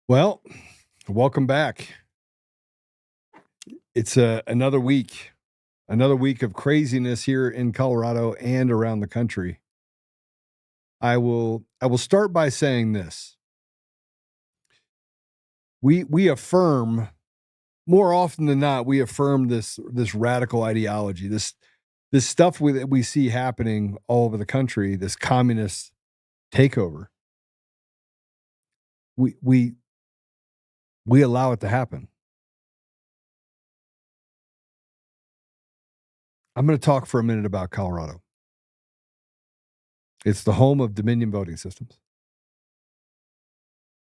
Well, welcome back. It's another week of craziness here in Colorado and around the country. I will start by saying this. We affirm, more often than not, we affirm this radical ideology, this this stuff that we see happening all over the country, this communist takeover, we we we allow it to happen. I'm going to talk for a minute about Colorado. It's the home of Dominion voting systems.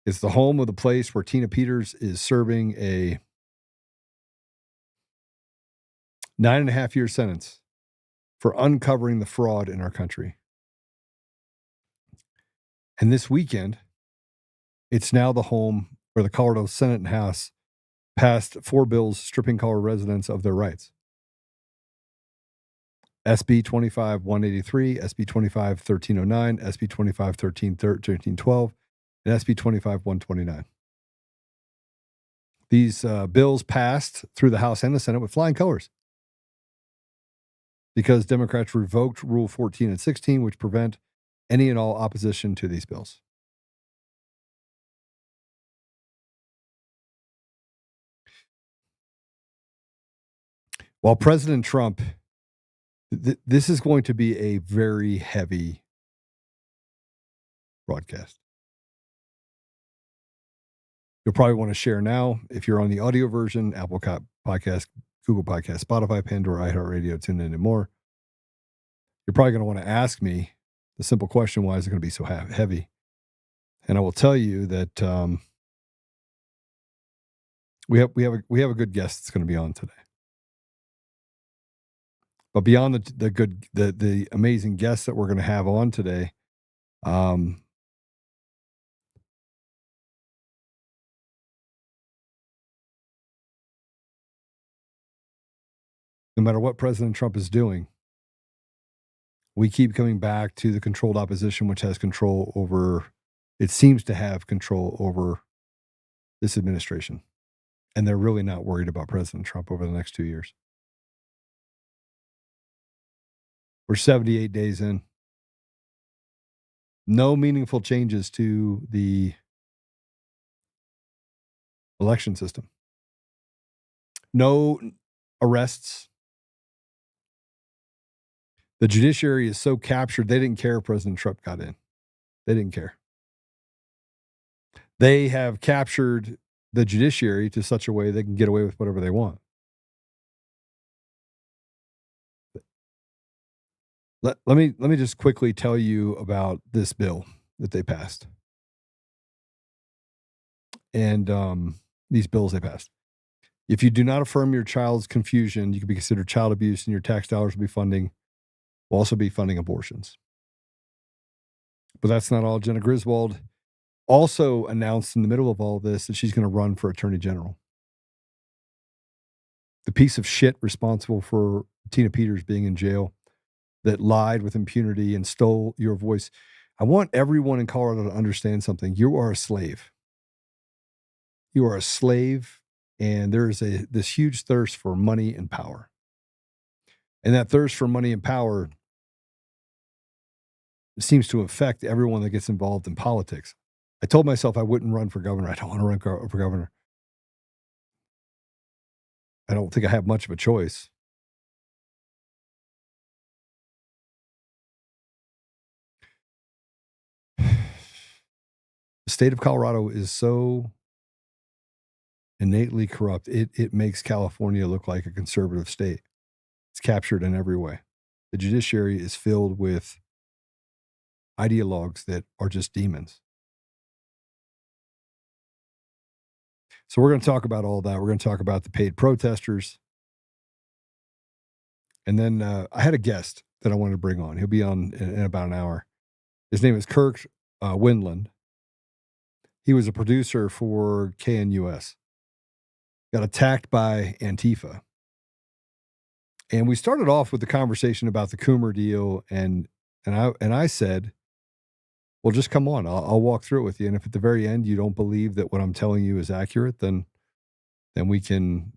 It's the home of the place where Tina Peters is serving a 9.5-year sentence for uncovering the fraud in our country. And this weekend, it's now the home where the Colorado Senate and House passed 4 bills stripping Colorado residents of their rights. SB 25-183, SB 25-1309, SB 25-1312, and SB 25-129. These bills passed through the House and the Senate with flying colors because Democrats revoked Rule 14 and 16, which prevent any and all opposition to these bills. While President Trump, this is going to be a very heavy broadcast. You'll probably want to share now if you're on the audio version, Apple Podcast, Google Podcast, Spotify, Pandora, iHeartRadio, TuneIn, and more. You're probably going to want to ask me the simple question, why is it going to be so heavy? And I will tell you that we have a good guest that's going to be on today. But beyond the amazing guests that we're going to have on today, no matter what President Trump is doing, we keep coming back to the controlled opposition, which has control over, it seems to have control over this administration. And they're really not worried about President Trump over the next 2 years. We're 78 days in. No meaningful changes to the election system. No arrests. The judiciary is so captured, they didn't care if President Trump got in. They didn't care. They have captured the judiciary to such a way they can get away with whatever they want. Let me just quickly tell you about this bill that they passed. And these bills they passed. If you do not affirm your child's confusion, you can be considered child abuse, and your tax dollars will also be funding abortions. But that's not all. Jena Griswold also announced in the middle of all this that she's going to run for attorney general. The piece of shit responsible for Tina Peters being in jail, that lied with impunity and stole your voice. I want everyone in Colorado to understand something. You are a slave. You are a slave, and there is this huge thirst for money and power. And that thirst for money and power seems to affect everyone that gets involved in politics. I told myself I wouldn't run for governor. I don't want to run for governor. I don't think I have much of a choice. The state of Colorado is so innately corrupt. It makes California look like a conservative state. It's captured in every way. The judiciary is filled with ideologues that are just demons. So we're going to talk about all that. We're going to talk about the paid protesters. And then I had a guest that I wanted to bring on. He'll be on in about an hour. His name is Kirk Widlund. He was a producer for KNUS. Got attacked by Antifa. And we started off with the conversation about the Coomer deal, and I said, well, just come on. I'll walk through it with you. And if at the very end you don't believe that what I'm telling you is accurate, then you can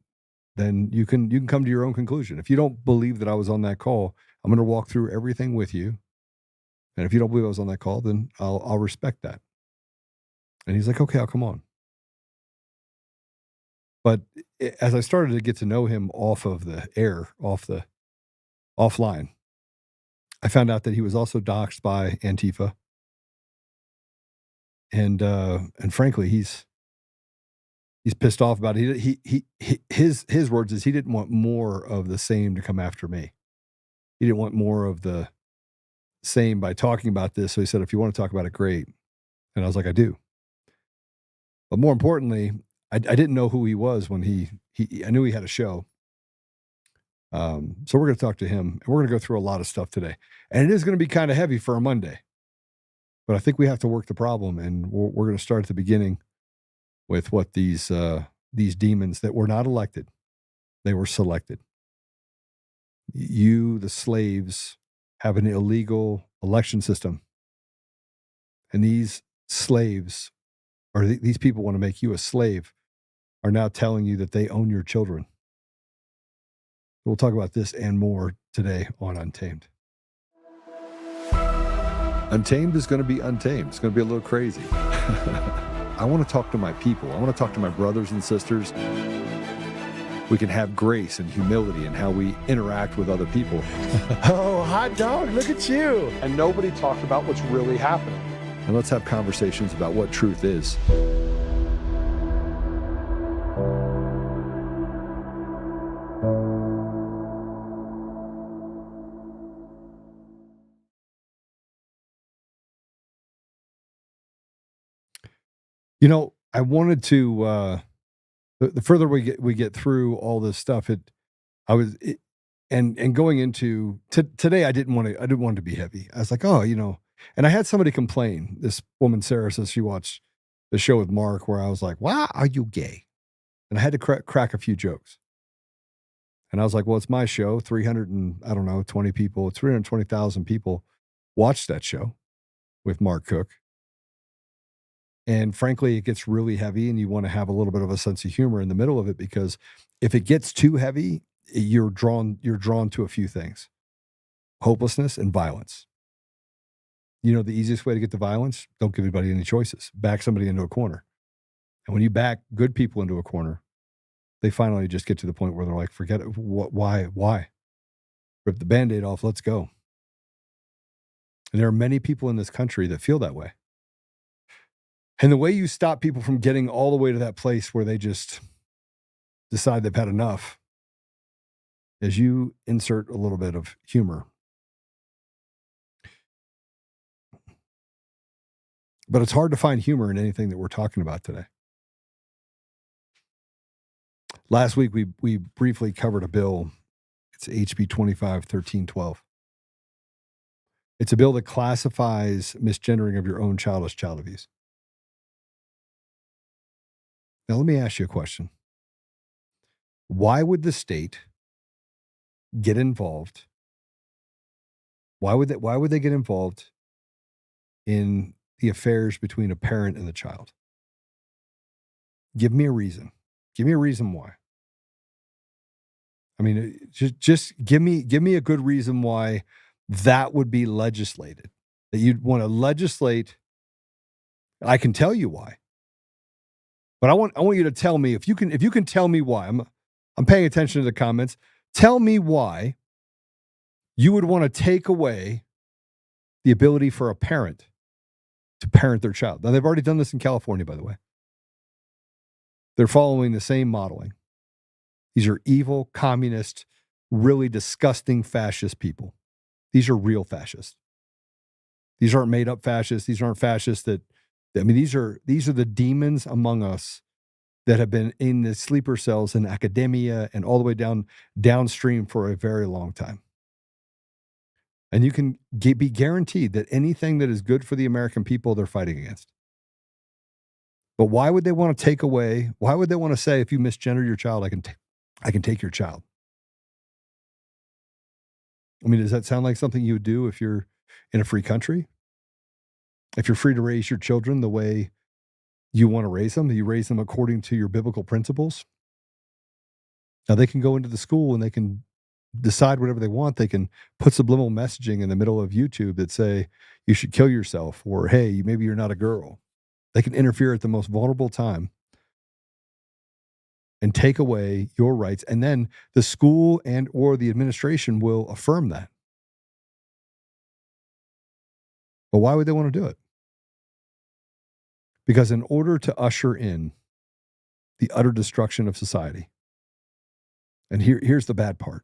come to your own conclusion. If you don't believe that I was on that call, I'm going to walk through everything with you. And if you don't believe I was on that call, then I'll respect that. And he's like, okay, I'll come on. But as I started to get to know him off of the air, off the offline. I found out that he was also doxxed by Antifa, and frankly, he's pissed off about it. His words is he didn't want more of the same to come after me. He didn't want more of the same by talking about this. So he said, if you want to talk about it, great. And I was like, I do. But more importantly, I didn't know who he was when I knew he had a show. So we're going to talk to him, and we're going to go through a lot of stuff today. And it is going to be kind of heavy for a Monday. But I think we have to work the problem, and we're going to start at the beginning with what these demons that were not elected, they were selected. You, the slaves, have an illegal election system. And these slaves, or these people want to make you a slave, are now telling you that they own your children. We'll talk about this and more today on Untamed. Untamed is going to be untamed. It's going to be a little crazy. I want to talk to my people. I want to talk to my brothers and sisters. We can have grace and humility in how we interact with other people. Oh, hot dog, look at you. And nobody talked about what's really happening. And let's have conversations about what truth is. You know, I wanted to, the further we get through all this stuff, and going into today, I didn't want it to be heavy. I was like, oh, and I had somebody complain. This woman, Sarah, says she watched the show with Mark where I was like, why are you gay? And I had to crack a few jokes. And I was like, well, it's my show. 320 people, 320,000 people watched that show with Mark Cook. And frankly, it gets really heavy, and you want to have a little bit of a sense of humor in the middle of it, because if it gets too heavy, you're drawn to a few things: hopelessness and violence. The easiest way to get to violence: don't give anybody any choices. Back somebody into a corner. And when you back good people into a corner, they finally just get to the point where they're like, forget it. Why? Rip the Band-Aid off. Let's go. And there are many people in this country that feel that way. And the way you stop people from getting all the way to that place where they just decide they've had enough is you insert a little bit of humor. But it's hard to find humor in anything that we're talking about today. Last week, we briefly covered a bill. It's HB 25-1312. It's a bill that classifies misgendering of your own child as child abuse. Now, let me ask you a question. Why would the state get involved? Why would they get involved in the affairs between a parent and the child? Give me a reason. Give me a reason why. I mean, just give me a good reason why that would be legislated. That you'd want to legislate. I can tell you why. But I want you to tell me, if you can tell me why. I'm paying attention to the comments. Tell me why you would want to take away the ability for a parent to parent their child. Now, they've already done this in California, by the way. They're following the same modeling. These are evil, communist, really disgusting fascist people. These are real fascists. These aren't made up fascists. These aren't fascists these are the demons among us that have been in the sleeper cells in academia and all the way downstream for a very long time. And you can be guaranteed that anything that is good for the American people, they're fighting against. But why would they want to take away? Why would they want to say, if you misgender your child, I can take your child? I mean, does that sound like something you would do if you're in a free country? If you're free to raise your children the way you want to raise them, you raise them according to your biblical principles. Now, they can go into the school and they can decide whatever they want. They can put subliminal messaging in the middle of YouTube that say you should kill yourself, or hey, maybe you're not a girl. They can interfere at the most vulnerable time. and take away your rights. And then the school and or the administration will affirm that. But why would they want to do it? Because in order to usher in the utter destruction of society, and here's the bad part.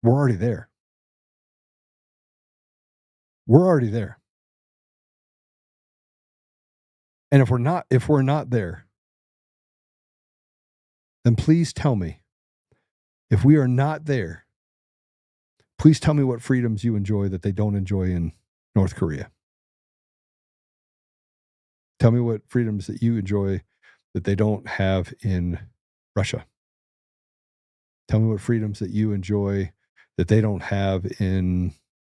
We're already there. We're already there. And if we're not there, then please tell me, if we are not there, please tell me what freedoms you enjoy that they don't enjoy in North Korea. Tell me what freedoms that you enjoy that they don't have in Russia. Tell me what freedoms that you enjoy that they don't have in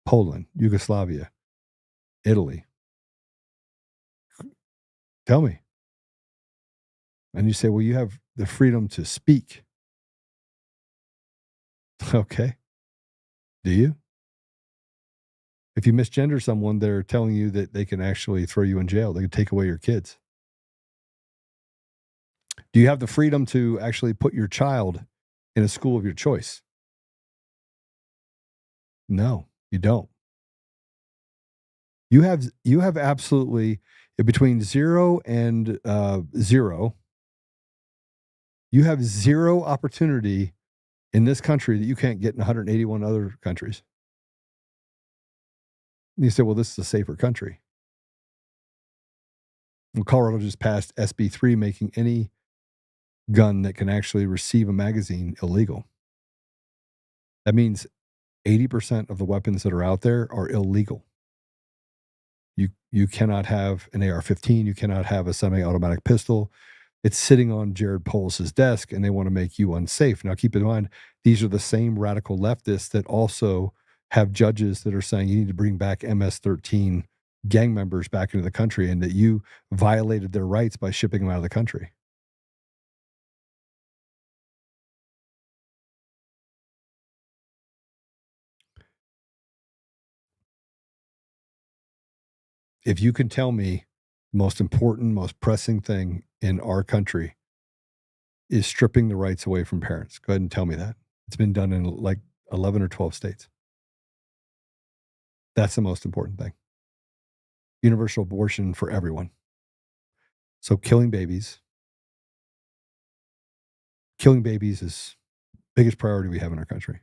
Poland, Yugoslavia, Italy. Tell me. And you say, well, you have the freedom to speak. Okay. Do you? If you misgender someone, they're telling you that they can actually throw you in jail. They can take away your kids. Do you have the freedom to actually put your child in a school of your choice? No, you don't. You have absolutely, between 0 and 0, you have zero opportunity in this country that you can't get in 181 other countries. And you say, well, this is a safer country. Well, Colorado just passed SB 3, making any gun that can actually receive a magazine illegal. That means 80% of the weapons that are out there are illegal. You cannot have an AR-15. You cannot have a semi-automatic pistol. It's sitting on Jared Polis's desk, and they want to make you unsafe. Now, keep in mind, these are the same radical leftists that also have judges that are saying you need to bring back MS-13 gang members back into the country, and that you violated their rights by shipping them out of the country. If you can tell me the most important, most pressing thing in our country is stripping the rights away from parents, go ahead and tell me that. It's been done in like 11 or 12 states. That's the most important thing. Universal abortion for everyone. So killing babies is the biggest priority we have in our country.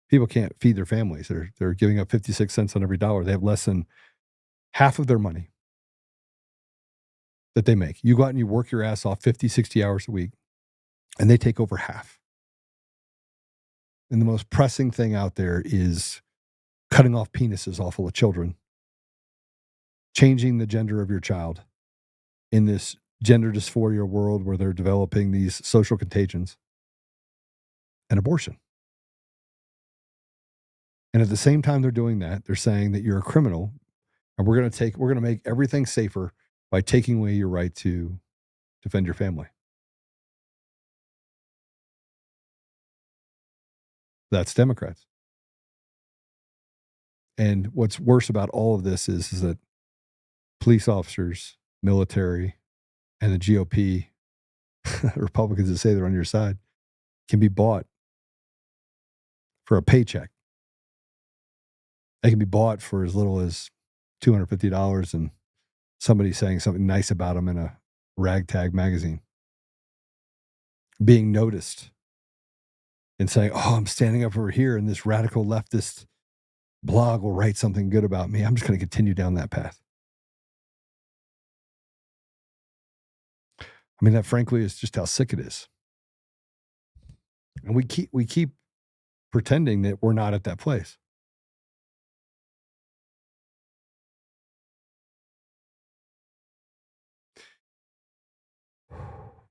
People can't feed their families. They're giving up 56 cents on every dollar. They have less than half of their money that they make. You go out and you work your ass off 50, 60 hours a week, and they take over half. And the most pressing thing out there is cutting off penises off of children, changing the gender of your child in this gender dysphoria world where they're developing these social contagions, and abortion. And at the same time they're doing that, they're saying that you're a criminal, and we're going to make everything safer by taking away your right to defend your family. That's Democrats. And what's worse about all of this is that police officers, military, and the GOP, Republicans that say they're on your side, can be bought for a paycheck. They can be bought for as little as $250 and somebody saying something nice about them in a ragtag magazine. Being noticed and saying, oh, I'm standing up over here and this radical leftist blog will write something good about me. I'm just going to continue down that path. I mean, that frankly is just how sick it is. And we keep pretending that we're not at that place.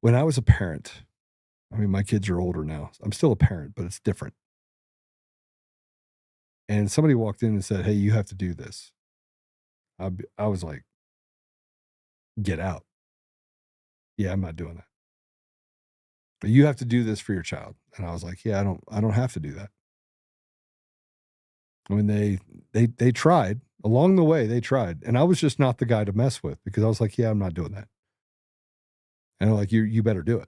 When I was a parent, I mean, my kids are older now. I'm still a parent, but it's different. And somebody walked in and said, hey, you have to do this. I was like, get out. Yeah, I'm not doing that. But you have to do this for your child. And I was like, yeah, I don't have to do that. I mean, they tried. Along the way, they tried. And I was just not the guy to mess with, because I was like, yeah, I'm not doing that. And they're like, you better do it.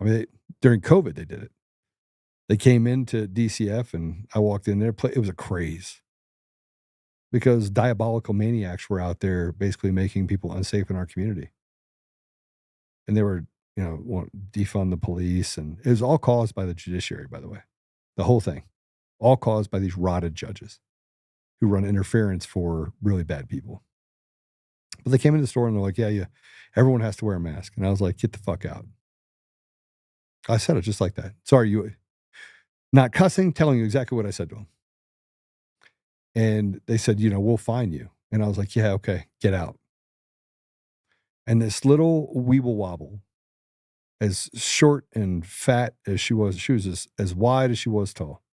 I mean, during COVID, they did it. They came into DCF and I walked in there. It was a craze because diabolical maniacs were out there basically making people unsafe in our community. And they were, defund the police. And it was all caused by the judiciary, by the way. The whole thing. All caused by these rotted judges who run interference for really bad people. But they came into the store and they're like, yeah, everyone has to wear a mask. And I was like, get the fuck out. I said it just like that. Sorry, you not cussing, telling you exactly what I said to them. And they said, we'll fine you. And I was like, yeah, okay, get out. And this little weeble wobble, as short and fat as she was as wide as she was tall,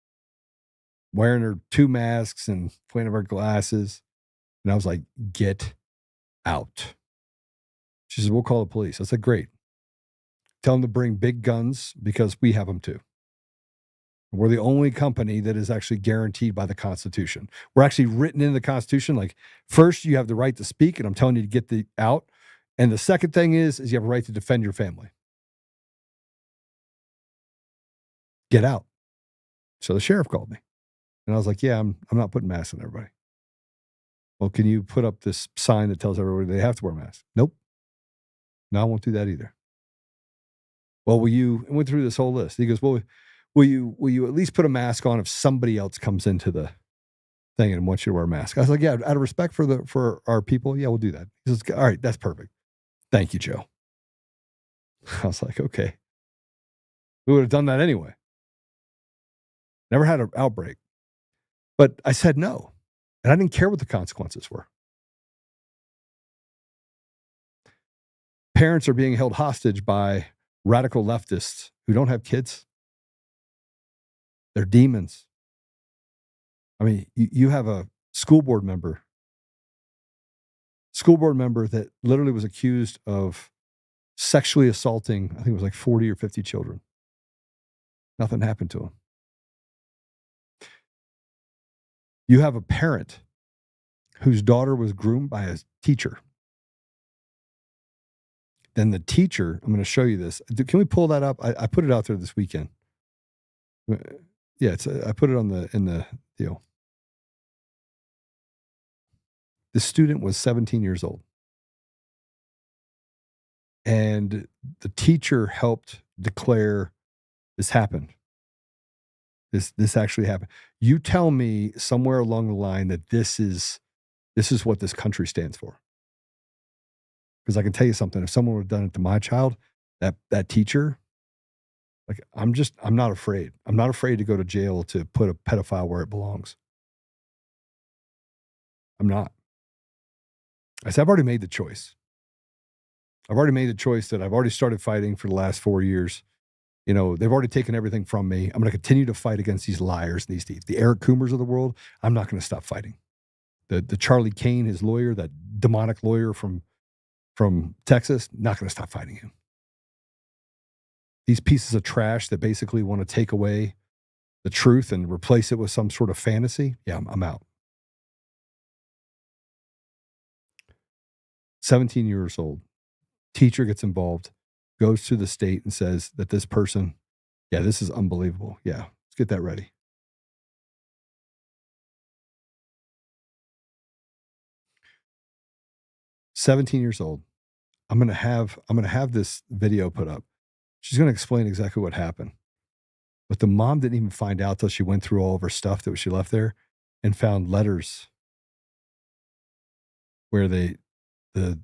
wearing her 2 masks and pointing of her glasses. And I was like, get out. She said, we'll call the police. I said, great. Tell them to bring big guns because we have them too. We're the only company that is actually guaranteed by the Constitution. We're actually written in the Constitution. Like, first, you have the right to speak, and I'm telling you to get out. And the second thing is you have a right to defend your family. Get out. So the sheriff called me. And I was like, yeah, I'm not putting masks on everybody. Well, can you put up this sign that tells everybody they have to wear masks? Nope. No, I won't do that either. Well, and went through this whole list. He goes, well, will you at least put a mask on if somebody else comes into the thing and wants you to wear a mask? I was like, yeah, out of respect for our people, yeah, we'll do that. He says, all right, that's perfect. Thank you, Joe. I was like, okay. We would have done that anyway. Never had an outbreak. But I said no. And I didn't care what the consequences were. Parents are being held hostage by radical leftists who don't have kids. They're demons. I mean, you have a school board member that literally was accused of sexually assaulting, I think it was like 40 or 50 children. Nothing happened to him. You have a parent whose daughter was groomed by a teacher. Then the teacher, I'm going to show you this. Can we pull that up? I put it out there this weekend. Yeah, I put it in the deal. The student was 17 years old. And the teacher helped declare this happened. This actually happened. You tell me somewhere along the line that this is what this country stands for. Because I can tell you something. If someone would have done it to my child, that teacher, like I'm not afraid. I'm not afraid to go to jail to put a pedophile where it belongs. I'm not. I said, I've already made the choice. I've already made the choice that I've already started fighting for the last 4 years. They've already taken everything from me. I'm going to continue to fight against these liars and these thieves. The Eric Coomers of the world, I'm not going to stop fighting. The Charlie Kane, his lawyer, that demonic lawyer from Texas, not going to stop fighting him. These pieces of trash that basically want to take away the truth and replace it with some sort of fantasy, yeah, I'm out. 17 years old. Teacher gets involved, goes to the state and says that this person, yeah, this is unbelievable. Yeah, let's get that ready. "17 years old. I'm gonna have this video put up. She's gonna explain exactly what happened. But the mom didn't even find out till she went through all of her stuff that she left there and found letters where the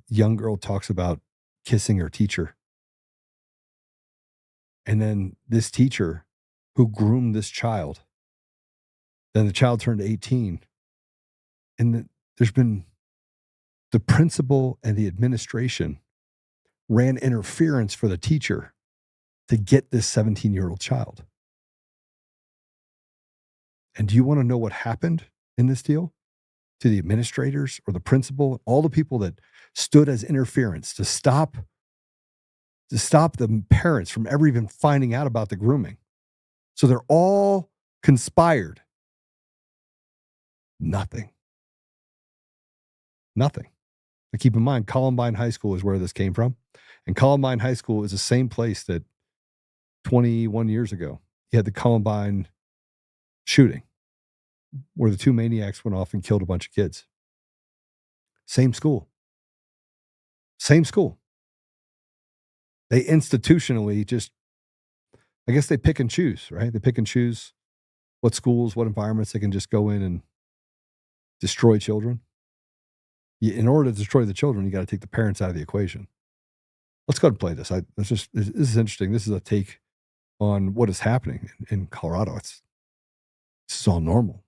young girl talks about kissing her teacher. And then this teacher who groomed this child, then the child turned 18. And there's been the principal and the administration ran interference for the teacher to get this 17-year-old child. And do you want to know what happened in this deal to the administrators or the principal, all the people that stood as interference to stop the parents from ever even finding out about the grooming? So they're all conspired. Nothing. Now keep in mind, Columbine High School is where this came from. And Columbine High School is the same place that 21 years ago. You had the Columbine shooting where the two maniacs went off and killed a bunch of kids. Same school. Same school. They institutionally just, I guess they pick and choose, right? They pick and choose what schools, what environments they can just go in and destroy children. In order to destroy the children, you got to take the parents out of the equation. Let's go ahead and play this. This is interesting. This is a take on what is happening in Colorado. This is all normal.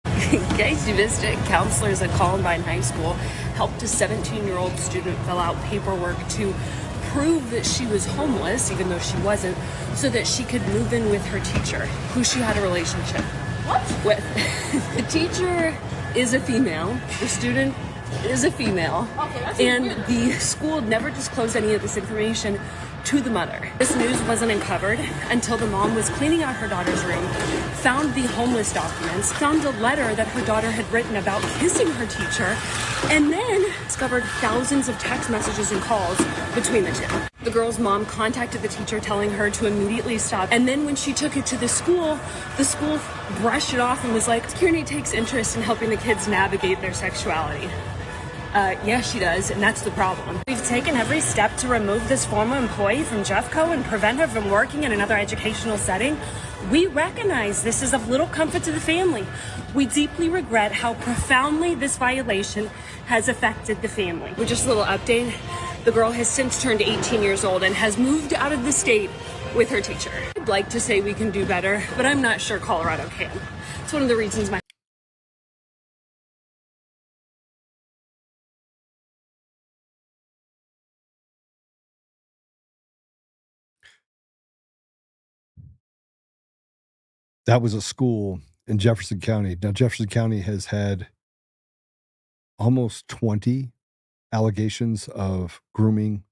In case you missed it, counselors at Columbine High School helped a 17-year-old student fill out paperwork to prove that she was homeless, even though she wasn't, so that she could move in with her teacher, who she had a relationship with. The teacher is a female. The student is a female. Okay, and the school never disclosed any of this information to the mother. This news wasn't uncovered until the mom was cleaning out her daughter's room, found the homeless documents, found a letter that her daughter had written about kissing her teacher, and then discovered thousands of text messages and calls between the two. The girl's mom contacted the teacher telling her to immediately stop, and then when she took it to the school brushed it off and was like, Kearney takes interest in helping the kids navigate their sexuality. Yeah, she does, and that's the problem. We've taken every step to remove this former employee from Jeffco and prevent her from working in another educational setting. We recognize this is of little comfort to the family. We deeply regret how profoundly this violation has affected the family. With just a little update, the girl has since turned 18 years old and has moved out of the state with her teacher. I'd like to say we can do better, but I'm not sure Colorado can. It's one of the reasons my That was a school in Jefferson County. Now, Jefferson County has had almost 20 allegations of grooming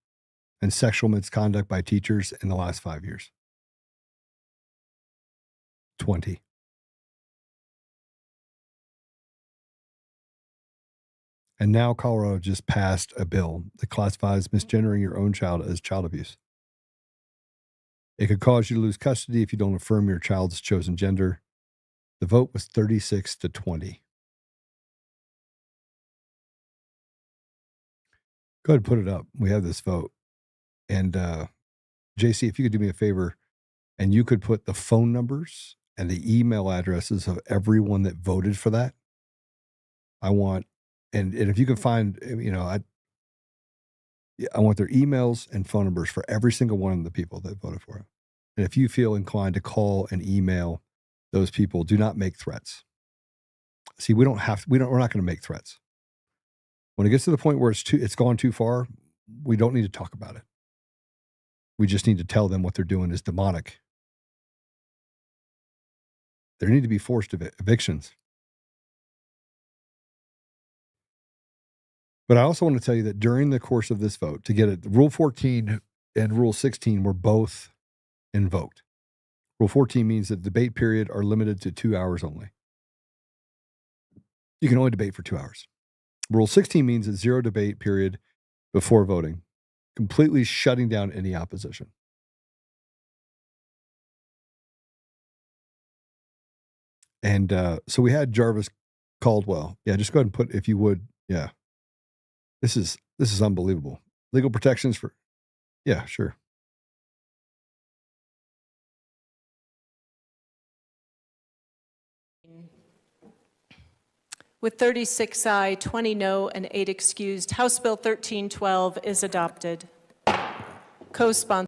and sexual misconduct by teachers in the last 5 years. 20. And now Colorado just passed a bill that classifies misgendering your own child as child abuse. It could cause you to lose custody if you don't affirm your child's chosen gender. The vote was 36-20. Go ahead and put it up. We have this vote. And JC, if you could do me a favor, and you could put the phone numbers and the email addresses of everyone that voted for that. I want, and if you can find, I want their emails and phone numbers for every single one of the people that voted for it. And if you feel inclined to call and email those people, do not make threats. See, we're not going to make threats. When it gets to the point where it's gone too far, we don't need to talk about it. We just need to tell them what they're doing is demonic. There need to be forced evictions. But I also want to tell you that during the course of this vote, to get it, Rule 14 and Rule 16 were both invoked. Rule 14 means that debate period are limited to 2 hours only. You can only debate for 2 hours. Rule 16 means a zero debate period before voting, completely shutting down any opposition. And so we had Jarvis Caldwell. Yeah, just go ahead and put, if you would, yeah. This is unbelievable. Legal protections for, yeah, sure. With 36 aye, 20 no, and 8 excused, House Bill 1312 is adopted. Co-sponsor.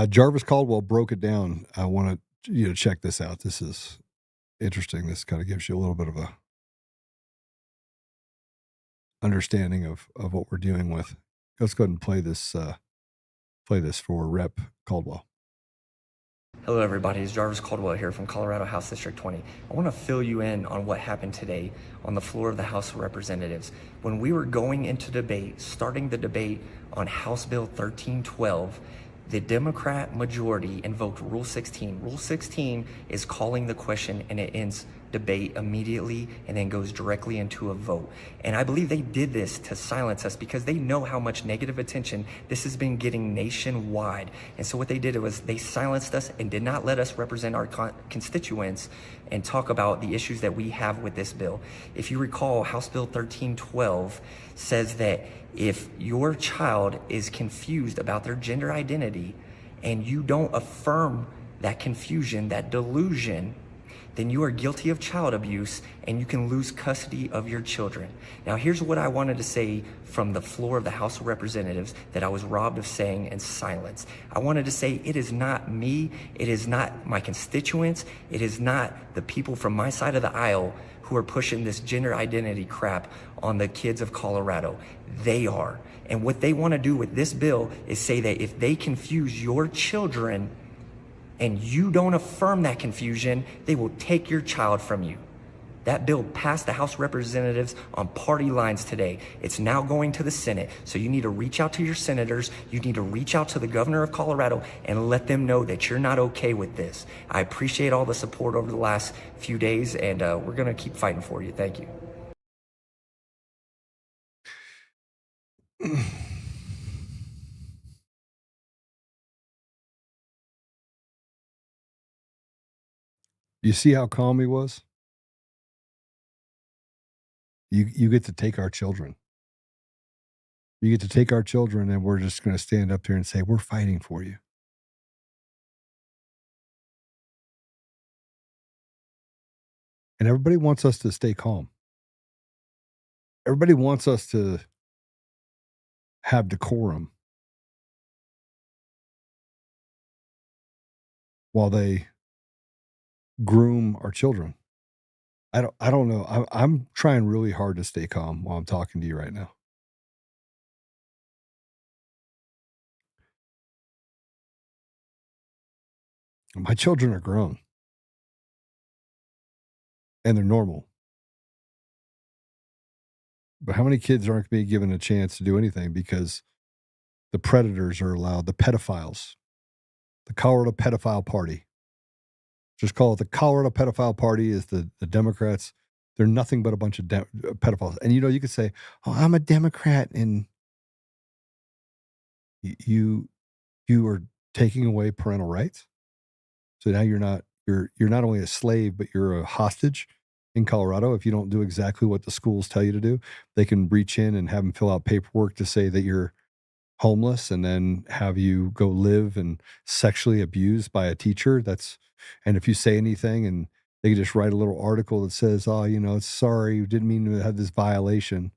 Jarvis Caldwell broke it down. I want you to check this out. This is interesting. This kind of gives you a little bit of a understanding of what we're dealing with. Let's go ahead and play this for Rep Caldwell. Hello everybody, it's Jarvis Caldwell here from Colorado House District 20. I want to fill you in on what happened today on the floor of the House of Representatives. When we were going into debate, starting the debate on House Bill 1312, The Democrat majority invoked Rule 16. Rule 16 is calling the question, and it ends debate immediately and then goes directly into a vote. And I believe they did this to silence us because they know how much negative attention this has been getting nationwide. And so what they did was they silenced us and did not let us represent our constituents and talk about the issues that we have with this bill. If you recall, House Bill 1312 says that if your child is confused about their gender identity and you don't affirm that confusion, that delusion, then you are guilty of child abuse and you can lose custody of your children. Now, here's what I wanted to say from the floor of the House of Representatives that I was robbed of saying in silence. I wanted to say it is not me, it is not my constituents, it is not the people from my side of the aisle who are pushing this gender identity crap on the kids of Colorado. They are. And what they want to do with this bill is say that if they confuse your children and you don't affirm that confusion, they will take your child from you. That bill passed the House of Representatives on party lines today. It's now going to the Senate. So you need to reach out to your senators. You need to reach out to the governor of Colorado and let them know that you're not okay with this. I appreciate all the support over the last few days, and we're going to keep fighting for you. Thank you. You see how calm he was? You get to take our children. You get to take our children, and we're just going to stand up here and say, we're fighting for you. And everybody wants us to stay calm. Everybody wants us to have decorum while they groom our children. I don't know. I'm trying really hard to stay calm while I'm talking to you right now. My children are grown. And they're normal. But how many kids aren't being given a chance to do anything because the predators are allowed, the pedophiles, the Colorado Pedophile Party. Just call it the Colorado Pedophile Party is the Democrats. They're nothing but a bunch of pedophiles. And, you could say, oh, I'm a Democrat. And you are taking away parental rights. So now you're not only a slave, but you're a hostage in Colorado. If you don't do exactly what the schools tell you to do, they can reach in and have them fill out paperwork to say that you're homeless and then have you go live and sexually abused by a teacher. And if you say anything and they can just write a little article that says, oh, sorry, we didn't mean to have this violation.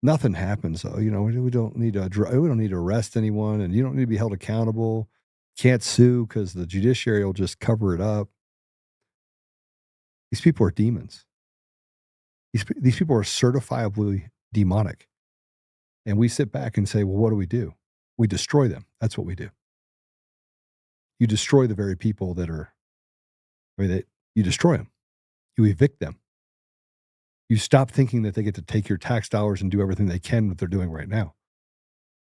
Nothing happens though. We don't need to arrest anyone, and you don't need to be held accountable. Can't sue because the judiciary will just cover it up. These people are demons. These people are certifiably demonic. And we sit back and say, well, what do? We destroy them. That's what we do. You destroy the very people you destroy them. You evict them. You stop thinking that they get to take your tax dollars and do everything they can what they're doing right now.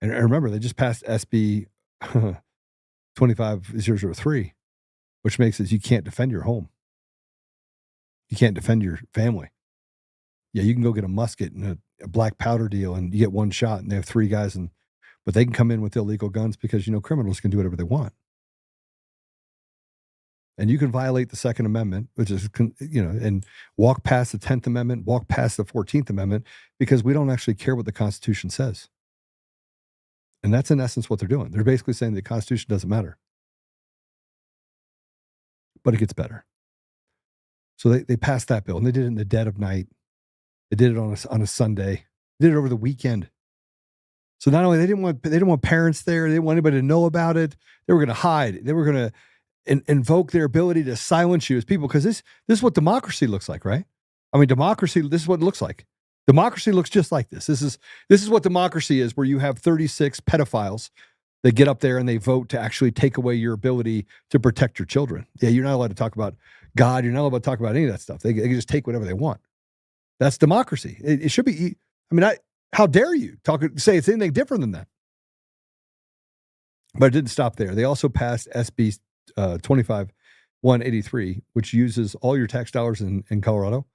And remember, they just passed SB 25003, which makes it you can't defend your home. You can't defend your family. Yeah, you can go get a musket and a black powder deal and you get one shot and they have 3 guys, but they can come in with illegal guns because, criminals can do whatever they want. And you can violate the Second Amendment, which is, and walk past the 10th Amendment, walk past the 14th Amendment, because we don't actually care what the Constitution says. And that's in essence what they're doing. They're basically saying the Constitution doesn't matter. But it gets better. So they passed that bill, and they did it in the dead of night. They did it on a Sunday. They did it over the weekend. So not only they didn't want parents there, they didn't want anybody to know about it. They were going to hide. They were going to invoke their ability to silence you as people, because this is what democracy looks like, right? I mean, democracy. This is what it looks like. Democracy looks just like this. This is what democracy is, where you have 36 pedophiles that get up there and they vote to actually take away your ability to protect your children. Yeah, you're not allowed to talk about God. You're not allowed to talk about any of that stuff. They can just take whatever they want. That's democracy. It should be. I mean, how dare you say it's anything different than that? But it didn't stop there. They also passed SB 25-183, which uses all your tax dollars in Colorado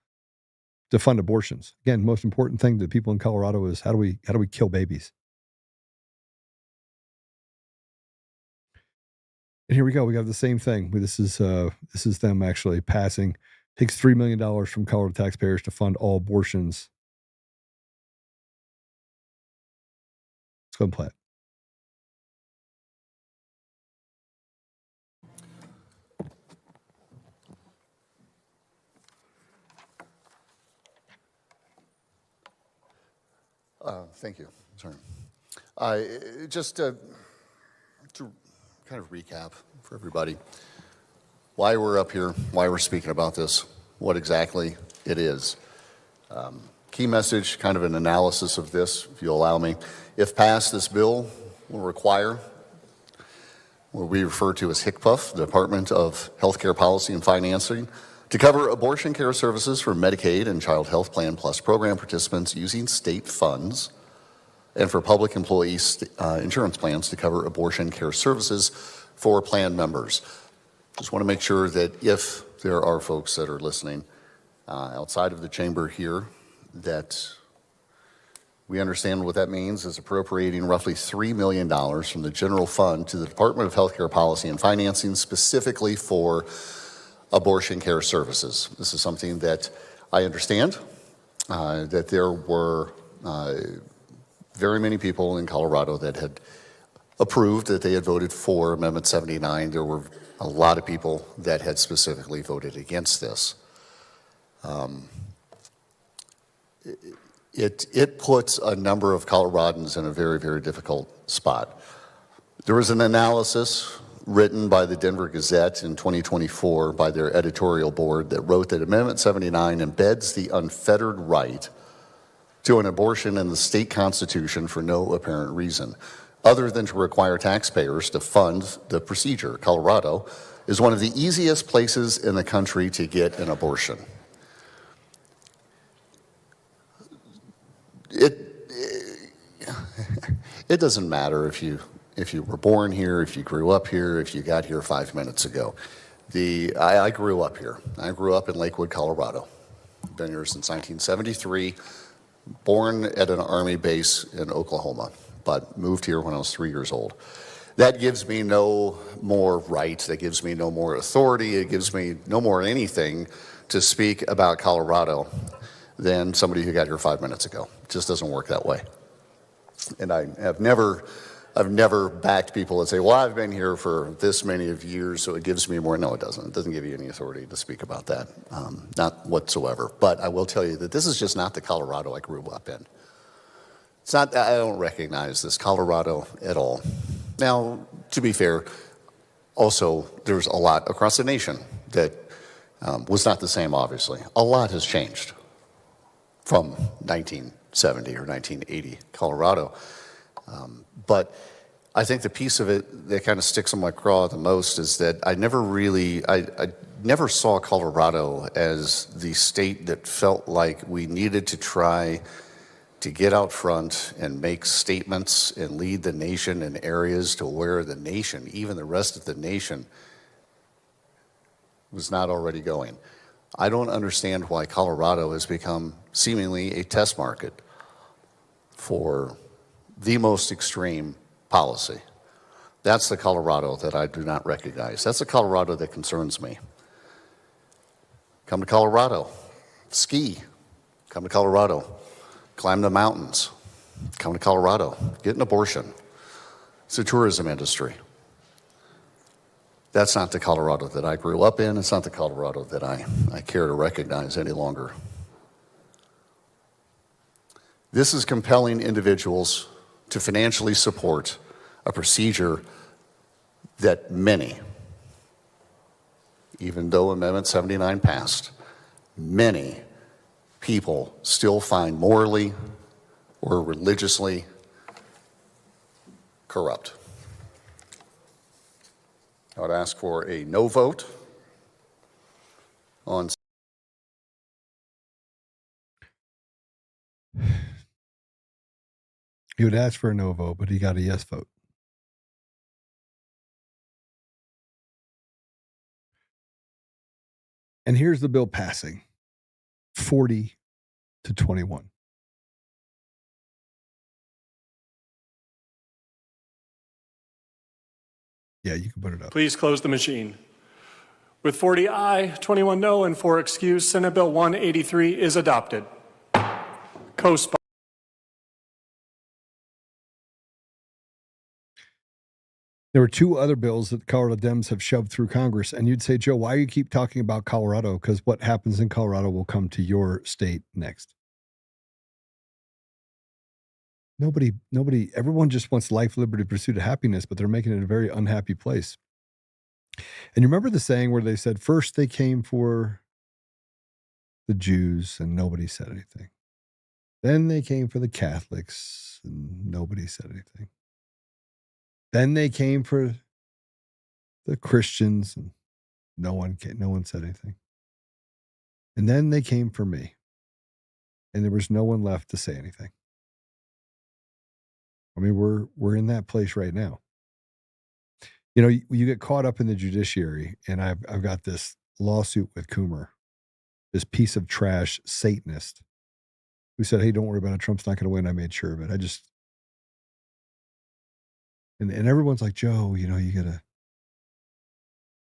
to fund abortions. Again, most important thing to people in Colorado is how do we kill babies? And here we go. We got the same thing. This is them actually passing. Takes $3 million from Colorado taxpayers to fund all abortions. Let's go and play it. Thank you. Sorry. Just to kind of recap for everybody why we're up here, why we're speaking about this, what exactly it is. Key message, kind of an analysis of this, if you'll allow me. If passed, this bill will require what we refer to as HCPF, the Department of Healthcare Policy and Financing, to cover abortion care services for Medicaid and Child Health Plan Plus program participants using state funds, and for public employee insurance plans to cover abortion care services for plan members. Just want to make sure that if there are folks that are listening outside of the chamber here, that we understand what that means is appropriating roughly $3 million from the general fund to the Department of Healthcare Policy and Financing specifically for abortion care services. This is something that I understand, that there were very many people in Colorado that had approved, that they had voted for Amendment 79. There were a lot of people that had specifically voted against this. It puts a number of Coloradans in a very, very difficult spot. There was an analysis written by the Denver Gazette in 2024 by their editorial board that wrote that Amendment 79 embeds the unfettered right to an abortion in the state constitution for no apparent reason, other than to require taxpayers to fund the procedure. Colorado is one of the easiest places in the country to get an abortion. It doesn't matter if you were born here, if you grew up here, if you got here 5 minutes ago. I grew up here. I grew up in Lakewood, Colorado. Been here since 1973. Born at an Army base in Oklahoma, but moved here when I was 3 years old. That gives me no more right, that gives me no more authority, it gives me no more anything to speak about Colorado than somebody who got here 5 minutes ago. It just doesn't work that way. And I've never backed people that say, well, I've been here for this many of years, so it gives me more. No, it doesn't. It doesn't give you any authority to speak about that, not whatsoever. But I will tell you that this is just not the Colorado I grew up in. It's not, I don't recognize this Colorado at all. Now, to be fair, also, there's a lot across the nation that was not the same, obviously. A lot has changed from 1970 or 1980 Colorado. But I think the piece of it that kind of sticks on my craw the most is that I never saw Colorado as the state that felt like we needed to try to get out front and make statements and lead the nation in areas to where the nation, even the rest of the nation, was not already going. I don't understand why Colorado has become seemingly a test market for the most extreme policy. That's the Colorado that I do not recognize. That's the Colorado that concerns me. Come to Colorado, ski. Come to Colorado, climb the mountains. Come to Colorado, get an abortion. It's a tourism industry. That's not the Colorado that I grew up in. It's not the Colorado that I care to recognize any longer. This is compelling individuals to financially support a procedure that many, even though Amendment 79 passed, many people still find morally or religiously corrupt. I would ask for a no vote on. He would ask for a no vote, but he got a yes vote. And here's the bill passing 40 to 21. Yeah, you can put it up. Please close the machine. With 40 aye, 21 no, and 4 excused, Senate Bill 183 is adopted. Co-sponsor. There were two other bills that the Colorado Dems have shoved through Congress. And you'd say, Joe, why do you keep talking about Colorado? Because what happens in Colorado will come to your state next. Nobody, everyone just wants life, liberty, pursuit of happiness, but they're making it a very unhappy place. And you remember the saying where they said, first they came for the Jews and nobody said anything. Then they came for the Catholics and nobody said anything. Then they came for the Christians and no one said anything. And then they came for me. And there was no one left to say anything. I mean, we're in that place right now. You know, you get caught up in the judiciary, and I've got this lawsuit with Coomer, this piece of trash Satanist, who said, hey, don't worry about it. Trump's not going to win. I made sure of it. And everyone's like, Joe, you know,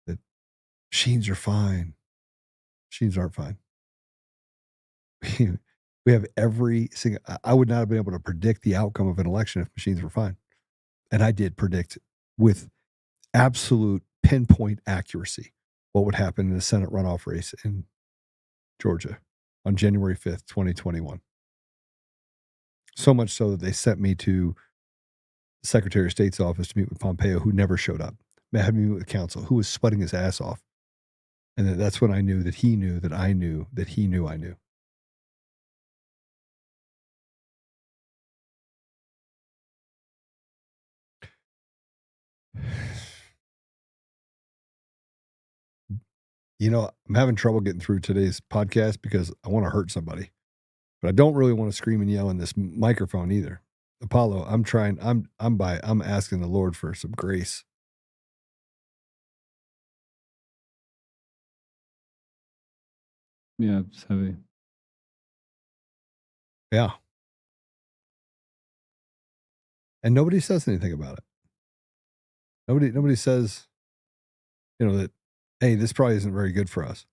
that machines are fine. Machines aren't fine. We have every single, I would not have been able to predict the outcome of an election if machines were fine. And I did predict with absolute pinpoint accuracy what would happen in the Senate runoff race in Georgia on January 5th, 2021. So much so that they sent me to the Secretary of State's office to meet with Pompeo, who never showed up. They had me meet with counsel, who was sweating his ass off. And that's when I knew that he knew that I knew that he knew I knew. You know, I'm having trouble getting through today's podcast because I want to hurt somebody, but I don't really want to scream and yell in this microphone either. Apollo, I'm asking the Lord for some grace. Yeah, it's heavy. Yeah. And nobody says anything about it. Nobody says, you know, that, hey, this probably isn't very good for us.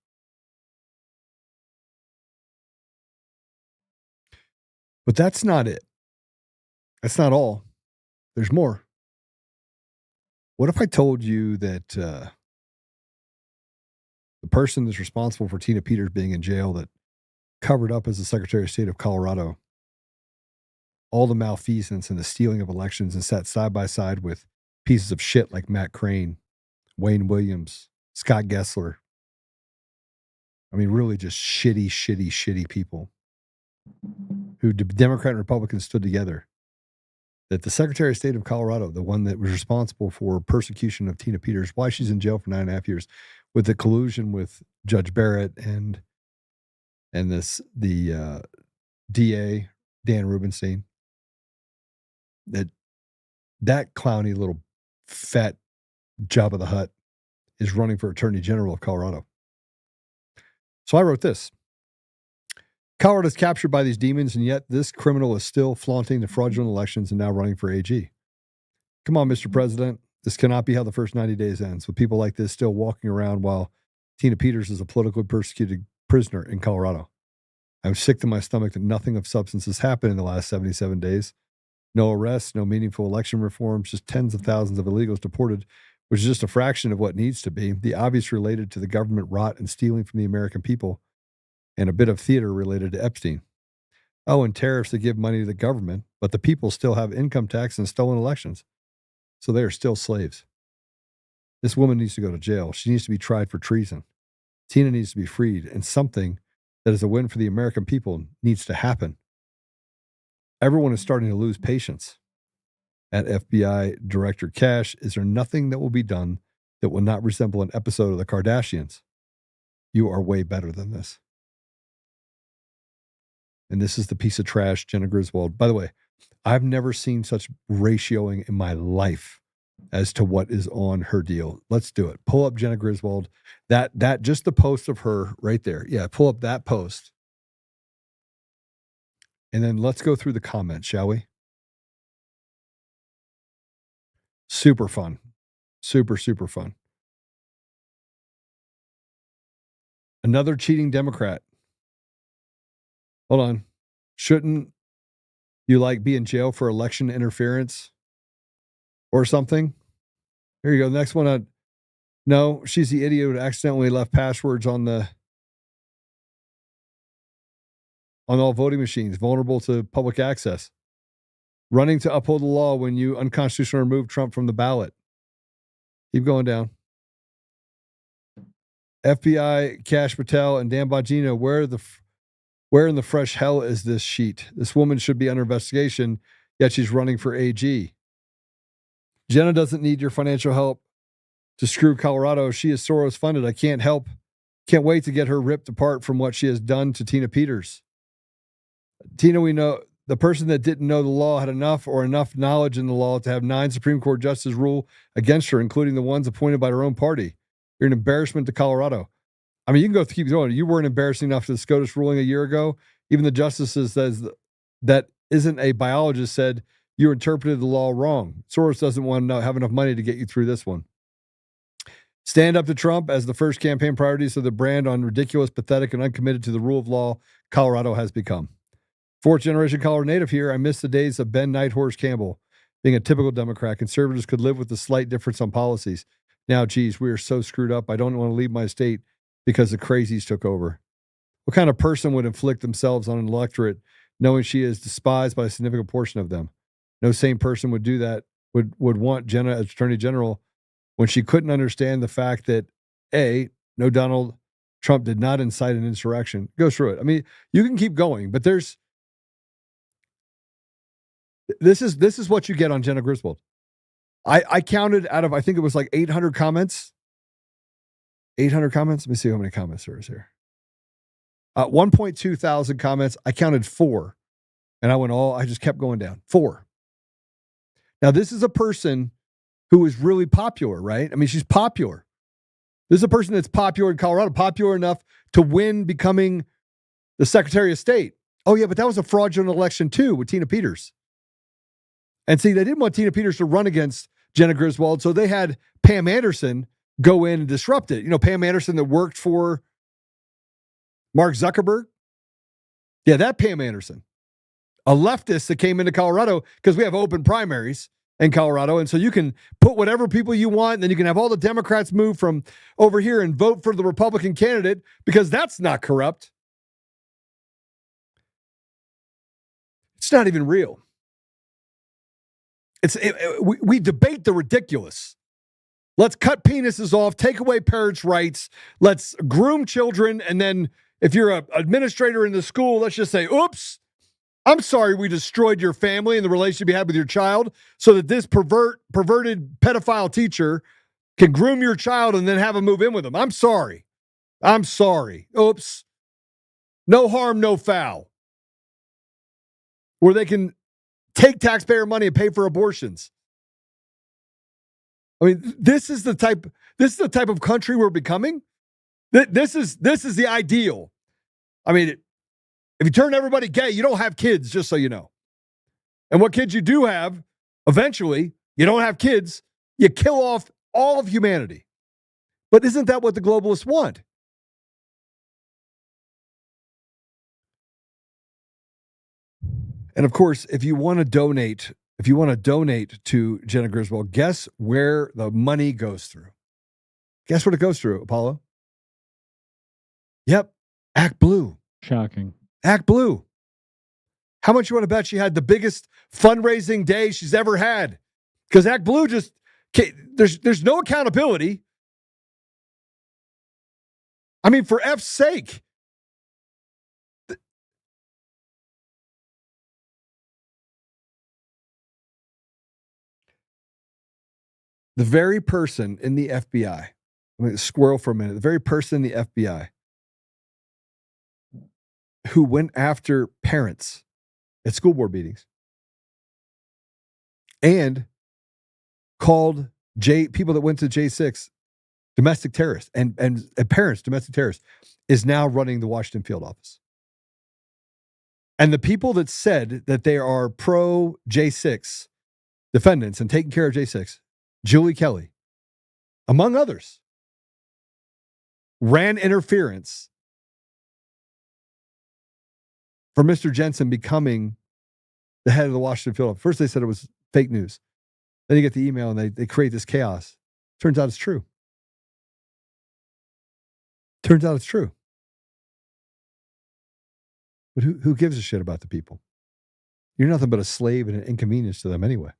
But that's not it. That's not all. There's more. What if I told you that the person that's responsible for Tina Peters being in jail, that covered up as the Secretary of State of Colorado all the malfeasance and the stealing of elections, and sat side by side with pieces of shit like Matt Crane, Wayne Williams, Scott Gessler. I mean, really just shitty people who Democrat and Republicans stood together. That the Secretary of State of Colorado, the one that was responsible for persecution of Tina Peters, why she's in jail for 9.5 years, with the collusion with Judge Barrett and the DA, Dan Rubenstein, that clowny little fat Jabba the Hutt is running for Attorney General of Colorado. So I wrote this. Colorado is captured by these demons, and yet this criminal is still flaunting the fraudulent elections and now running for AG. Come on, Mr. President. This cannot be how the first 90 days ends, with people like this still walking around while Tina Peters is a politically persecuted prisoner in Colorado. I'm sick to my stomach that nothing of substance has happened in the last 77 days. No arrests, no meaningful election reforms, just tens of thousands of illegals deported, which is just a fraction of what needs to be. The obvious related to the government rot and stealing from the American people, and a bit of theater related to Epstein. Oh, and tariffs that give money to the government, but the people still have income tax and stolen elections. So they are still slaves. This woman needs to go to jail. She needs to be tried for treason. Tina needs to be freed, and something that is a win for the American people needs to happen. Everyone is starting to lose patience. At FBI Director Cash, is there nothing that will be done that will not resemble an episode of the Kardashians? You are way better than this. And this is the piece of trash, Jena Griswold. By the way, I've never seen such ratioing in my life as to what is on her deal. Let's do it. Pull up Jena Griswold. That just the post of her right there. Yeah, pull up that post. And then let's go through the comments, shall we? Super fun. Super, super fun. Another cheating Democrat. Hold on. Shouldn't you be in jail for election interference or something? Here you go. The next one. No, she's the idiot who accidentally left passwords on all voting machines, vulnerable to public access. Running to uphold the law when you unconstitutionally removed Trump from the ballot. Keep going down. FBI, Kash Patel, and Dan Bongino, where in the fresh hell is this sheet? This woman should be under investigation, yet she's running for AG. Jena doesn't need your financial help to screw Colorado. She is Soros funded. I can't wait to get her ripped apart from what she has done to Tina Peters. Tina, we know the person that didn't know the law had enough knowledge in the law to have 9 Supreme Court justices rule against her, including the ones appointed by her own party. You're an embarrassment to Colorado. I mean, you can keep going. You weren't embarrassing enough to the SCOTUS ruling a year ago. Even the justices that isn't a biologist said you interpreted the law wrong. Soros doesn't want to have enough money to get you through this one. Stand up to Trump as the first campaign priority, so the brand on ridiculous, pathetic, and uncommitted to the rule of law Colorado has become. 4th generation Colorado native here. I miss the days of Ben Nighthorse Campbell being a typical Democrat. Conservatives could live with the slight difference on policies. Now, geez, we are so screwed up. I don't want to leave my state because the crazies took over. What kind of person would inflict themselves on an electorate knowing she is despised by a significant portion of them? No sane person would do that, would want Jena as Attorney General when she couldn't understand the fact that, A, no, Donald Trump did not incite an insurrection. Go through it. I mean, you can keep going, but this is what you get on Jena Griswold. I counted out of, I think it was like 800 comments. 800 comments? Let me see how many comments there is here. 1.2 thousand comments. I counted 4. And I just kept going down. 4. Now, this is a person who is really popular, right? I mean, she's popular. This is a person that's popular in Colorado, popular enough to win becoming the Secretary of State. Oh, yeah, but that was a fraudulent election, too, with Tina Peters. And see, they didn't want Tina Peters to run against Jena Griswold, so they had Pam Anderson go in and disrupt it. You know, Pam Anderson that worked for Mark Zuckerberg? Yeah, that Pam Anderson. A leftist that came into Colorado because we have open primaries in Colorado, and so you can put whatever people you want, and then you can have all the Democrats move from over here and vote for the Republican candidate because that's not corrupt. It's not even real. We debate the ridiculous. Let's cut penises off, take away parents' rights. Let's groom children. And then if you're an administrator in the school, let's just say, oops, I'm sorry we destroyed your family and the relationship you had with your child so that this perverted pedophile teacher can groom your child and then have him move in with him. I'm sorry. Oops. No harm, no foul. Where they can take taxpayer money and pay for abortions. I mean, this is the type of country we're becoming. This is the ideal. I mean, if you turn everybody gay, you don't have kids, just so you know. And what kids you do have, eventually, you don't have kids, you kill off all of humanity. But isn't that what the globalists want? And of course, if you want to donate to Jena Griswold, guess where the money goes through? Guess what it goes through, Apollo? Yep, Act Blue. Shocking. Act Blue. How much you want to bet she had the biggest fundraising day she's ever had? Because Act Blue there's no accountability. I mean, for F's sake. The very person in the FBI, I'm going to squirrel for a minute, the very person in the FBI who went after parents at school board meetings and called people that went to J6, domestic terrorists and parents, domestic terrorists, is now running the Washington field office. And the people that said that they are pro J6 defendants and taking care of J6, Julie Kelly, among others, ran interference for Mr. Jensen becoming the head of the Washington field office. First, they said it was fake news. Then you get the email and they create this chaos. Turns out it's true. Turns out it's true. But who gives a shit about the people? You're nothing but a slave and an inconvenience to them anyway.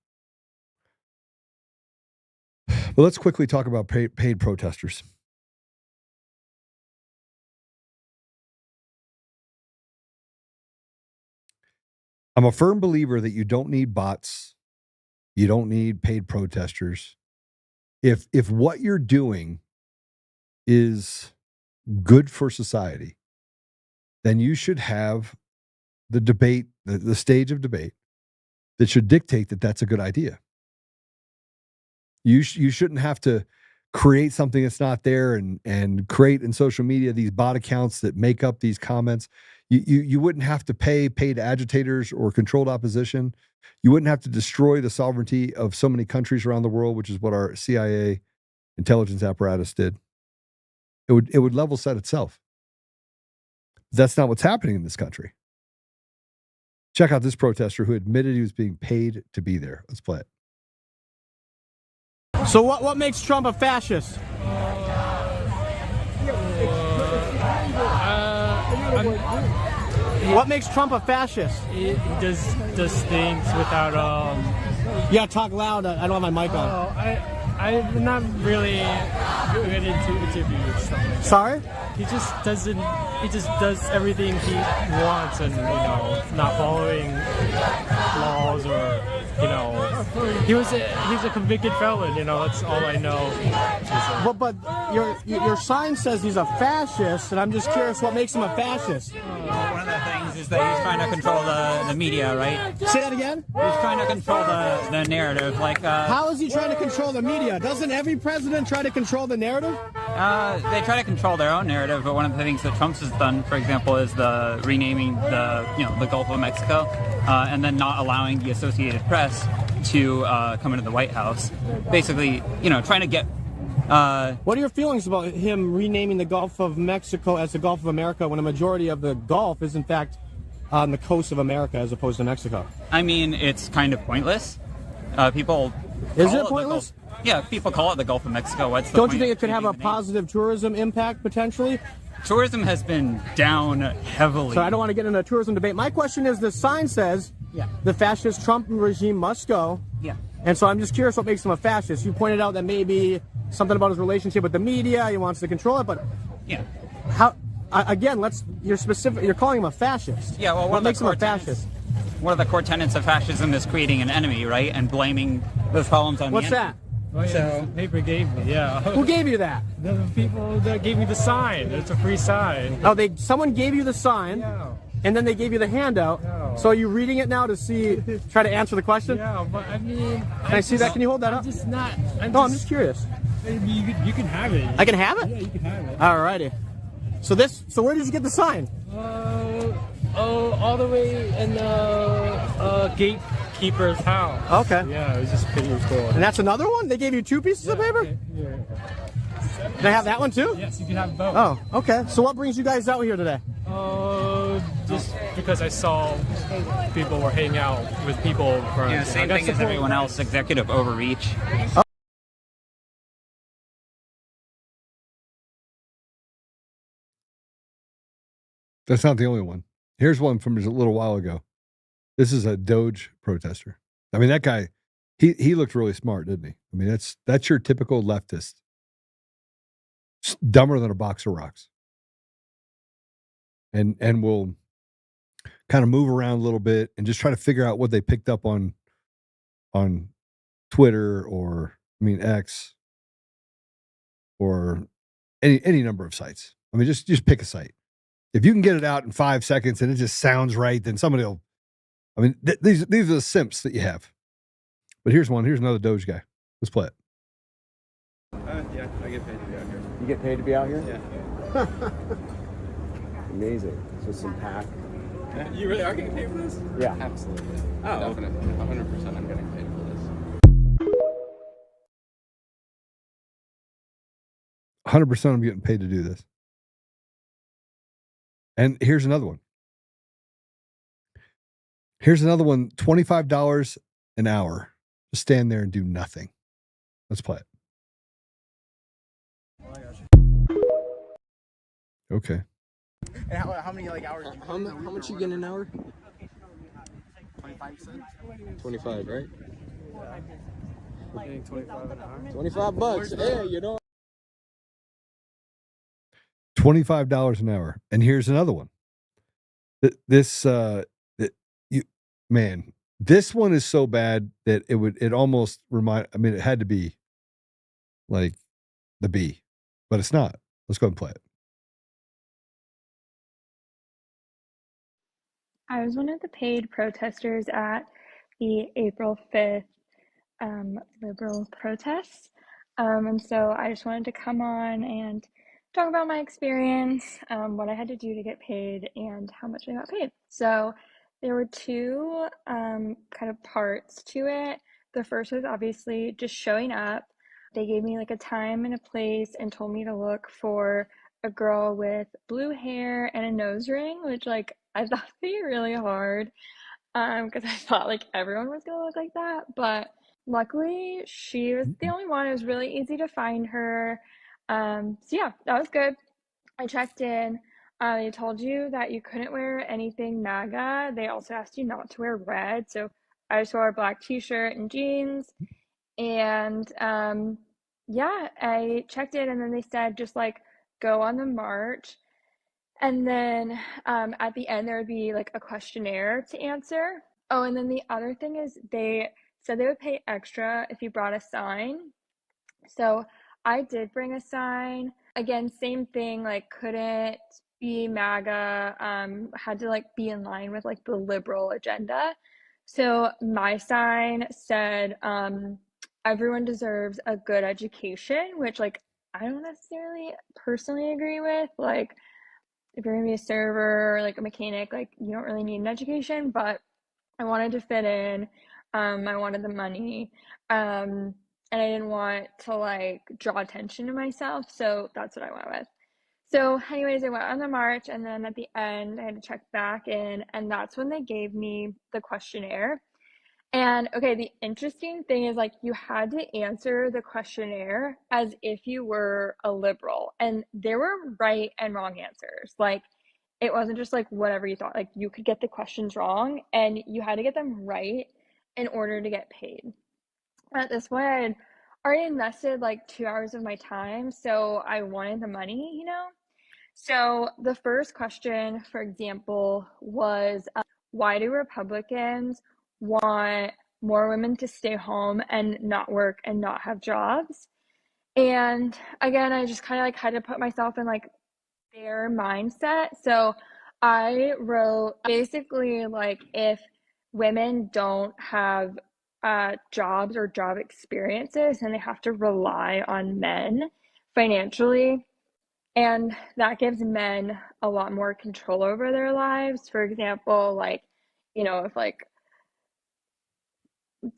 But let's quickly talk about paid protesters. I'm a firm believer that you don't need bots. You don't need paid protesters. If what you're doing is good for society, then you should have the debate, the stage of debate that should dictate that that's a good idea. You shouldn't have to create something that's not there and create in social media these bot accounts that make up these comments. You wouldn't have to pay paid agitators or controlled opposition. You wouldn't have to destroy the sovereignty of so many countries around the world, which is what our CIA intelligence apparatus did. It would level set itself. That's not what's happening in this country. Check out this protester who admitted he was being paid to be there. Let's play it. So what makes Trump a fascist? What makes Trump a fascist? He does things without Yeah, talk loud. I don't have my mic on. I'm not really good into interviews. Sorry? He just does everything he wants and, not following laws or, he's a convicted felon, that's all I know. But your sign says he's a fascist, and I'm just curious what makes him a fascist. One of the things is that he's trying to control the media, right? Say that again? He's trying to control the narrative. How is he trying to control the media? Doesn't every president try to control the narrative? They try to control their own narrative, but one of the things that Trump's has done, for example, is the renaming the Gulf of Mexico, and then not allowing the Associated Press to come into the White House. Basically, trying to get. What are your feelings about him renaming the Gulf of Mexico as the Gulf of America when a majority of the Gulf is in fact on the coast of America as opposed to Mexico? I mean, it's kind of pointless. People. Is it pointless? Yeah, people call it the Gulf of Mexico. What's the Don't point you think of it could have a changing the name? positive tourism impact potentially? Tourism has been down heavily. So I don't want to get into a tourism debate. My question is, the sign says the fascist Trump regime must go. Yeah. And so I'm just curious what makes him a fascist. You pointed out that maybe something about his relationship with the media, he wants to control it, but Yeah. how? Again, you're calling him a fascist. Yeah, well, what makes him a fascist? One of the core tenets of fascism is creating an enemy, right? And blaming those problems on What's the enemy. that? Oh, yeah, So- the paper gave me, yeah. Who gave you that? The people that gave me the sign. It's a free sign. Oh, someone gave you the sign, Yeah. and then they gave you the handout. No. So are you reading it now to try to answer the question? Yeah, but I mean... Can I see that? Can you hold that I'm up? just not... I'm just curious. You can have it. I can have it? Yeah, you can have it. Alrighty. So where did you get the sign? All the way in the gatekeeper's house. Okay. Yeah, it was just pretty cool. And that's another one? They gave you two pieces of paper? Yeah. Can I have that one too? Yes, you can have both. Oh, okay. So what brings you guys out here today? Just because I saw people were hanging out with people from... Yeah, same thing as everyone else, executive overreach. That's not the only one. Here's one from just a little while ago. This is a Doge protester. I mean, that guy, he looked really smart, didn't he? I mean, that's your typical leftist. Dumber than a box of rocks. And will kind of move around a little bit and just try to figure out what they picked up on Twitter or X or any number of sites. I mean, just pick a site. If you can get it out in 5 seconds and it just sounds right, then somebody will. I mean, these are the simps that you have. But here's one. Here's another Doge guy. Let's play it. You get paid to be out here? Yeah. Amazing. So some pack. You really are getting paid for this? Yeah. Absolutely. Oh. Definitely. 100% I'm getting paid for this. 100% I'm getting paid to do this. And here's another one. $25 an hour to stand there and do nothing. Let's play it. Okay. And how many hours? How much you get an hour? 25 cents. 25, right? We're getting 25 an hour. $25. Hey, you know. $25 an hour. And here's another one. This one is so bad that it almost it had to be like the B, but it's not. Let's go and play it. I was one of the paid protesters at the April 5th liberal protests. And so I just wanted to come on and talk about my experience, what I had to do to get paid, and how much I got paid. So there were two kind of parts to it. The first was obviously just showing up. They gave me like a time and a place and told me to look for a girl with blue hair and a nose ring, which like I thought would be really hard because I thought like everyone was gonna look like that, but luckily she was the only one. It was really easy to find her. So yeah, that was good. I checked in. They told you that you couldn't wear anything MAGA. They also asked you not to wear red, so I just wore a black t-shirt and jeans. And yeah, I checked in, and then they said just like go on the march. And then at the end, there would be like a questionnaire to answer. Oh, and then the other thing is they said they would pay extra if you brought a sign. So I did bring a sign. Again, same thing, like couldn't be MAGA, had to like be in line with like the liberal agenda. So my sign said, everyone deserves a good education, which like I don't necessarily personally agree with. Like if you're gonna be a server or like a mechanic, like you don't really need an education, but I wanted to fit in. I wanted the money. And I didn't want to like draw attention to myself. So that's what I went with. So anyways, I went on the march, and then at the end I had to check back in, and that's when they gave me the questionnaire. And okay, the interesting thing is like you had to answer the questionnaire as if you were a liberal, and there were right and wrong answers. Like it wasn't just like whatever you thought. Like you could get the questions wrong, and you had to get them right in order to get paid. At this point, I had already invested like 2 hours of my time, so I wanted the money, you know? So the first question, for example, was why do Republicans want more women to stay home and not work and not have jobs? And again, I just kind of like had to put myself in like their mindset. So I wrote basically like if women don't have jobs or job experiences and they have to rely on men financially, and that gives men a lot more control over their lives. For example, like, you know, if like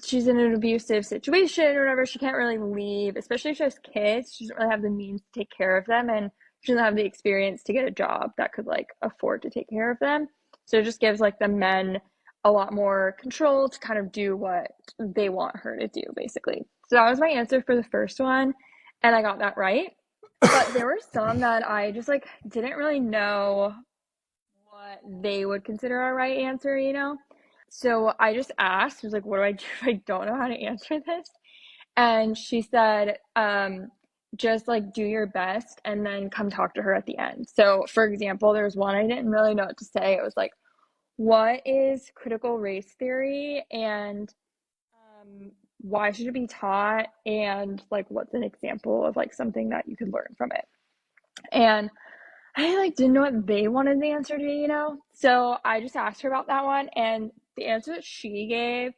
she's in an abusive situation or whatever, she can't really leave, especially if she has kids. She doesn't really have the means to take care of them, and she doesn't have the experience to get a job that could like afford to take care of them. So it just gives like the men a lot more control to kind of do what they want her to do, basically. So that was my answer for the first one, and I got that right. But there were some that I just like didn't really know what they would consider a right answer, you know? So I just asked, I was like, what do I do if I don't know how to answer this? And she said, just like do your best and then come talk to her at the end. So for example, there's one I didn't really know what to say. It was like, what is critical race theory, and why should it be taught, and like what's an example of like something that you could learn from it? And I like didn't know what they wanted the answer to, you know? So I just asked her about that one, and the answer that she gave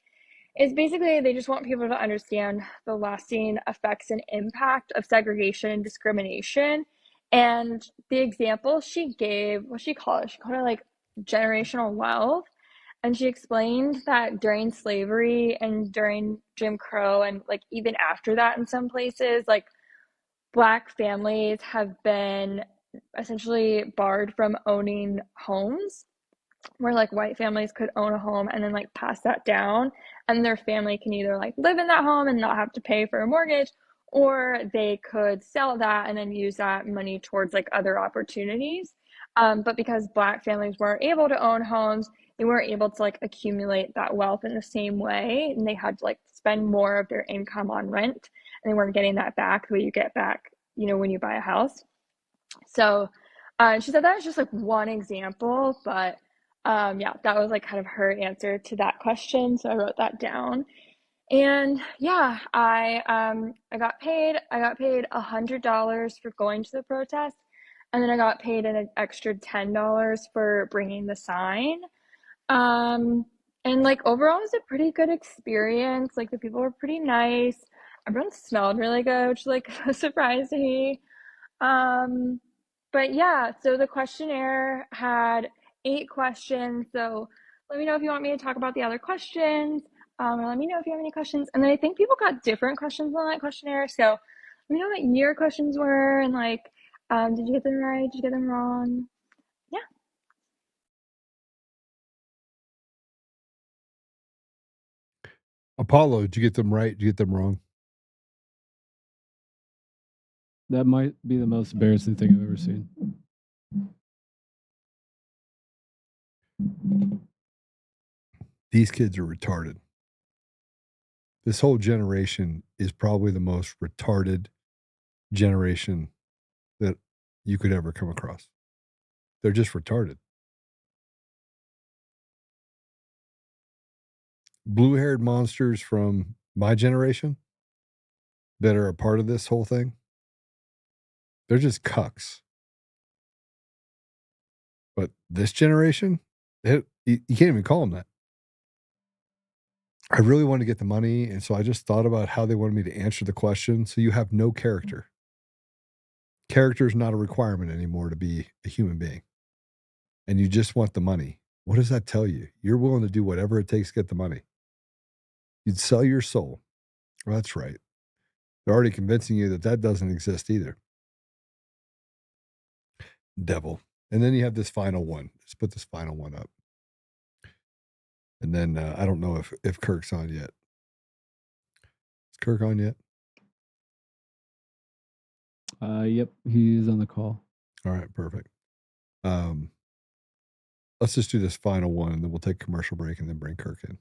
is basically they just want people to understand the lasting effects and impact of segregation and discrimination. And the example she gave, what she called it? She called it like generational wealth. And she explained that during slavery and during Jim Crow and like even after that in some places, like Black families have been essentially barred from owning homes, where like white families could own a home and then like pass that down, and their family can either like live in that home and not have to pay for a mortgage, or they could sell that and then use that money towards like other opportunities. But because Black families weren't able to own homes, they weren't able to like accumulate that wealth in the same way, and they had to like spend more of their income on rent, and they weren't getting that back the way you get back, when you buy a house. So she said that was just like one example, but yeah, that was like kind of her answer to that question. So I wrote that down. And yeah, I got paid. I got paid $100 for going to the protest, and then I got paid an extra $10 for bringing the sign. And like overall, it was a pretty good experience. Like the people were pretty nice. Everyone smelled really good, which was like a surprise to me. But yeah, so the questionnaire had 8 questions. So let me know if you want me to talk about the other questions. Or let me know if you have any questions. And then I think people got different questions on that questionnaire. So let me know what your questions were, and like, did you get them right? Did you get them wrong? Yeah. Apollo, did you get them right? Did you get them wrong? That might be the most embarrassing thing I've ever seen. These kids are retarded. This whole generation is probably the most retarded generation that you could ever come across. They're just retarded. Blue-haired monsters from my generation that are a part of this whole thing, they're just cucks. But this generation, you can't even call them that. I really wanted to get the money, and so I just thought about how they wanted me to answer the question. So you have no character. Character is not a requirement anymore to be a human being. And you just want the money. What does that tell you? You're willing to do whatever it takes to get the money. You'd sell your soul. Well, that's right. They're already convincing you that that doesn't exist either. Devil. And then you have this final one. Let's put this final one up. And then I don't know if Kirk's on yet. Is Kirk on yet? Yep, he's on the call. All right, perfect. Let's just do this final one, and then we'll take a commercial break and then bring Kirk in.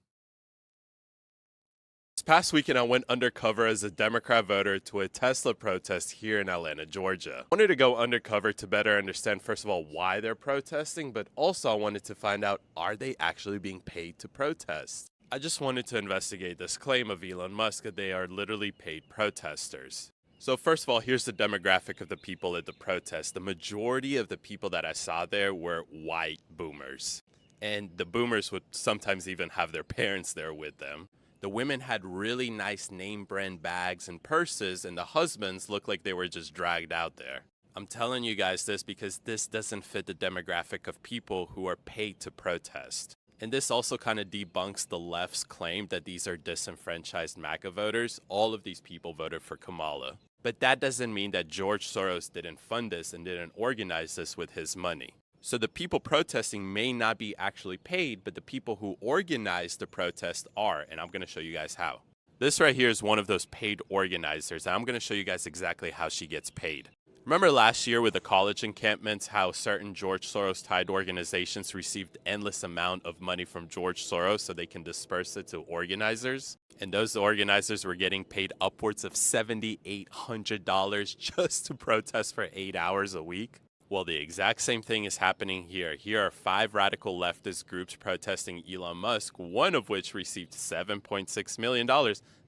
This past weekend, I went undercover as a Democrat voter to a Tesla protest here in Atlanta, Georgia. I wanted to go undercover to better understand, first of all, why they're protesting, but also I wanted to find out, are they actually being paid to protest? I just wanted to investigate this claim of Elon Musk that they are literally paid protesters. So first of all, here's the demographic of the people at the protest. The majority of the people that I saw there were white boomers. And the boomers would sometimes even have their parents there with them. The women had really nice name brand bags and purses, and the husbands looked like they were just dragged out there. I'm telling you guys this because this doesn't fit the demographic of people who are paid to protest. And this also kind of debunks the left's claim that these are disenfranchised MAGA voters. All of these people voted for Kamala. But that doesn't mean that George Soros didn't fund this and didn't organize this with his money. So the people protesting may not be actually paid, but the people who organized the protest are, and I'm going to show you guys how. This right here is one of those paid organizers, and I'm going to show you guys exactly how she gets paid. Remember last year with the college encampments, how certain George Soros-tied organizations received endless amount of money from George Soros so they can disperse it to organizers? And those organizers were getting paid upwards of $7,800 just to protest for 8 hours a week. Well, the exact same thing is happening here. Here are 5 radical leftist groups protesting Elon Musk, one of which received $7.6 million,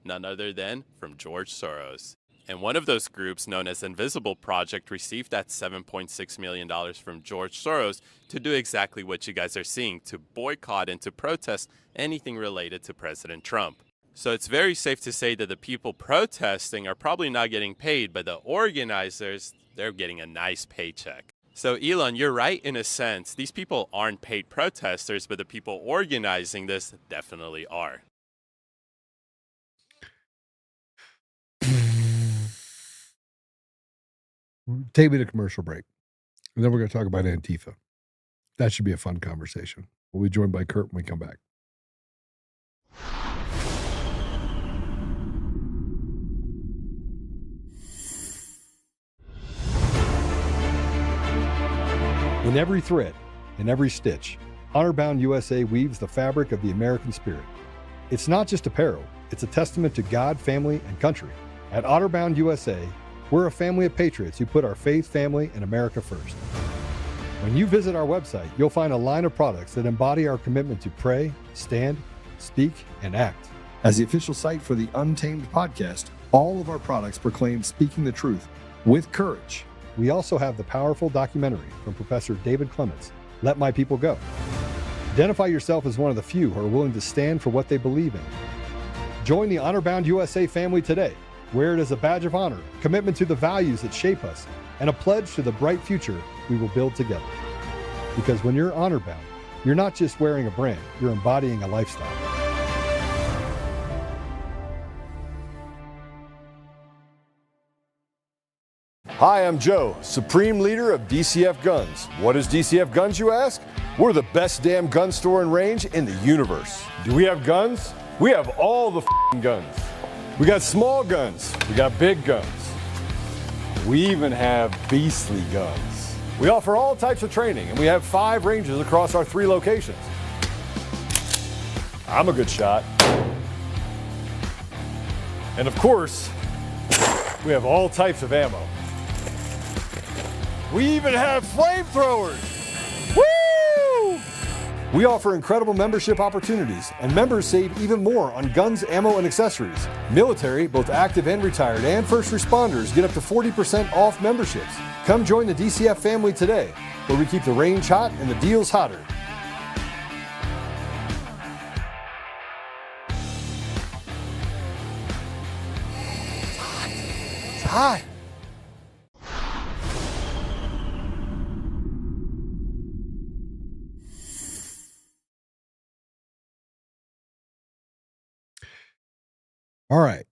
none other than from George Soros. And one of those groups, known as Invisible Project, received that $7.6 million from George Soros to do exactly what you guys are seeing, to boycott and to protest anything related to President Trump. So it's very safe to say that the people protesting are probably not getting paid, but the organizers, they're getting a nice paycheck. So Elon, you're right in a sense. These people aren't paid protesters, but the people organizing this definitely are. Take me to commercial break. And then we're going to talk about Antifa. That should be a fun conversation. We'll be joined by Kurt when we come back. In every thread, in every stitch, Honor-Bound USA weaves the fabric of the American spirit. It's not just apparel, it's a testament to God, family, and country. At Honor-Bound USA, we're a family of patriots who put our faith, family, and America first. When you visit our website, you'll find a line of products that embody our commitment to pray, stand, speak, and act. As the official site for the Untamed podcast, all of our products proclaim speaking the truth with courage. We also have the powerful documentary from Professor David Clements, Let My People Go. Identify yourself as one of the few who are willing to stand for what they believe in. Join the Honor-Bound USA family today. Wear it as a badge of honor, commitment to the values that shape us, and a pledge to the bright future we will build together. Because when you're honor-bound, you're not just wearing a brand, you're embodying a lifestyle. Hi, I'm Joe, Supreme Leader of DCF Guns. What is DCF Guns, you ask? We're the best damn gun store and range in the universe. Do we have guns? We have all the guns. We got small guns, we got big guns. We even have beastly guns. We offer all types of training, and we have 5 ranges across our 3 locations. I'm a good shot. And of course, we have all types of ammo. We even have flamethrowers. Woo! We offer incredible membership opportunities, and members save even more on guns, ammo, and accessories. Military, both active and retired, and first responders get up to 40% off memberships. Come join the DCF family today, where we keep the range hot and the deals hotter. It's hot. All right.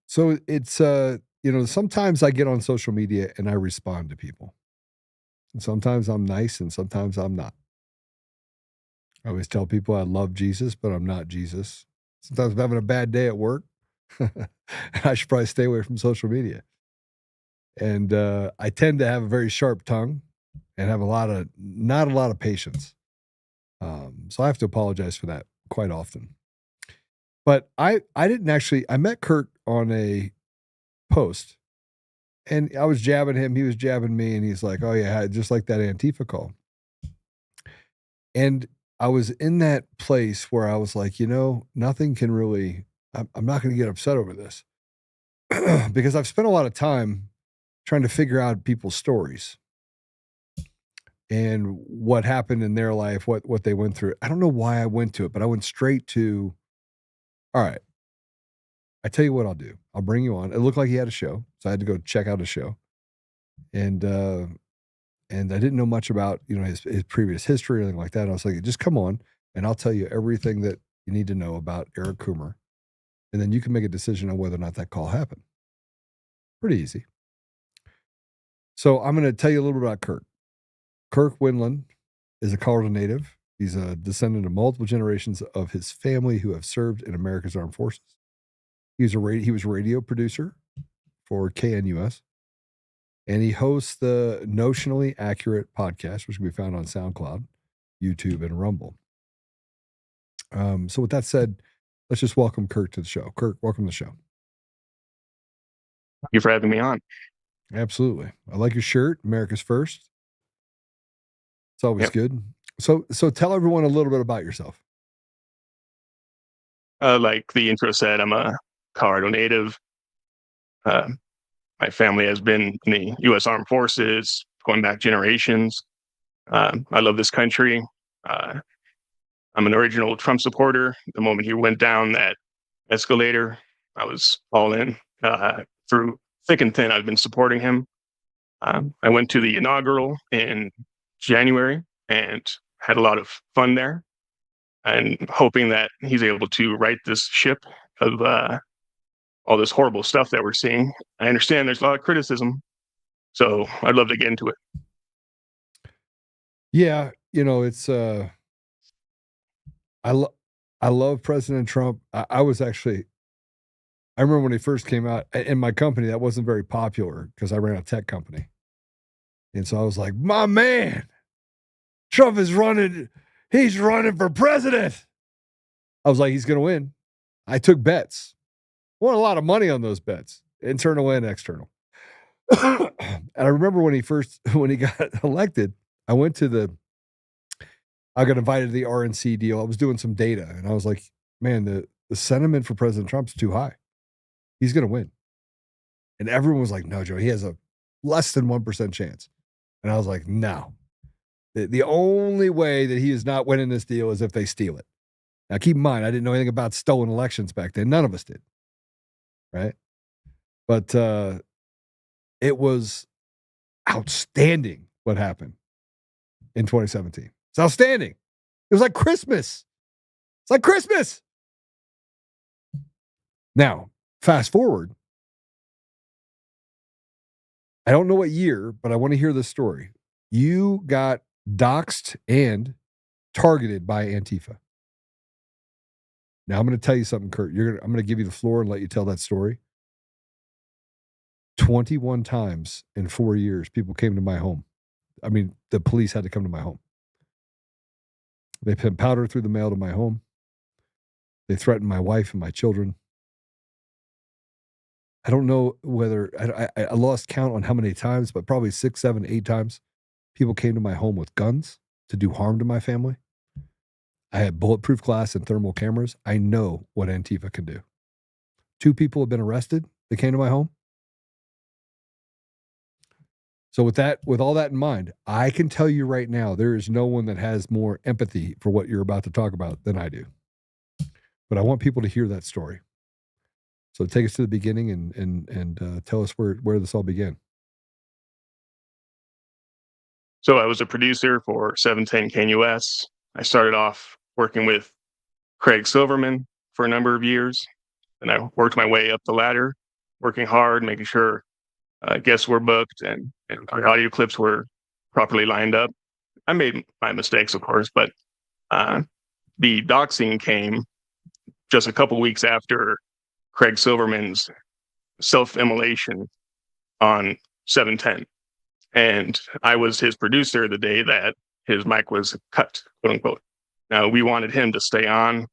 So it's, sometimes I get on social media and I respond to people. And sometimes I'm nice and sometimes I'm not. I always tell people I love Jesus, but I'm not Jesus. Sometimes I'm having a bad day at work. I should probably stay away from social media. And I tend to have a very sharp tongue and have not a lot of patience. So I have to apologize for that quite often. But I met Kirk on a post, and I was jabbing him, he was jabbing me, and he's like, oh yeah, just like that Antifa call. And I was in that place where I was like, nothing can really, I'm not going to get upset over this because I've spent a lot of time trying to figure out people's stories and what happened in their life, what they went through. I don't know why I went to it, but I went straight to, all right, I tell you what I'll do. I'll bring you on. It looked like he had a show, so I had to go check out a show. And I didn't know much about, his previous history or anything like that. I was like, just come on and I'll tell you everything that you need to know about Eric Coomer. And then you can make a decision on whether or not that call happened. Pretty easy. So I'm going to tell you a little bit about Kirk. Kirk Widlund is a Colorado native. He's a descendant of multiple generations of his family who have served in America's armed forces. He was a radio producer for KNUS, and he hosts the Notionally Accurate podcast, which can be found on SoundCloud, YouTube, and Rumble. So with that said, let's just welcome Kirk to the show. Kirk, welcome to the show. Thank you for having me on. Absolutely. I like your shirt, America's First. It's always good. So tell everyone a little bit about yourself. Like the intro said, I'm a Colorado native. My family has been in the U.S. Armed Forces going back generations. I love this country. I'm an original Trump supporter. The moment he went down, that escalator. I was all in. Through thick and thin, I've been supporting him. I went to the inaugural in January and had a lot of fun there, and hoping that he's able to right this ship of all this horrible stuff that we're seeing. I understand there's a lot of criticism, so I'd love to get into it. Yeah, it's I love President Trump. I remember when he first came out in my company, that wasn't very popular because I ran a tech company. And so I was like, my man, Trump is running. He's running for president. I was like, he's going to win. I took bets. Won a lot of money on those bets, internal and external. And I remember when he got elected, I got invited to the RNC deal. I was doing some data and I was like, man, the sentiment for President Trump's too high. He's going to win. And everyone was like, no, Joe, he has a less than 1% chance. And I was like, no. The only way that he is not winning this deal is if they steal it. Now, keep in mind, I didn't know anything about stolen elections back then. None of us did. Right? But it was outstanding what happened in 2017. It's outstanding. It was like Christmas. It's like Christmas. Now, fast forward. I don't know what year, but I want to hear this story. You got doxxed and targeted by Antifa. Now, I'm going to tell you something, Kurt. I'm going to give you the floor and let you tell that story. 21 times in 4 years, people came to my home. I mean, the police had to come to my home. They put powder through the mail to my home. They threatened my wife and my children. I don't know whether I lost count on how many times, but probably 6, 7, 8 times people came to my home with guns to do harm to my family. I had bulletproof glass and thermal cameras. I know what Antifa can do. 2 people have been arrested. They came to my home. So with all that in mind, I can tell you right now, there is no one that has more empathy for what you're about to talk about than I do. But I want people to hear that story. So take us to the beginning and tell us where this all began. So I was a producer for 710 KNUS. I started off working with Craig Silverman for a number of years, and I worked my way up the ladder, working hard, making sure guests were booked and our audio clips were properly lined up. I made my mistakes, of course, but the doxing came just a couple weeks after Craig Silverman's self-immolation on 710. And I was his producer the day that his mic was cut, quote unquote. Now, we wanted him to stay on.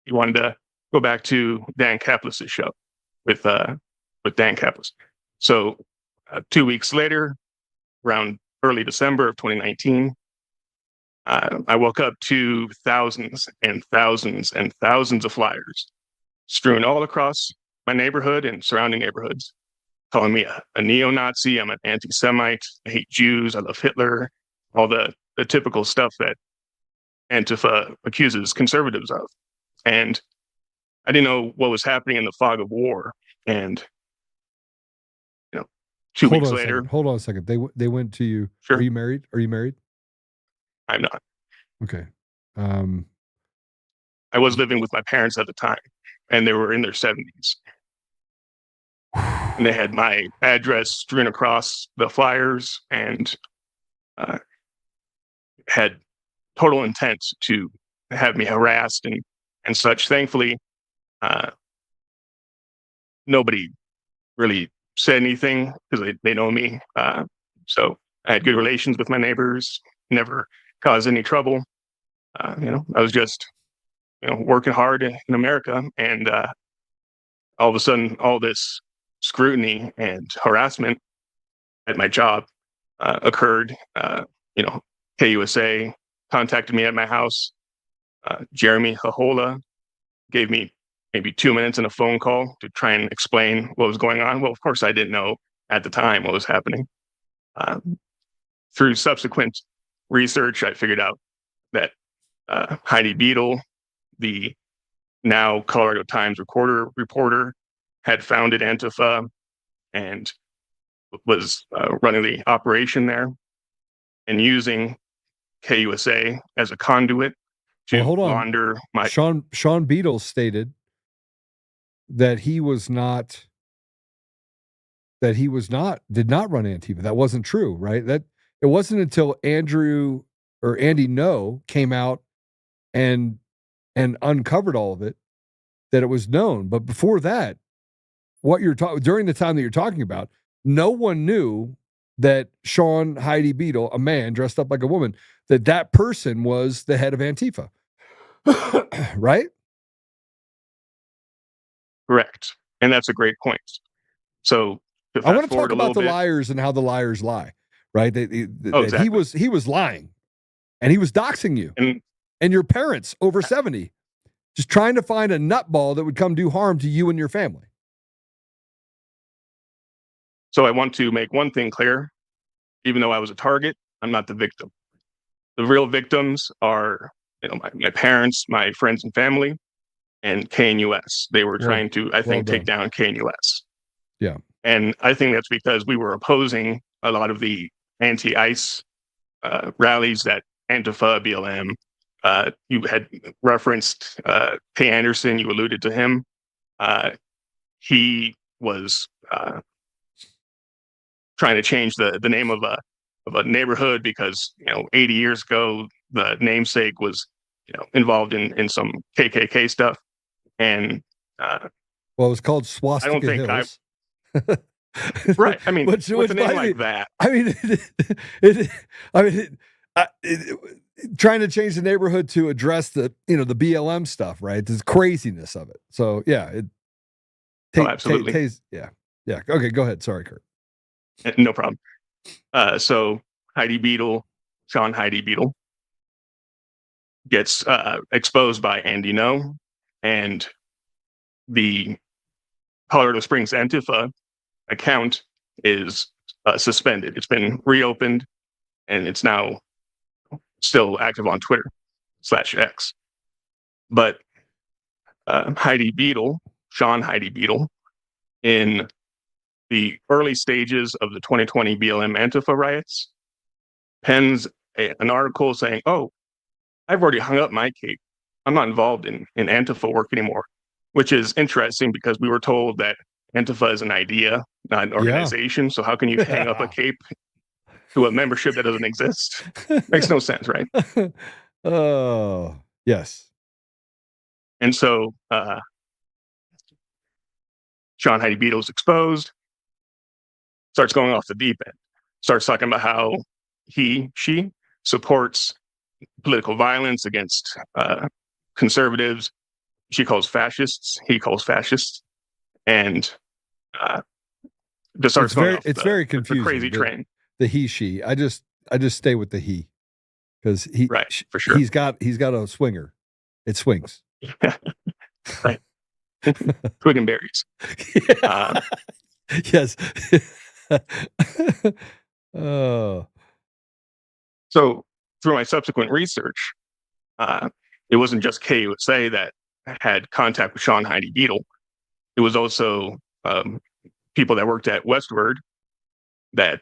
He wanted to go back to Dan Kaplis' show with Dan Kaplis. So 2 weeks later, around early December of 2019, I woke up to thousands and thousands and thousands of flyers strewn all across my neighborhood and surrounding neighborhoods, calling me a neo-Nazi, I'm an anti-Semite, I hate Jews, I love Hitler, all the typical stuff that Antifa accuses conservatives of. And I didn't know what was happening in the fog of war. And 2 weeks later. Hold on a second. They went to you. Sure. Are you married? I'm not. Okay. I was living with my parents at the time, and they were in their 70s. And they had my address strewn across the flyers and had total intent to have me harassed and such. Thankfully, nobody really said anything because they know me. So I had good relations with my neighbors, never caused any trouble. I was just, working hard in America, and all of a sudden, all this scrutiny and harassment at my job occurred. KUSA contacted me at my house. Jeremy Hahola gave me maybe 2 minutes in a phone call to try and explain what was going on. Well, of course, I didn't know at the time what was happening. Through subsequent research, I figured out that Heidi Beadle, the now Colorado Times reporter, had founded Antifa and was running the operation there and using KUSA as a conduit to Well, hold on. launder my. Sean Beadle stated that he did not run Antifa. That wasn't true, right? That it wasn't until Andy No came out and uncovered all of it that it was known. But before that, during the time that you're talking about, no one knew that Sean Heidi Beadle, a man dressed up like a woman, that person was the head of Antifa. Right? Correct. And that's a great point. So I want to talk about the liars and how the liars lie, right? Exactly. He was lying and he was doxing you and your parents over 70, just trying to find a nutball that would come do harm to you and your family. So I want to make one thing clear. Even though I was a target, I'm not the victim. The real victims are, my parents, my friends and family, and KNUS. They were trying to, I think, take down KNUS. Yeah. And I think that's because we were opposing a lot of the anti-ICE rallies that Antifa, BLM, you had referenced Kay Anderson, you alluded to him. He was trying to change the name of a neighborhood because 80 years ago the namesake was involved in some KKK stuff, and it was called Swastika I don't think Hills. Right. I mean, which with a name like that. I mean, trying to change the neighborhood to address the the BLM stuff, right? The craziness of it. So yeah, absolutely. Yeah. Okay, go ahead. Sorry, Kurt. No problem. So Sean Heidi Beadle gets exposed by Andy No, and the Colorado Springs Antifa account is suspended. It's been reopened, and it's now still active on Twitter /X. But Sean Heidi Beadle, in the early stages of the 2020 BLM Antifa riots, pens an article saying, "Oh, I've already hung up my cape. I'm not involved in Antifa work anymore," which is interesting because we were told that Antifa is an idea, not an organization. Yeah. So how can you hang up a cape to a membership that doesn't exist? Makes no sense, right? Oh, yes. And so Sean Heidi Beadle is exposed, starts going off the deep end, starts talking about how she supports political violence against conservatives. She calls fascists, he calls fascists, and just starts going off very confusing. The crazy train. The he, she. I just stay with the he, because for sure. He's got a swinger. It swings. Right. Twig and berries. Yes. Oh. So through my subsequent research, it wasn't just KUSA that had contact with Sean Heidi Beadle. It was also people that worked at Westward, that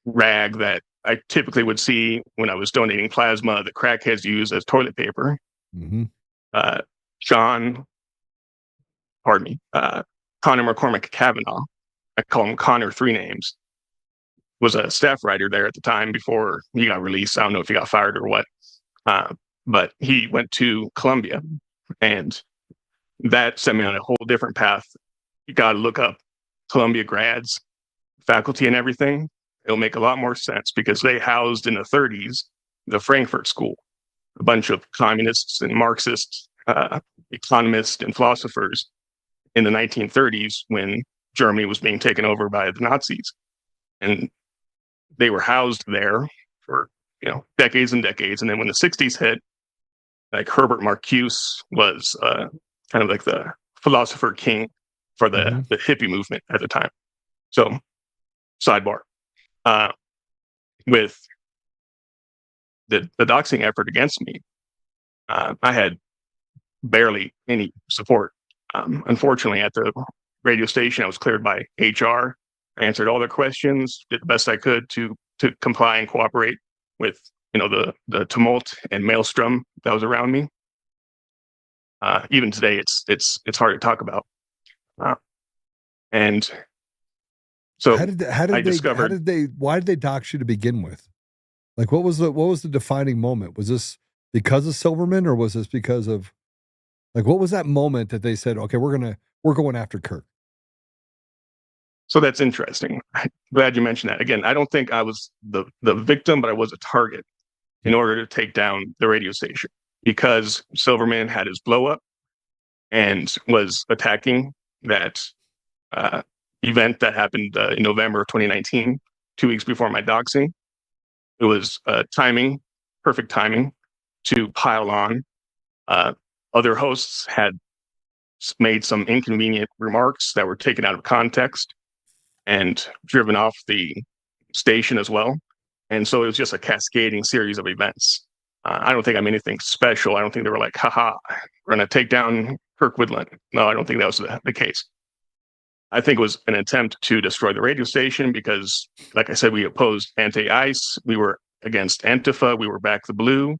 rag that I typically would see when I was donating plasma that crackheads use as toilet paper. Mm-hmm. Connor McCormick Kavanaugh, I call him Connor 3 names, was a staff writer there at the time before he got released. I don't know if he got fired or what, but he went to Columbia, and that sent me on a whole different path. You got to look up Columbia grads, faculty and everything. It'll make a lot more sense because they housed in the 30s the Frankfurt School, a bunch of communists and Marxists, economists and philosophers in the 1930s when Germany was being taken over by the Nazis. And they were housed there for decades and decades. And then when the 60s hit, like Herbert Marcuse was kind of like the philosopher king for the hippie movement at the time. So, sidebar. With the doxing effort against me, I had barely any support. Unfortunately, at the radio station, I was cleared by HR. I answered all their questions, did the best I could to comply and cooperate with the tumult and maelstrom that was around me. Even today, it's hard to talk about. And so why did they dox you to begin with? Like, what was the defining moment? Was this because of Silverman, or was this because of, like, what was that moment that they said, okay, we're going after Kirk? So that's interesting. I'm glad you mentioned that. Again, I don't think I was the victim, but I was a target in order to take down the radio station, because Silverman had his blow up and was attacking that event that happened in November of 2019, 2 weeks before my doxing. It was perfect timing to pile on. Other hosts had made some inconvenient remarks that were taken out of context and driven off the station as well. And so it was just a cascading series of events. I don't think I'm anything special. I don't think they were like, haha, we're going to take down Kirk Widlund. No, I don't think that was the case. I think it was an attempt to destroy the radio station because, like I said, we opposed anti-ICE. We were against Antifa. We were back the blue.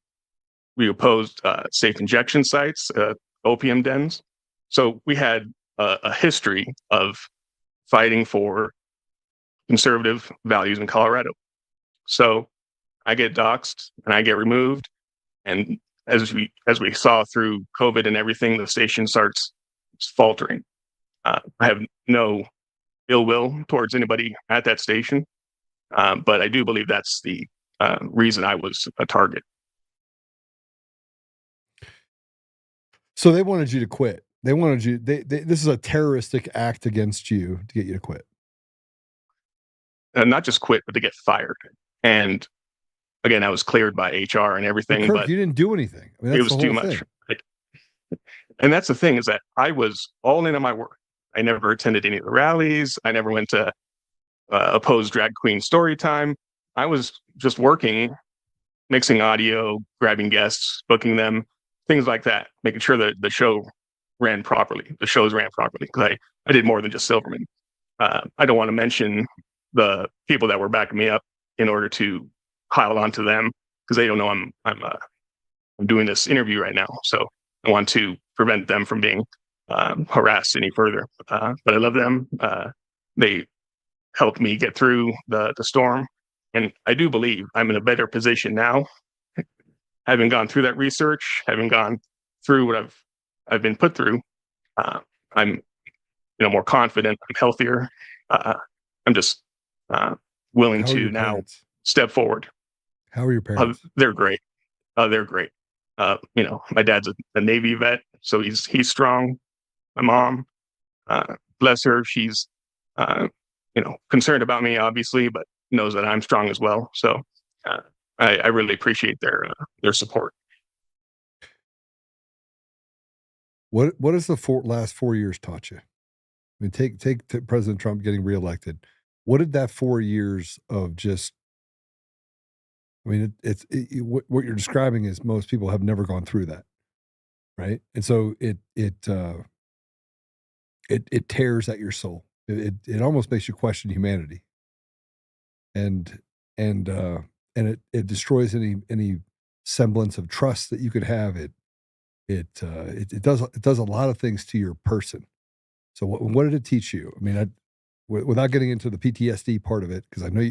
We opposed safe injection sites, opium dens. So we had a history of fighting for conservative values in Colorado. So I get doxxed and I get removed. And as we saw through COVID and everything, the station starts faltering. I have no ill will towards anybody at that station, but I do believe that's the reason I was a target. So they wanted you to quit. They wanted you. This is a terroristic act against you to get you to quit. Not just quit, but to get fired. And again, I was cleared by HR and everything. Kirk, but you didn't do anything. I mean, it was too much. And that's the thing, is that I was all in on my work. I never attended any of the rallies. I never went to oppose drag queen story time. I was just working, mixing audio, grabbing guests, booking them, things like that, making sure that the shows ran properly, because I did more than just Silverman. I don't want to mention the people that were backing me up in order to pile onto them, because they don't know I'm doing this interview right now. So I want to prevent them from being harassed any further. But I love them. They helped me get through the storm. And I do believe I'm in a better position now, having gone through that research, having gone through what I've been put through. I'm more confident. I'm healthier. I'm just willing to now step forward. How are your parents? They're great. They're great. My dad's a Navy vet, so he's strong. My mom, bless her, she's concerned about me, obviously, but knows that I'm strong as well. So I really appreciate their support. What has the last 4 years taught you? I mean, take President Trump getting reelected. What did that 4 years of just? I mean, what you're describing is most people have never gone through that, right? And so it tears at your soul. It almost makes you question humanity, and it destroys any semblance of trust that you could have. It does a lot of things to your person. So what did it teach you? I mean, without getting into the PTSD part of it, because I know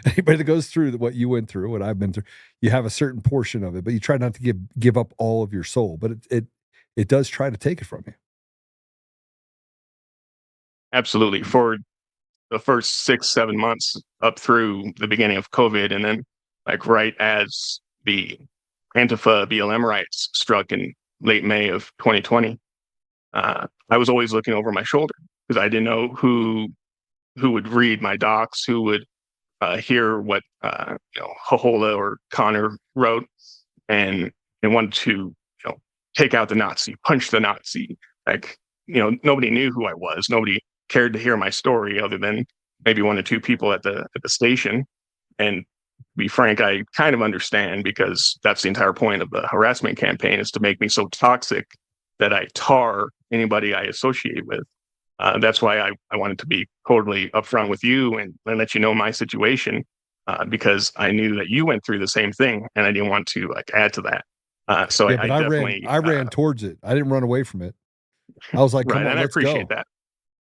anybody that goes through what you went through, what I've been through, you have a certain portion of it, but you try not to give up all of your soul. But it does try to take it from you. Absolutely. For the first 6-7 months up through the beginning of COVID, and then like right as the Antifa BLM riots struck in late May of 2020, I was always looking over my shoulder because I didn't know who would read my docs, who would hear what Hohola or Connor wrote, and wanted to take out the Nazi, punch the Nazi. Like nobody knew who I was. Nobody cared to hear my story other than maybe 1 or 2 people at the station. And to be frank, I kind of understand, because that's the entire point of the harassment campaign, is to make me so toxic that I tar anybody I associate with. That's why I wanted to be totally upfront with you and let you know my situation, because I knew that you went through the same thing, and I didn't want to like add to that. So Yeah, I but definitely I ran towards it. I didn't run away from it. I was like, right, come on, and I let's appreciate go. that.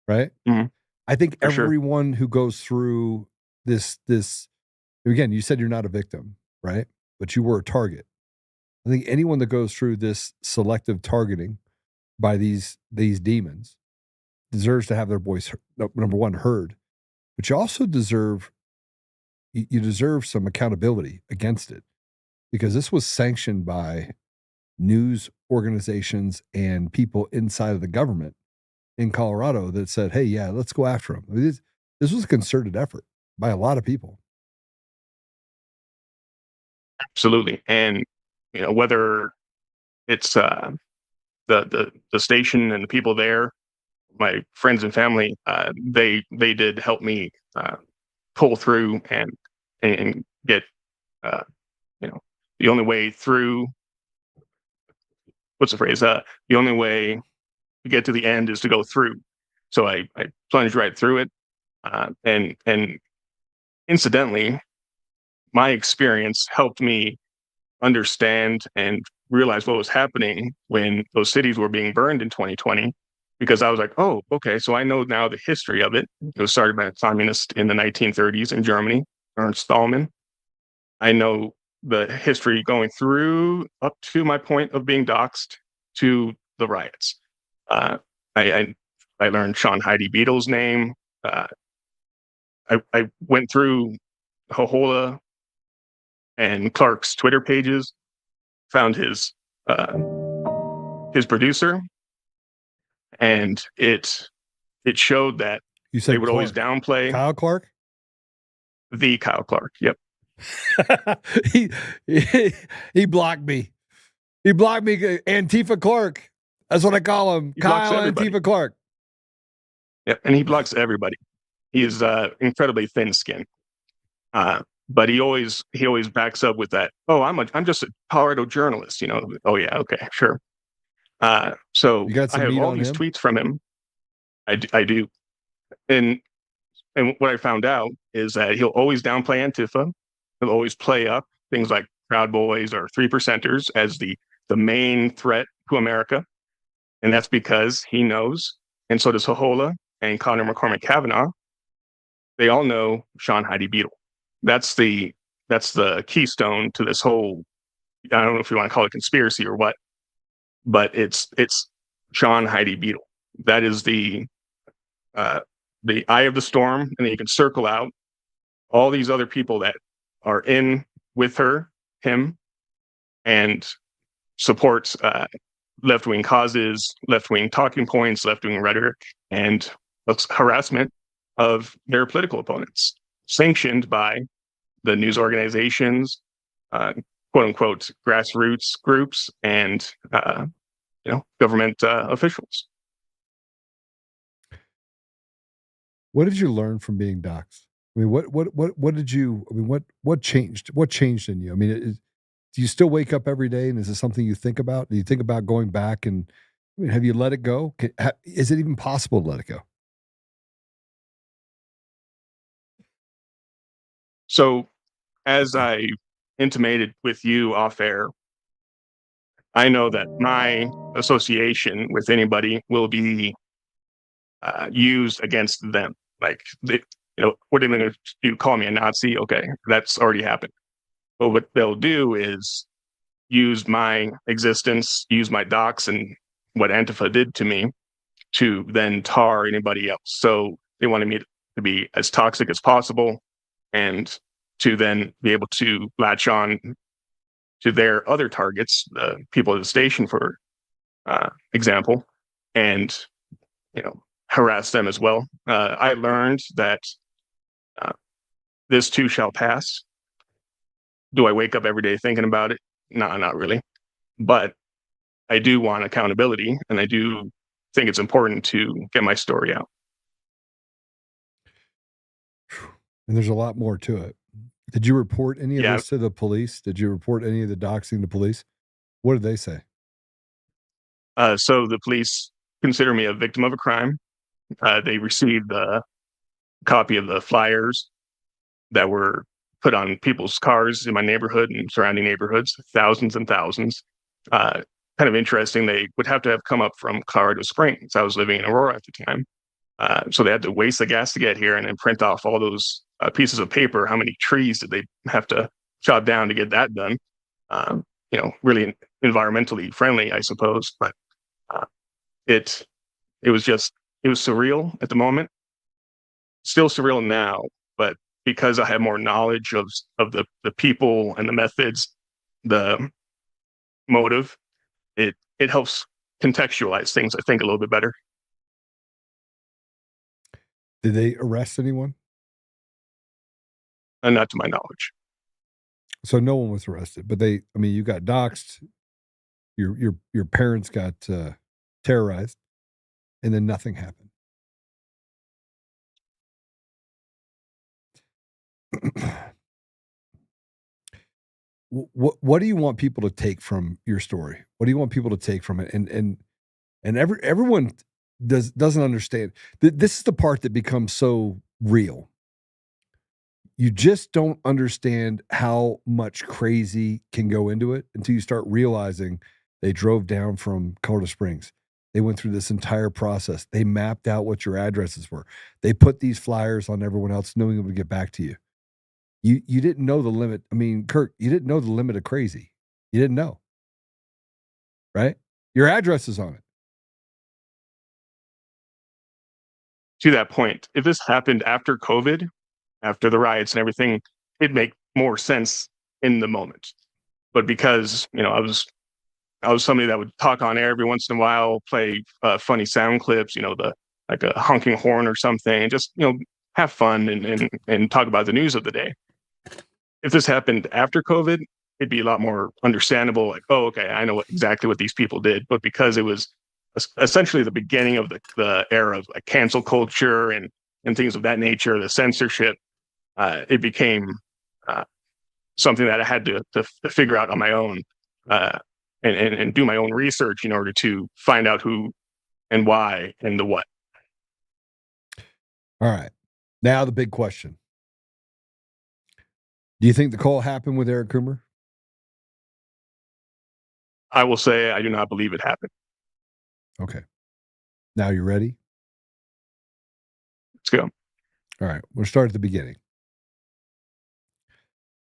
Right? Mhm. I think For sure. everyone who goes through this, again, you said you're not a victim, right? But you were a target. I think anyone that goes through this selective targeting by these demons deserves to have their voice, number one, heard. But you also deserve some accountability against it, because this was sanctioned by news organizations and people inside of the government in Colorado that said, hey, yeah, let's go after him. I mean, this was a concerted effort by a lot of people. Absolutely. And whether it's the station and the people there, my friends and family, they did help me pull through and get uh, the only way through. What's the phrase? The only way to get to the end is to go through. So I plunged right through it, and incidentally, my experience helped me understand and realize what was happening when those cities were being burned in 2020, because I was like, oh, okay, so I know now the history of it. It was started by a communist in the 1930s in Germany, Ernst Thälmann. I know the history going through up to my point of being doxxed to the riots. Uh, I learned Sean Heidi Beetle's name. I went through Hohola and Clark's Twitter pages, found his producer, and it showed that You said they would always downplay Kyle Clark? the Kyle Clark. Yep. he blocked me. He blocked me. Antifa Clark. That's what I call him. He blocks Kyle everybody. Antifa Clark. Yep, and he blocks everybody. He is incredibly thin-skinned, but he always backs up with that. Oh, I'm just a Colorado journalist. Oh yeah, okay, sure. So You got some I have meat all on these him? tweets from him. I do, and what I found out is that he'll always downplay Antifa. He'll always play up things like Proud Boys or 3%ers as the main threat to America, and that's because he knows, and so does Hohola and Connor McCormick Kavanaugh. They all know Sean Heidi Beetle. That's the keystone to this whole. I don't know if you want to call it conspiracy or what, but it's Sean Heidi Beetle. That is the eye of the storm, and then you can circle out all these other people that are in with him, and supports left-wing causes, left-wing talking points, left-wing rhetoric, and harassment of their political opponents, sanctioned by the news organizations, quote-unquote grassroots groups, and government officials. What did you learn from being doxxed? I mean, what did you? I mean, what changed? What changed in you? I mean, do you still wake up every day, and is it something you think about? Do you think about going back and? I mean, have you let it go? Is it even possible to let it go? So, as I intimated with you off air, I know that my association with anybody will be used against them. Like, what are they going to do? Call me a Nazi? Okay, that's already happened. But what they'll do is use my existence, use my docs and what Antifa did to me to then tar anybody else. So they wanted me to be as toxic as possible and to then be able to latch on to their other targets, the people at the station, for example, and harass them as well. I learned that this too shall pass. Do I wake up every day thinking about it? No, not really. But I do want accountability, and I do think it's important to get my story out. And there's a lot more to it. Did you report any of this to the police? Did you report any of the doxing to police? What did they say? So the police consider me a victim of a crime. They received a copy of the flyers that were put on people's cars in my neighborhood and surrounding neighborhoods, thousands and thousands. Kind of interesting. They would have to have come up from Colorado Springs. I was living in Aurora at the time. So they had to waste the gas to get here and then print off all those pieces of paper. How many trees did they have to chop down to get that done? Really environmentally friendly, I suppose. But it was surreal at the moment. Still surreal now, but because I have more knowledge of the people and the methods, the motive, it helps contextualize things, I think, a little bit better. Did they arrest anyone? Not to my knowledge. So no one was arrested, but you got doxxed, your parents got terrorized, and then nothing happened. What do you want people to take from your story? What do you want people to take from it? And everyone doesn't understand. This is the part that becomes so real. You just don't understand how much crazy can go into it until you start realizing they drove down from Colorado Springs. They went through this entire process. They mapped out what your addresses were. They put these flyers on everyone else, knowing it would get back to you. You didn't know the limit. I mean, Kirk, you didn't know the limit of crazy. You didn't know. Right? Your address is on it. To that point, if this happened after COVID, after the riots and everything, it'd make more sense in the moment. But because, I was somebody that would talk on air every once in a while, play funny sound clips, like a honking horn or something, and just, have fun and talk about the news of the day. If this happened after COVID, it'd be a lot more understandable. Like, oh, okay, I know exactly what these people did. But because it was essentially the beginning of the era of like cancel culture and things of that nature, the censorship, it became something that I had to figure out on my own and do my own research in order to find out who and why and the what. All right. Now the big question. Do you think the call happened with Eric Coomer? I will say I do not believe it happened. Okay. Now you ready? Let's go. All right. We'll start at the beginning.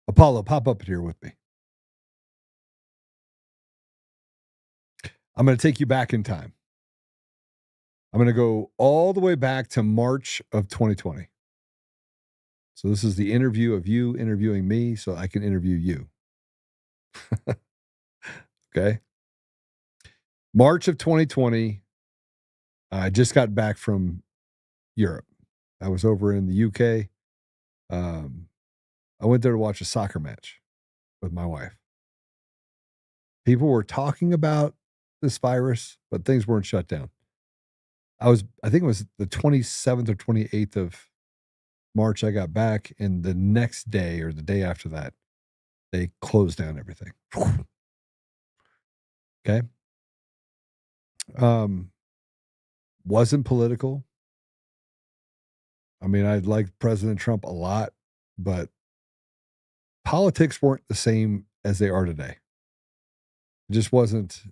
Apollo, pop up here with me. I'm going to take you back in time. I'm going to go all the way back to March of 2020. So this is the interview of you interviewing me so I can interview you. Okay. March of 2020. I just got back from Europe. I was over in the UK. I went there to watch a soccer match with my wife. People were talking about this virus, but things weren't shut down. I think it was the 27th or 28th of March I got back, and the next day or the day after that, they closed down everything. Okay. Wasn't political. I mean, I liked President Trump a lot, but politics weren't the same as they are today. It just wasn't,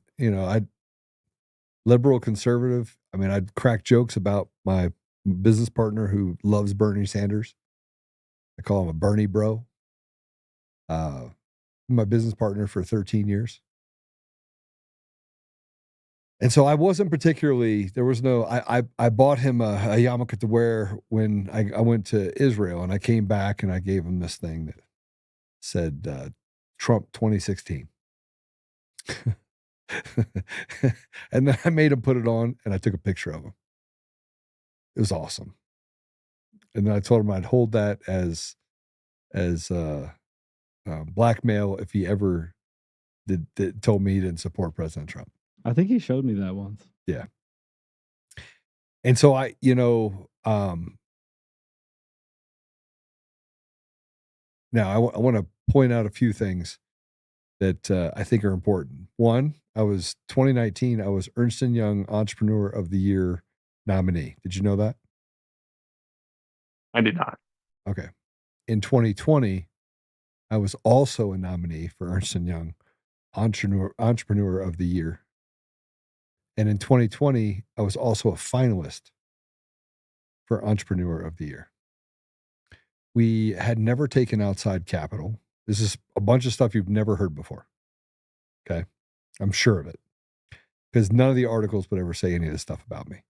liberal, conservative. I mean, I'd crack jokes about my business partner who loves Bernie Sanders. I call him a Bernie bro. My business partner for 13 years. And so I wasn't particularly, there was no, I bought him a yarmulke to wear when I went to Israel, and I came back and I gave him this thing that said Trump 2016. And then I made him put it on, and I took a picture of him. It was awesome. And then I told him I'd hold that as blackmail if he ever told me he didn't support President Trump. I think he showed me that once. Yeah. And so I now I want to point out a few things. that I think are important. One, 2019, I was Ernst & Young Entrepreneur of the Year nominee. Did you know that? I did not. Okay. In 2020, I was also a nominee for Ernst & Young Entrepreneur of the Year. And in 2020, I was also a finalist for Entrepreneur of the Year. We had never taken outside capital. This is a bunch of stuff you've never heard before. Okay. I'm sure of it. Because none of the articles would ever say any of this stuff about me.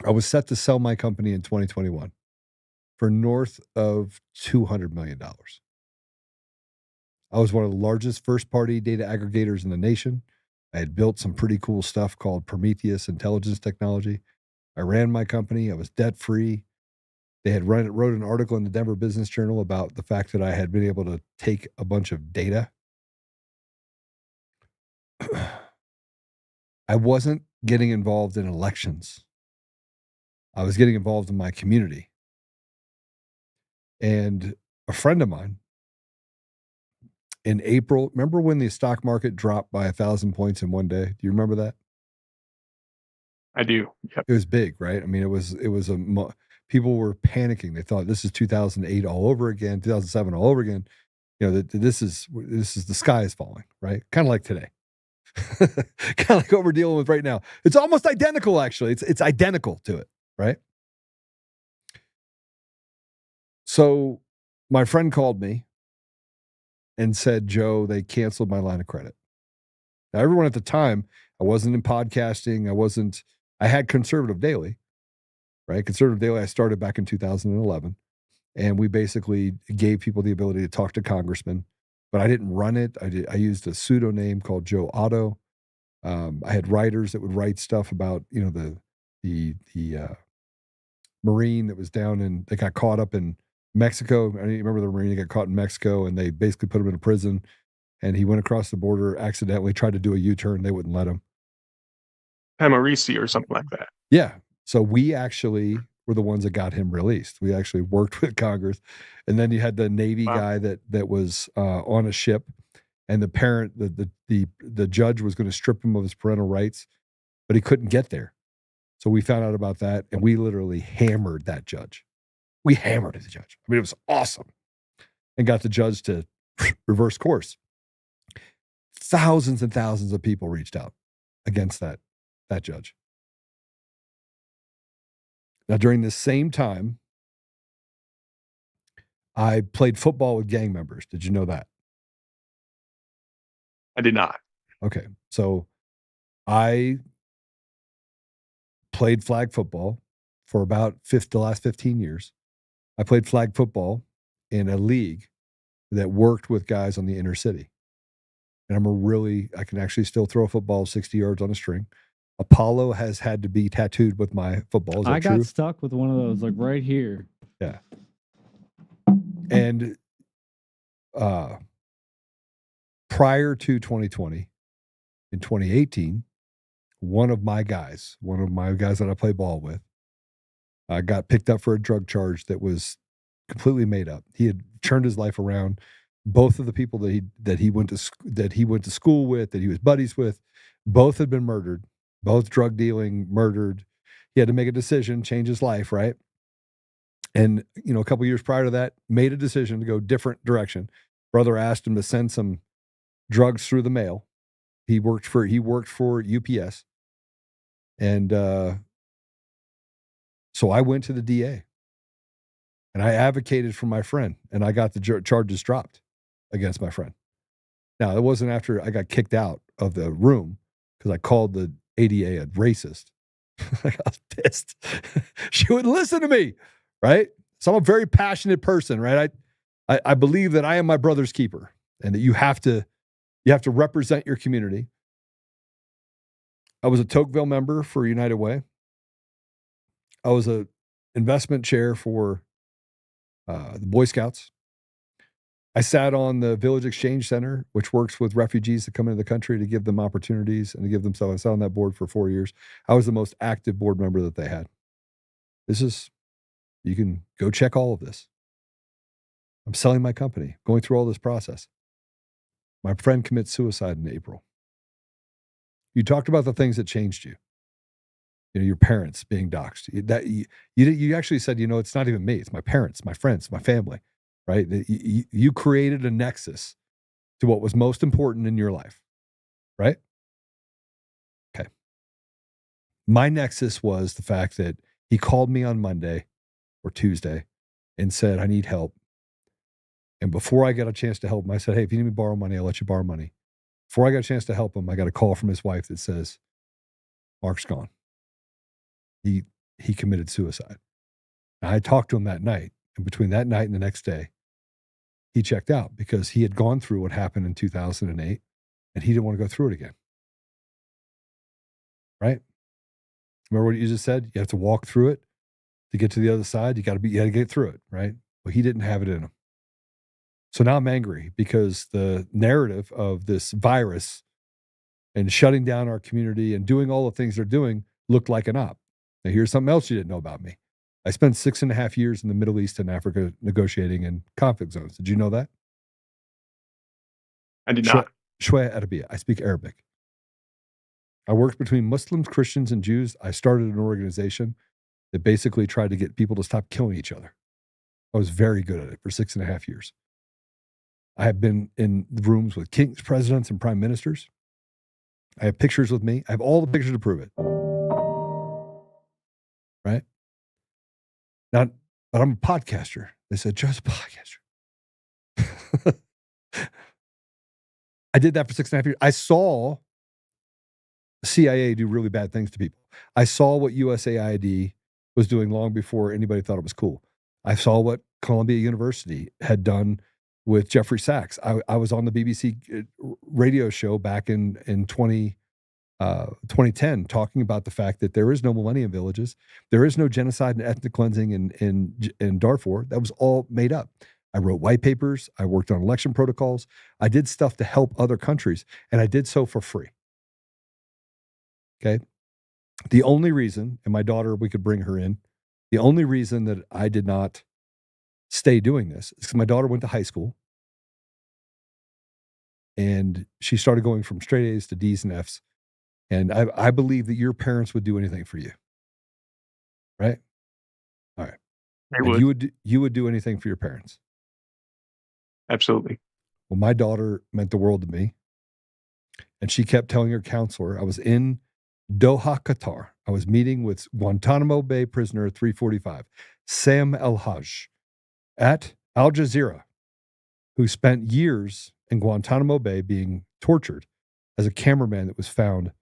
I was set to sell my company in 2021 for north of $200 million. I was one of the largest first-party data aggregators in the nation. I had built some pretty cool stuff called Prometheus intelligence technology. I ran my company. I was debt-free. They had wrote an article in the Denver Business Journal about the fact that I had been able to take a bunch of data. I wasn't getting involved in elections. I was getting involved in my community. And a friend of mine in April, remember when the stock market dropped by 1,000 points in one day? Do you remember that? I do. Yep. It was big, right? I mean, people were panicking. They thought this is 2008 all over again, 2007 all over again. You know, this is the sky is falling, right? Kind of like today. Kind of like what we're dealing with right now. It's almost identical, actually. It's identical to it, right? So my friend called me and said, Joe, they canceled my line of credit. Now, everyone at the time, I wasn't in podcasting. I had Conservative Daily, right? Conservative Daily, I started back in 2011. And we basically gave people the ability to talk to congressmen, but I didn't run it. I used a pseudonym called Joe Otto. I had writers that would write stuff about, you know, the Marine that was that got caught up in Mexico. I remember the Marine that got caught in Mexico, and they basically put him in a prison, and he went across the border, accidentally tried to do a U-turn. They wouldn't let him. Pamarisi or something like that. Yeah. So we actually were the ones that got him released. We actually worked with Congress. And then you had the Navy guy that was on a ship, and the parent, the judge was going to strip him of his parental rights, but he couldn't get there. So we found out about that, and we literally hammered that judge. We hammered the judge. I mean, it was awesome. And got the judge to reverse course. Thousands and thousands of people reached out against that judge. Now, during this same time, I played football with gang members. Did you know that? I did not. Okay. So I played flag football for about the last 15 years. I played flag football in a league that worked with guys on the inner city. And I can actually still throw a football 60 yards on a string. Apollo has had to be tattooed with my football. Is that true? Got stuck with one of those, like right here. Yeah. And prior to 2020, in 2018, one of my guys that I play ball with, got picked up for a drug charge that was completely made up. He had turned his life around. Both of the people that he went to school with, that he was buddies with, both had been murdered. Both drug dealing, murdered. He had to make a decision, change his life, right? And, you know, a couple years prior to that, made a decision to go different direction. Brother asked him to send some drugs through the mail. He worked for UPS. And so I went to the DA and I advocated for my friend, and I got the charges dropped against my friend. Now, it wasn't after I got kicked out of the room because I called the ADA a racist. I was pissed. She wouldn't listen to me, right? So I'm a very passionate person, right? I believe that I am my brother's keeper, and that you have to represent your community. I was a Tocqueville member for United Way. I was a investment chair for the Boy Scouts. I sat on the Village Exchange Center, which works with refugees that come into the country to give them opportunities and to give them stuff. I sat on that board for 4 years. I was the most active board member that they had. You can go check all of this. I'm selling my company, going through all this process. My friend commits suicide in April. You talked about the things that changed you. You know, your parents being doxxed. That you actually said, you know, it's not even me. It's my parents, my friends, my family, right? You created a nexus to what was most important in your life, right? Okay. My nexus was the fact that he called me on Monday or Tuesday and said, I need help. And before I got a chance to help him, I said, hey, if you need me to borrow money, I'll let you borrow money. Before I got a chance to help him, I got a call from his wife that says, Mark's gone. He committed suicide. And I talked to him that night. And between that night and the next day, he checked out because he had gone through what happened in 2008 and he didn't want to go through it again. Right? Remember what you just said? You have to walk through it to get to the other side. You got to get through it, right? Well, he didn't have it in him. So now I'm angry because the narrative of this virus and shutting down our community and doing all the things they're doing looked like an op. Now, here's something else you didn't know about me. I spent 6.5 years in the Middle East and Africa negotiating in conflict zones. Did you know that? I did not. Shwaya Arabiya. I speak Arabic. I worked between Muslims, Christians, and Jews. I started an organization that basically tried to get people to stop killing each other. I was very good at it for 6.5 years. I have been in rooms with kings, presidents, and prime ministers. I have pictures with me. I have all the pictures to prove it. Right? But I'm a podcaster. They said, just a podcaster. I did that for 6.5 years. I saw the CIA do really bad things to people. I saw what USAID was doing long before anybody thought it was cool. I saw what Columbia University had done with Jeffrey Sachs. I was on the BBC radio show back in 2010 talking about the fact that there is no millennium villages. There is no genocide and ethnic cleansing in Darfur. That was all made up. I wrote white papers. I worked on election protocols. I did stuff to help other countries, and I did so for free. Okay? The only reason, and my daughter, we could bring her in, the only reason that I did not stay doing this is because my daughter went to high school and she started going from straight A's to D's and F's. And I believe that your parents would do anything for you. Right? All right. You would do anything for your parents. Absolutely. Well, my daughter meant the world to me. And she kept telling her counselor, I was in Doha, Qatar. I was meeting with Guantanamo Bay prisoner 345, Sam El-Haj, at Al Jazeera, who spent years in Guantanamo Bay being tortured as a cameraman that was found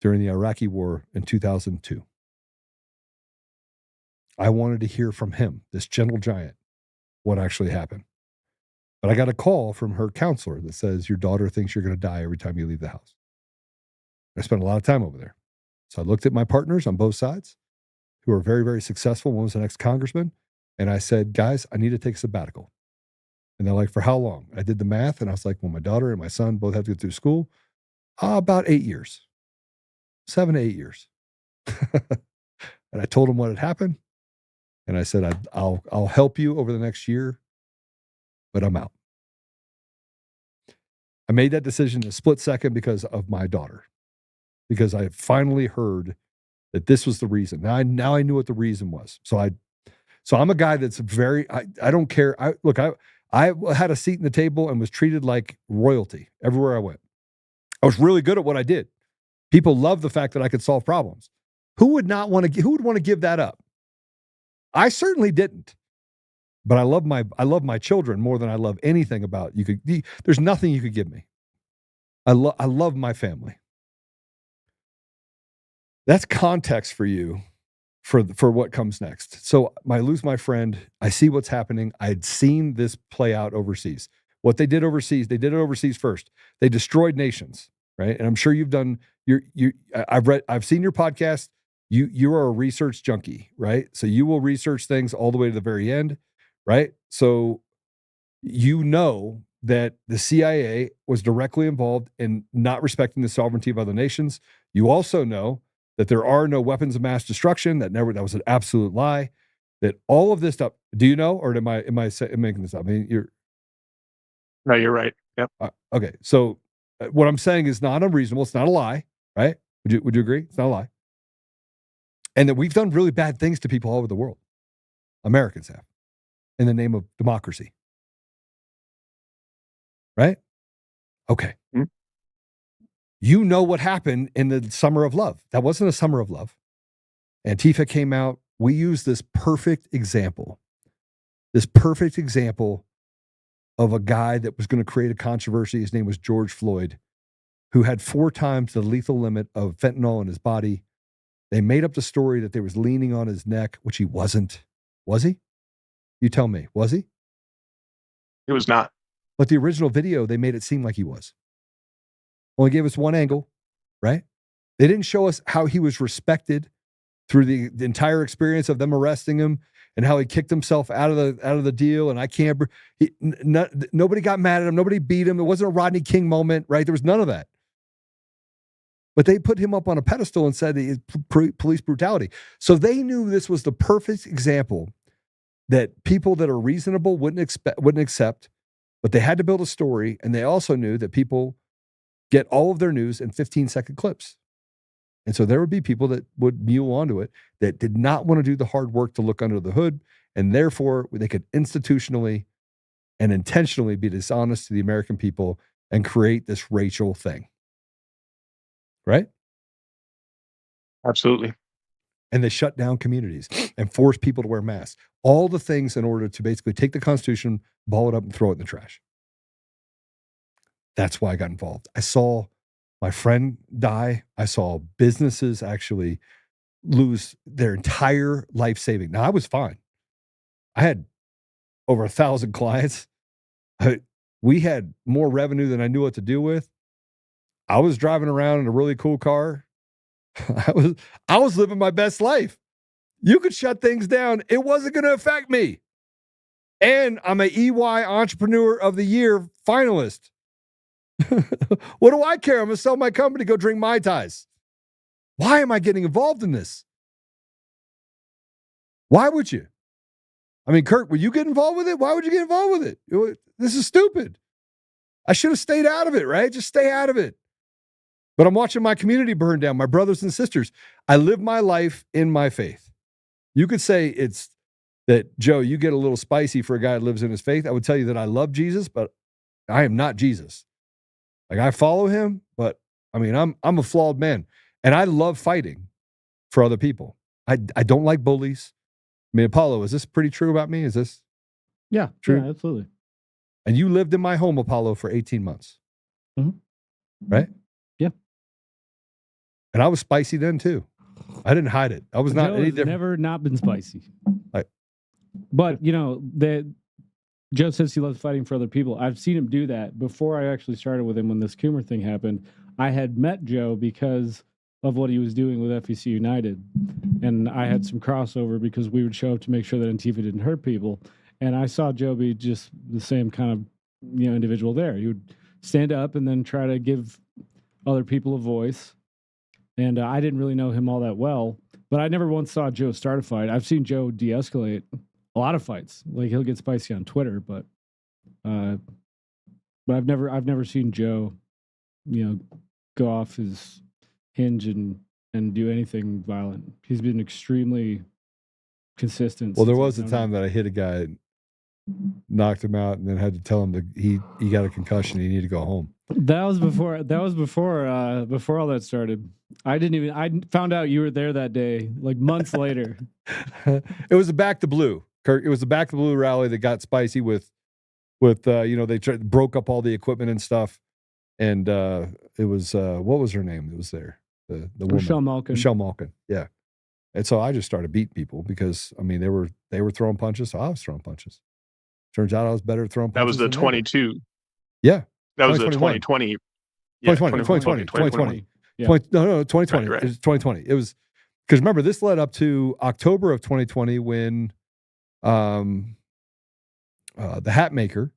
during the Iraqi war in 2002. I wanted to hear from him, this gentle giant, what actually happened. But I got a call from her counselor that says, your daughter thinks you're going to die every time you leave the house. I spent a lot of time over there. So I looked at my partners on both sides who are very, very successful. One was an ex-congressman. And I said, guys, I need to take a sabbatical. And they're like, for how long? I did the math. And I was like, well, my daughter and my son both have to get through school. About 8 years, 7 to 8 years. And I told them what had happened. And I said, I'll help you over the next year, but I'm out. I made that decision in a split second because of my daughter, because I finally heard that this was the reason. Now I knew what the reason was. So I'm a guy that's very, I don't care. I had a seat in the table and was treated like royalty everywhere I went. I was really good at what I did. People loved the fact that I could solve problems. Who would want to give that up? I certainly didn't. But I love my children more than I love anything about you. There's nothing you could give me. I love my family. That's context for you for what comes next. So I lose my friend. I see what's happening. I had seen this play out overseas. What they did overseas, they did it overseas first. They destroyed nations, right? And I'm sure you've done I've seen your podcast. You are a research junkie, right? So you will research things all the way to the very end, right? So you know that the CIA was directly involved in not respecting the sovereignty of other nations. You also know that there are no weapons of mass destruction. That was an absolute lie. that all of this stuff. Do you know, or am I making this up? I mean, No, you're right. Yep. Okay. So what I'm saying is not unreasonable. It's not a lie, right? Would you agree? It's not a lie. And that we've done really bad things to people all over the world. Americans have, in the name of democracy. Right? Okay. Mm-hmm. You know what happened in the summer of love. That wasn't a summer of love. Antifa came out. We used this perfect example of a guy that was going to create a controversy. His name was George Floyd, who had 4 times the lethal limit of fentanyl in his body. They made up the story that they was leaning on his neck, which he wasn't. Was he? You tell me. Was he? It was not. But the original video, they made it seem like he was. Only gave us one angle, right? They didn't show us how he was respected through the entire experience of them arresting him and how he kicked himself out of the deal. And I can't. Nobody got mad at him. Nobody beat him. It wasn't a Rodney King moment, right? There was none of that. But they put him up on a pedestal and said it's police brutality. So they knew this was the perfect example that people that are reasonable wouldn't accept, but they had to build a story. And they also knew that people get all of their news in 15-second clips. And so there would be people that would mule onto it that did not want to do the hard work to look under the hood. And therefore, they could institutionally and intentionally be dishonest to the American people and create this racial thing. Right? Absolutely. And they shut down communities and force people to wear masks. All the things in order to basically take the Constitution, ball it up, and throw it in the trash. That's why I got involved. I saw my friend die. I saw businesses actually lose their entire life saving. Now, I was fine. I had over 1,000 clients. We had more revenue than I knew what to do with. I was driving around in a really cool car. I was living my best life. You could shut things down. It wasn't going to affect me. And I'm an EY Entrepreneur of the Year finalist. What do I care? I'm going to sell my company, go drink Mai Tais. Why am I getting involved in this? Why would you? I mean, Kirk, would you get involved with it? Why would you get involved with it? This is stupid. I should have stayed out of it, right? Just stay out of it. But I'm watching my community burn down, my brothers and sisters. I live my life in my faith. You could say it's that, Joe, you get a little spicy for a guy that lives in his faith. I would tell you that I love Jesus, but I am not Jesus. Like, I follow him, but I mean, I'm a flawed man. And I love fighting for other people. I don't like bullies. I mean, Apollo, is this pretty true about me? Is this true? Yeah, absolutely. And you lived in my home, Apollo, for 18 months. Mm-hmm. Right? Yeah. And I was spicy then too. I didn't hide it. I was not Joe any has different. never not been spicy. Right. But, you know, Joe says he loves fighting for other people. I've seen him do that before I actually started with him when this Coomer thing happened. I had met Joe because of what he was doing with FEC United. And I had some crossover because we would show up to make sure that Antifa didn't hurt people. And I saw Joe be just the same kind of, you know, individual there. He would stand up and then try to give other people a voice. And I didn't really know him all that well, but I never once saw Joe start a fight. I've seen Joe de-escalate a lot of fights. Like, he'll get spicy on Twitter, but I've never seen Joe, you know, go off his hinge and do anything violent. He's been extremely consistent. Well, there was a time that I hit a guy, knocked him out, and then had to tell him that he got a concussion. He needed to go home. That was before all that started. I found out you were there that day, like months later. It was a Back to Blue, Kirk. It was the Back to Blue rally that got spicy with you know, they broke up all the equipment and stuff. And it was what was her name? It was there. The woman. Michelle Malkin. Yeah. And so I just started beating people because, I mean, they were throwing punches, so I was throwing punches. Turns out I was better at throwing punches. That was the 22. Yeah. That was the 2020. Yeah, 2020. Yeah. 2020. Right. It was 2020. It was, because remember, this led up to October of 2020 when the hat maker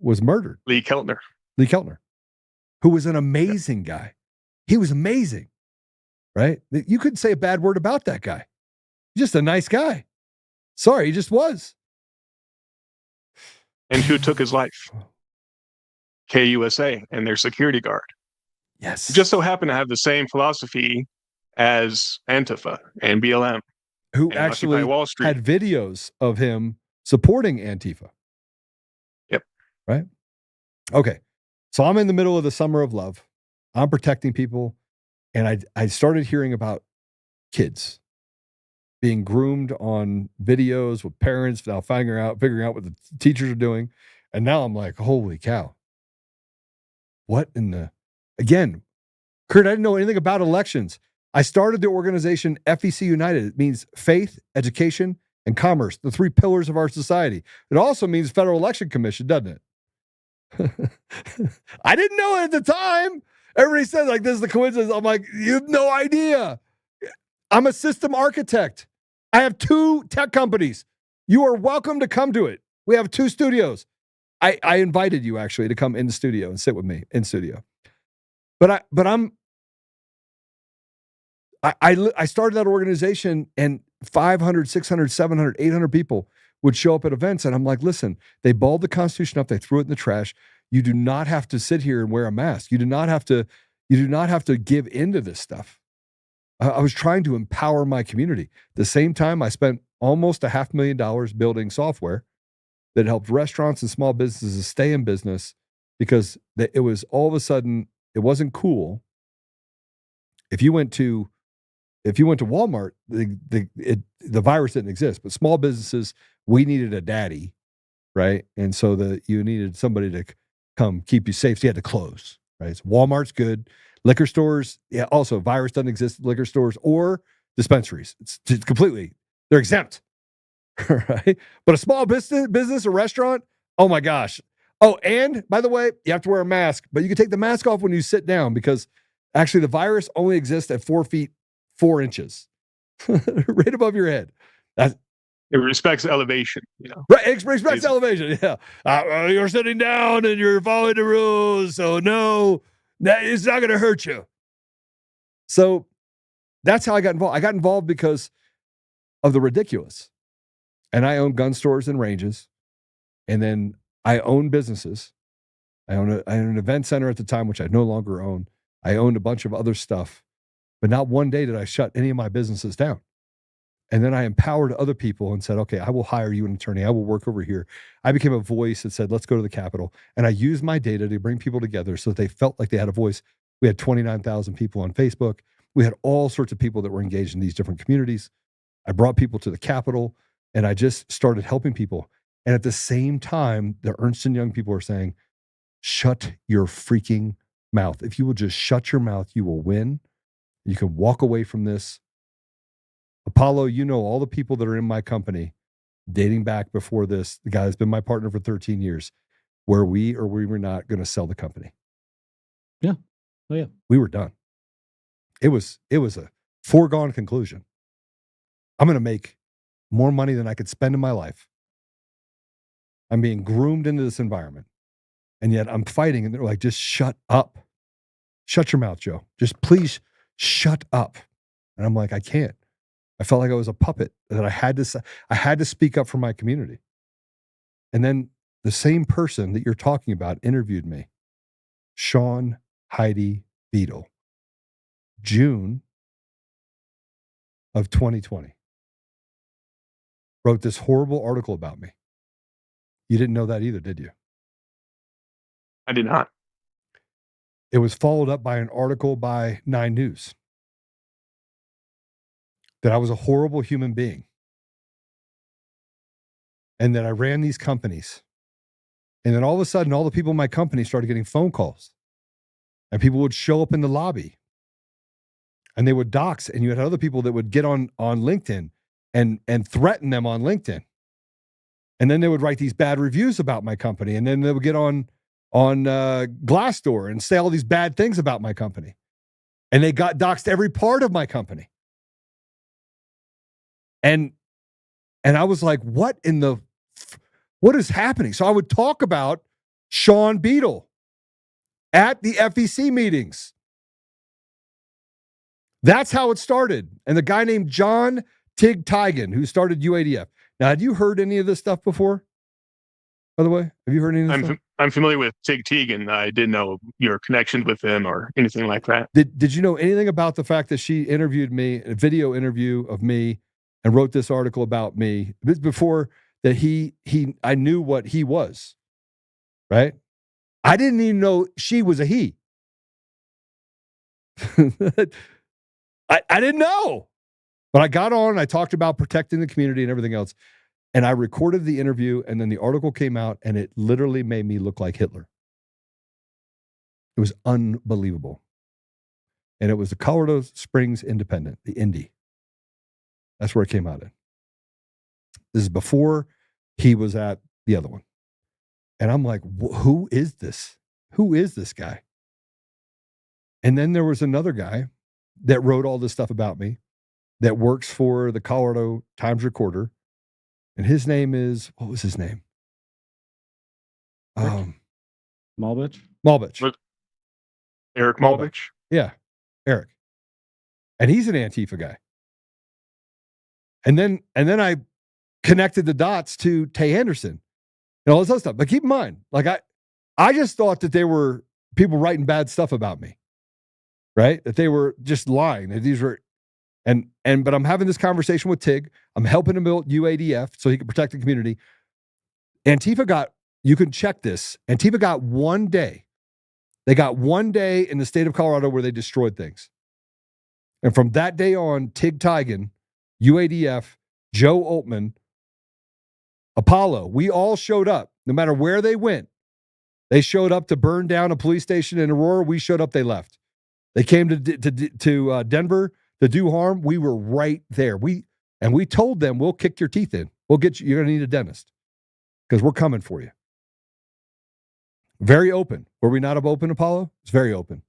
was murdered. Lee Keltner, who was an amazing guy. He was amazing, right? You couldn't say a bad word about that guy. Just a nice guy. Sorry, he just was. And who took his life? KUSA and their security guard. Yes. Just so happen to have the same philosophy as Antifa and BLM. Who and actually Occupy Wall Street. had videos of him supporting Antifa. Yep. Right? Okay. So I'm in the middle of the summer of love. I'm protecting people. And I started hearing about kids being groomed on videos with parents, now figuring out what the teachers are doing. And now I'm like, holy cow. What in the, again, Kurt, I didn't know anything about elections. I started the organization FEC United. It means faith, education, and commerce, the three pillars of our society. It also means Federal Election Commission, doesn't it? I didn't know it at the time. Everybody says like this is the coincidence. I'm like, you have no idea. I'm a system architect. I have 2 tech companies. You are welcome to come to it. We have 2 studios. I invited you actually to come in the studio and sit with me in studio. But I started that organization and 500, 600, 700, 800 people would show up at events. And I'm like, listen, they balled the Constitution up. They threw it in the trash. You do not have to sit here and wear a mask. You do not have to give into this stuff. I was trying to empower my community. At the same time, I spent almost $500,000 building software that helped restaurants and small businesses stay in business because it was all of a sudden, it wasn't cool. If you went to Walmart, the virus didn't exist, but small businesses, we needed a daddy, right? And so you needed somebody to come keep you safe. So you had to close, right? So Walmart's good. Liquor stores, yeah, also virus doesn't exist at liquor stores or dispensaries. It's completely, they're exempt, right? But a small business, a restaurant, oh my gosh. Oh, and by the way, you have to wear a mask, but you can take the mask off when you sit down because actually the virus only exists at 4 feet, 4 inches, right above your head. It respects elevation, you know. Right, it respects elevation, yeah. You're sitting down and you're following the rules, so no, it's not going to hurt you. So that's how I got involved. I got involved because of the ridiculous. And I own gun stores and ranges. And then I own businesses. I own an event center at the time, which I no longer own. I owned a bunch of other stuff. But not one day did I shut any of my businesses down. And then I empowered other people and said, okay, I will hire you an attorney. I will work over here. I became a voice that said, let's go to the Capitol. And I used my data to bring people together so that they felt like they had a voice. We had 29,000 people on Facebook. We had all sorts of people that were engaged in these different communities. I brought people to the Capitol and I just started helping people. And at the same time, the Ernst & Young people are saying, shut your freaking mouth. If you will just shut your mouth, you will win. You can walk away from this. Apollo, you know all the people that are in my company dating back before this, the guy that's been my partner for 13 years, where we were not going to sell the company. Yeah. Oh, yeah. We were done. It was a foregone conclusion. I'm going to make more money than I could spend in my life. I'm being groomed into this environment. And yet I'm fighting and they're like, just shut up. Shut your mouth, Joe. Just please shut up. And I'm like, I can't. I felt like I was a puppet, that I had to speak up for my community. And then the same person that you're talking about interviewed me, Sean Heidi Beadle, June of 2020. Wrote this horrible article about me. You didn't know that either, did you? I did not. It was followed up by an article by 9 News. That I was a horrible human being. And that I ran these companies. And then all of a sudden, all the people in my company started getting phone calls. And people would show up in the lobby. And they would dox. And you had other people that would get on LinkedIn and threaten them on LinkedIn. And then they would write these bad reviews about my company. And then they would get on Glassdoor and say all these bad things about my company. And they got doxed every part of my company. And I was like, what is happening? So I would talk about Sean Beadle at the FEC meetings. That's how it started. And the guy named John Tig Tigan, who started UADF. Now, had you heard any of this stuff before? By the way, have you heard any of this stuff? I'm familiar with Tig Teagan. I didn't know your connection with him or anything like that. Did you know anything about the fact that she interviewed me, a video interview of me, and wrote this article about me before that I knew what he was, right? I didn't even know she was a he. I didn't know. But I got on and I talked about protecting the community and everything else. And I recorded the interview, and then the article came out, and it literally made me look like Hitler. It was unbelievable. And it was the Colorado Springs Independent, the Indy. That's where it came out in. This is before he was at the other one. And I'm like, who is this? Who is this guy? And then there was another guy that wrote all this stuff about me that works for the Colorado Times-Recorder. And his name is, what was his name? Malbich? Malbich. Eric Malbich? Yeah, Eric. And he's an Antifa guy. And then I connected the dots to Tay Anderson and all this other stuff. But keep in mind, like I just thought that they were people writing bad stuff about me, right? That they were just lying. That these were, but I'm having this conversation with Tig. I'm helping him build UADF so he can protect the community. Antifa got, you can check this. Antifa got 1 day. They got 1 day in the state of Colorado where they destroyed things. And from that day on, Tig Teagan, UADF, Joe Oltmann, Apollo, we all showed up. No matter where they went, they showed up to burn down a police station in Aurora. We showed up, they left. They came to Denver to do harm. We were right there. We told them, we'll kick your teeth in. We'll get you. You're going to need a dentist because we're coming for you. Very open. Were we not open, Apollo? It's very open.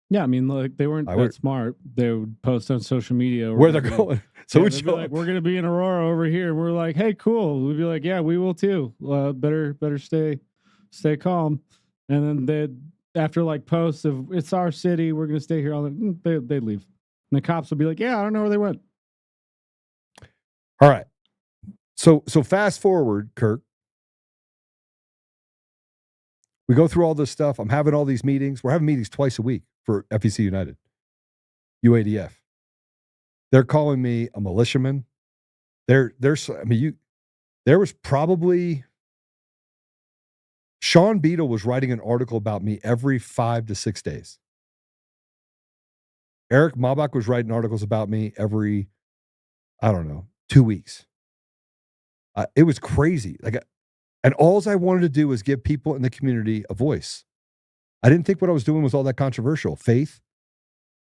Yeah, I mean, like they weren't that smart. They would post on social media where they're going. So yeah, we'd be like, we're going to be in Aurora over here. And we're like, hey, cool. We'd be like, yeah, we will too. Better stay calm. And then after like posts of it's our city, we're going to stay here. They'd leave. And the cops would be like, yeah, I don't know where they went. All right. So fast forward, Kirk. We go through all this stuff. I'm having all these meetings. We're having meetings twice a week for FEC United, UADF. They're calling me a militiaman. There was probably Sean Beadle was writing an article about me every 5 to 6 days. Eric Malbach was writing articles about me every, 2 weeks. It was crazy. And all I wanted to do was give people in the community a voice. I didn't think what I was doing was all that controversial. Faith.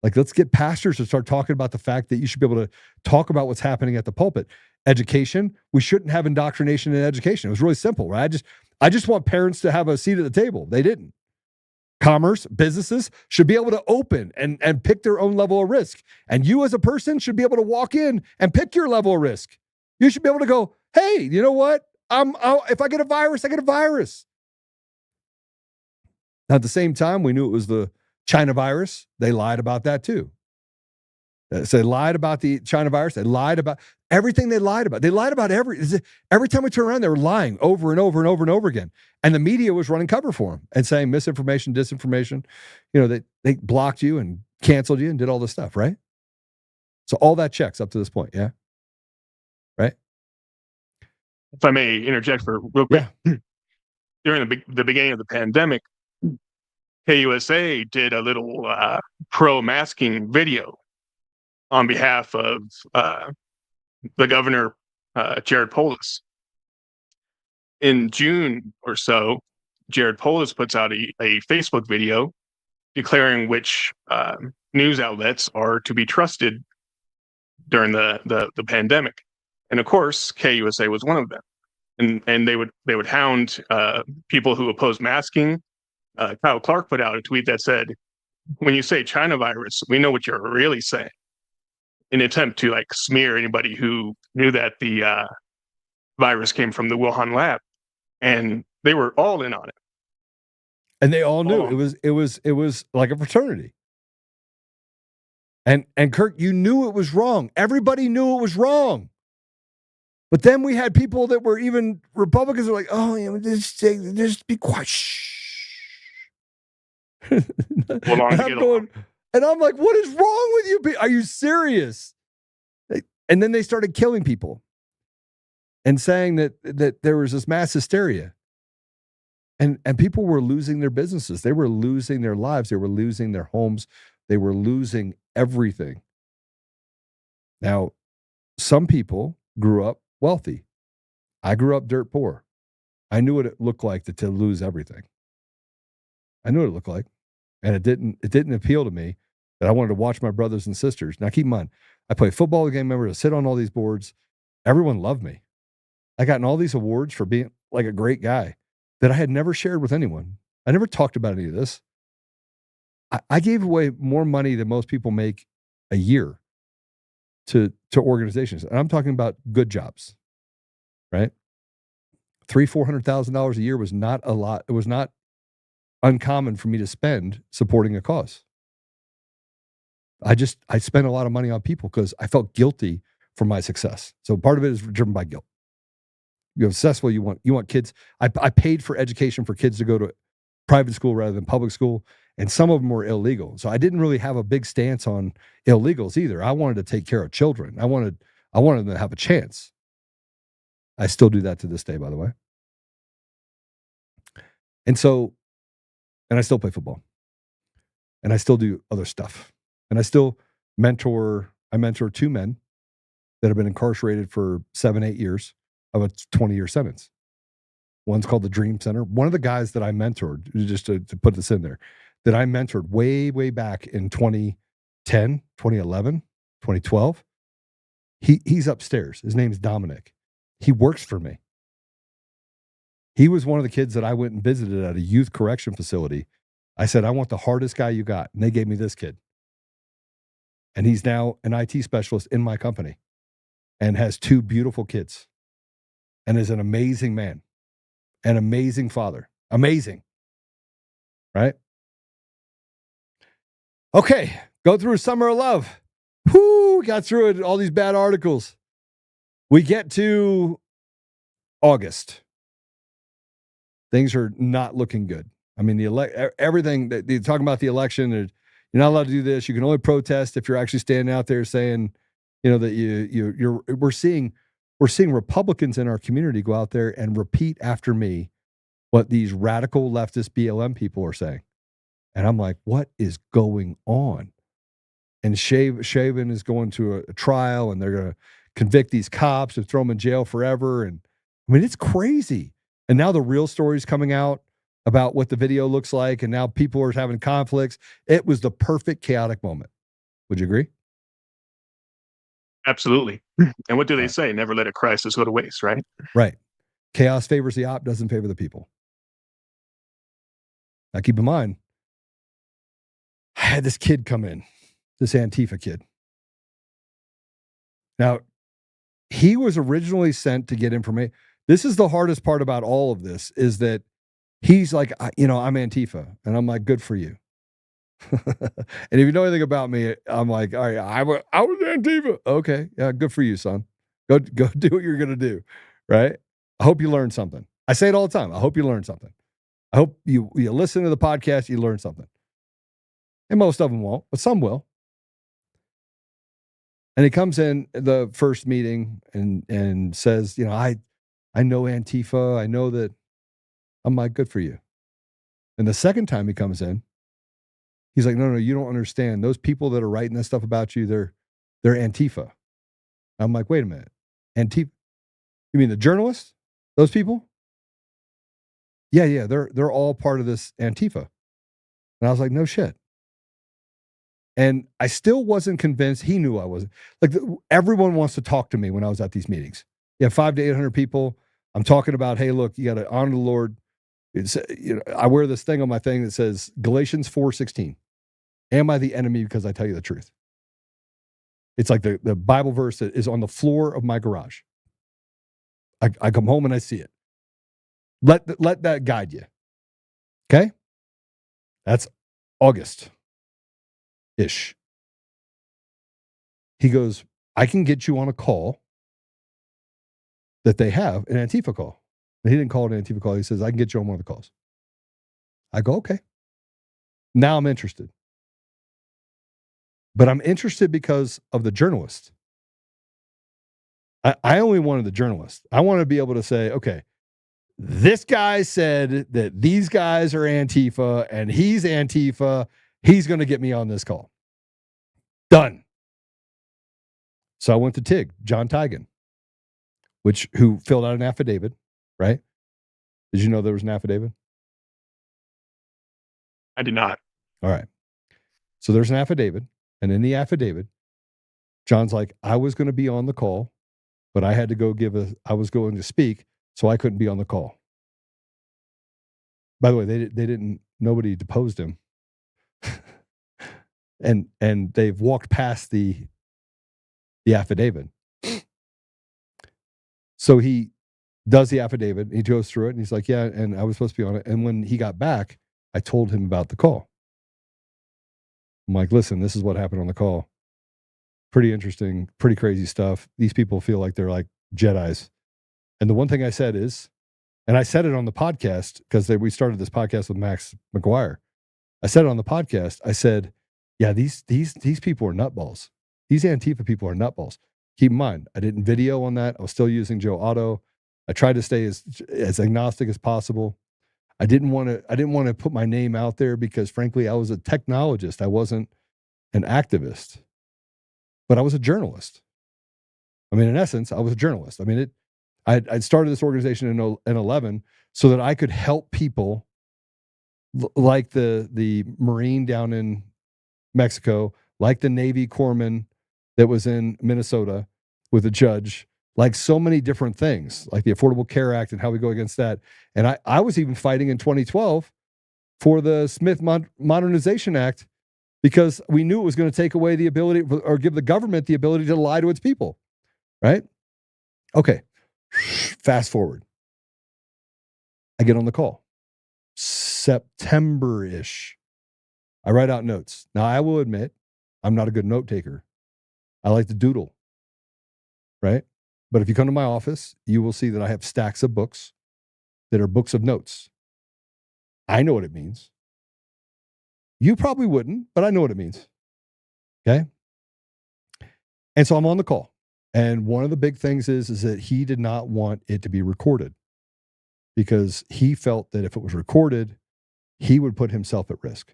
Like, let's get pastors to start talking about the fact that you should be able to talk about what's happening at the pulpit. Education. We shouldn't have indoctrination in education. It was really simple, right? I just want parents to have a seat at the table. They didn't. Commerce, businesses should be able to open and pick their own level of risk. And you as a person should be able to walk in and pick your level of risk. You should be able to go, hey, you know what? If I get a virus, I get a virus. Now, at the same time, we knew it was the China virus. They lied about that too. So they lied about the China virus. They lied about everything they lied about. They lied about every time we turn around, they were lying over and over and over and over again. And the media was running cover for them and saying misinformation, disinformation. They blocked you and canceled you and did all this stuff, right? So all that checks up to this point, yeah? Right? If I may interject for real quick. Yeah. During the beginning of the pandemic, KUSA did a little pro-masking video on behalf of the governor, Jared Polis. In June or so, Jared Polis puts out a Facebook video declaring which news outlets are to be trusted during the pandemic. And of course, KUSA was one of them. And they would hound people who oppose masking. Kyle Clark put out a tweet that said, when you say China virus, we know what you're really saying. In an attempt to smear anybody who knew that the virus came from the Wuhan lab. And they were all in on it. And they all knew it was like a fraternity. And Kirk, you knew it was wrong. Everybody knew it was wrong. But then we had people that were even Republicans were like, oh, just be quiet. Shh. Well, long and to I'm get going, and I'm like, what is wrong with you? Are you serious? And then they started killing people and saying that there was this mass hysteria. And people were losing their businesses. They were losing their lives. They were losing their homes. They were losing everything. Now, some people grew up wealthy. I grew up dirt poor. I knew what it looked like to lose everything. I knew what it looked like. And it didn't appeal to me that I wanted to watch my brothers and sisters. Now, keep in mind, I played football with gang members. I sit on all these boards. Everyone loved me. I gotten all these awards for being like a great guy that I had never shared with anyone. I never talked about any of this. I gave away more money than most people make a year to organizations. And I'm talking about good jobs, right? $300,000-$400,000 a year was not a lot. It was not uncommon for me to spend supporting a cause. I spent a lot of money on people because I felt guilty for my success. So part of it is driven by guilt. You're successful. You want kids. I paid for education for kids to go to private school rather than public school, and some of them were illegal. So I didn't really have a big stance on illegals either. I wanted to take care of children. I wanted them to have a chance. I still do that to this day, by the way. And I still play football. And I still do other stuff. And I still mentor 2 men that have been incarcerated for 7-8 years of a 20-year sentence. One's called the Dream Center. One of the guys that I mentored, just to put this in there, that I mentored way, way back in 2010, 2011, 2012, he's upstairs. His name's Dominic. He works for me. He was one of the kids that I went and visited at a youth correction facility. I said, I want the hardest guy you got. And they gave me this kid. And he's now an IT specialist in my company and has 2 beautiful kids and is an amazing man, an amazing father. Amazing. Right? Okay. Go through Summer of Love. Whoo, got through it. All these bad articles. We get to August. Things are not looking good. I mean, everything that you're talking about the election, you're not allowed to do this. You can only protest if you're actually standing out there saying, that we're seeing Republicans in our community go out there and repeat after me what these radical leftist BLM people are saying. And I'm like, what is going on? And Shaven is going to a trial, and they're going to convict these cops and throw them in jail forever. And I mean, it's crazy. And now the real story's coming out about what the video looks like, and now people are having conflicts. It was the perfect chaotic moment. Would you agree? Absolutely. And what do they say? Never let a crisis go to waste, right? Right. Chaos favors the op, doesn't favor the people. Now, keep in mind, I had this kid come in, this Antifa kid. Now, he was originally sent to get information. This is the hardest part about all of this, is that he's like, I'm Antifa. And I'm like, good for you. And if you know anything about me, I'm like, all right, I was Antifa. Okay. Yeah, good for you, son. Go do what you're going to do. Right? I hope you learned something. I say it all the time. I hope you learned something. I hope you listen to the podcast, you learn something. And most of them won't, but some will. And he comes in the first meeting and says, I know Antifa. I know that. I'm like, good for you. And the second time he comes in, he's like, no, you don't understand. Those people that are writing this stuff about you, they're Antifa. I'm like, wait a minute. Antifa? You mean the journalists? Those people? Yeah, they're all part of this Antifa. And I was like, no shit. And I still wasn't convinced. He knew I wasn't. Like, everyone wants to talk to me when I was at these meetings. You have 500 to 800 people. I'm talking about, hey, look, you got to honor the Lord. It's, I wear this thing on my thing that says Galatians 4:16. Am I the enemy because I tell you the truth? It's like the Bible verse that is on the floor of my garage. I come home and I see it. Let that guide you. Okay? That's August-ish. He goes, I can get you on a call that they have an Antifa call. And he didn't call it an Antifa call. He says, I can get you on one of the calls. I go, okay. Now I'm interested. But I'm interested because of the journalist. I only wanted the journalist. I want to be able to say, okay, this guy said that these guys are Antifa and he's Antifa. He's going to get me on this call. Done. So I went to TIG, John Tigan, who filled out an affidavit, right? Did you know there was an affidavit? I did not. All right. So there's an affidavit. And in the affidavit, John's like, I was going to be on the call, but I had to go I was going to speak, so I couldn't be on the call. By the way, nobody deposed him. and they've walked past the affidavit. So he does the affidavit, he goes through it, and he's like, yeah, and I was supposed to be on it. And when he got back, I told him about the call. I'm like, listen, this is what happened on the call. Pretty interesting, pretty crazy stuff. These people feel like they're like Jedis. And the one thing I said is, and I said it on the podcast because we started this podcast with Max McGuire. I said it on the podcast. I said, yeah, these people are nutballs. These Antifa people are nutballs. Keep in mind, I didn't video on that. I was still using Joe Otto. I tried to stay as agnostic as possible. I didn't want to put my name out there because, frankly, I was a technologist. I wasn't an activist, but I was a journalist. I mean, in essence, I was a journalist. I mean, I'd started this organization in 2011 so that I could help people like the Marine down in Mexico, like the Navy corpsman that was in Minnesota with a judge, like so many different things, like the Affordable Care Act and how we go against that. And I was even fighting in 2012 for the Smith Modernization Act because we knew it was going to take away the ability or give the government the ability to lie to its people, right? Okay, fast forward. I get on the call. September-ish. I write out notes. Now, I will admit, I'm not a good note taker. I like to doodle, right? But if you come to my office, you will see that I have stacks of books that are books of notes. I know what it means. You probably wouldn't, but I know what it means. Okay? And so I'm on the call. And one of the big things is that he did not want it to be recorded because he felt that if it was recorded, he would put himself at risk.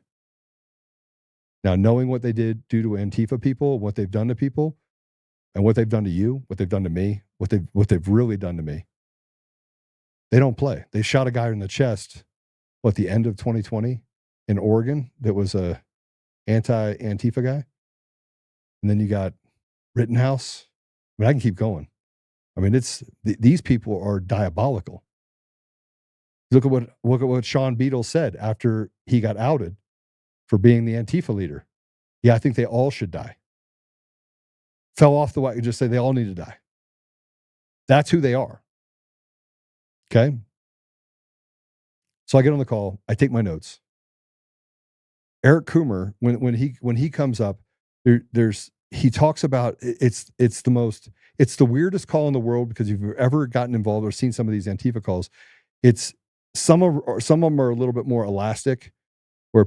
Now, knowing what they did do to Antifa people, what they've done to people, and what they've done to you, what they've done to me, what they've really done to me, they don't play. They shot a guy in the chest, at the end of 2020 in Oregon that was a anti-Antifa guy. And then you got Rittenhouse. I mean, I can keep going. I mean, these people are diabolical. Look at what Sean Beadle said after he got outed for being the Antifa leader. Yeah, I think they all should die. Fell off the wagon, just say they all need to die. That's who they are. Okay? So I get on the call, I take my notes. Eric Coomer, when he comes up, he talks about it's the weirdest call in the world because if you've ever gotten involved or seen some of these Antifa calls, some of them are a little bit more elastic, where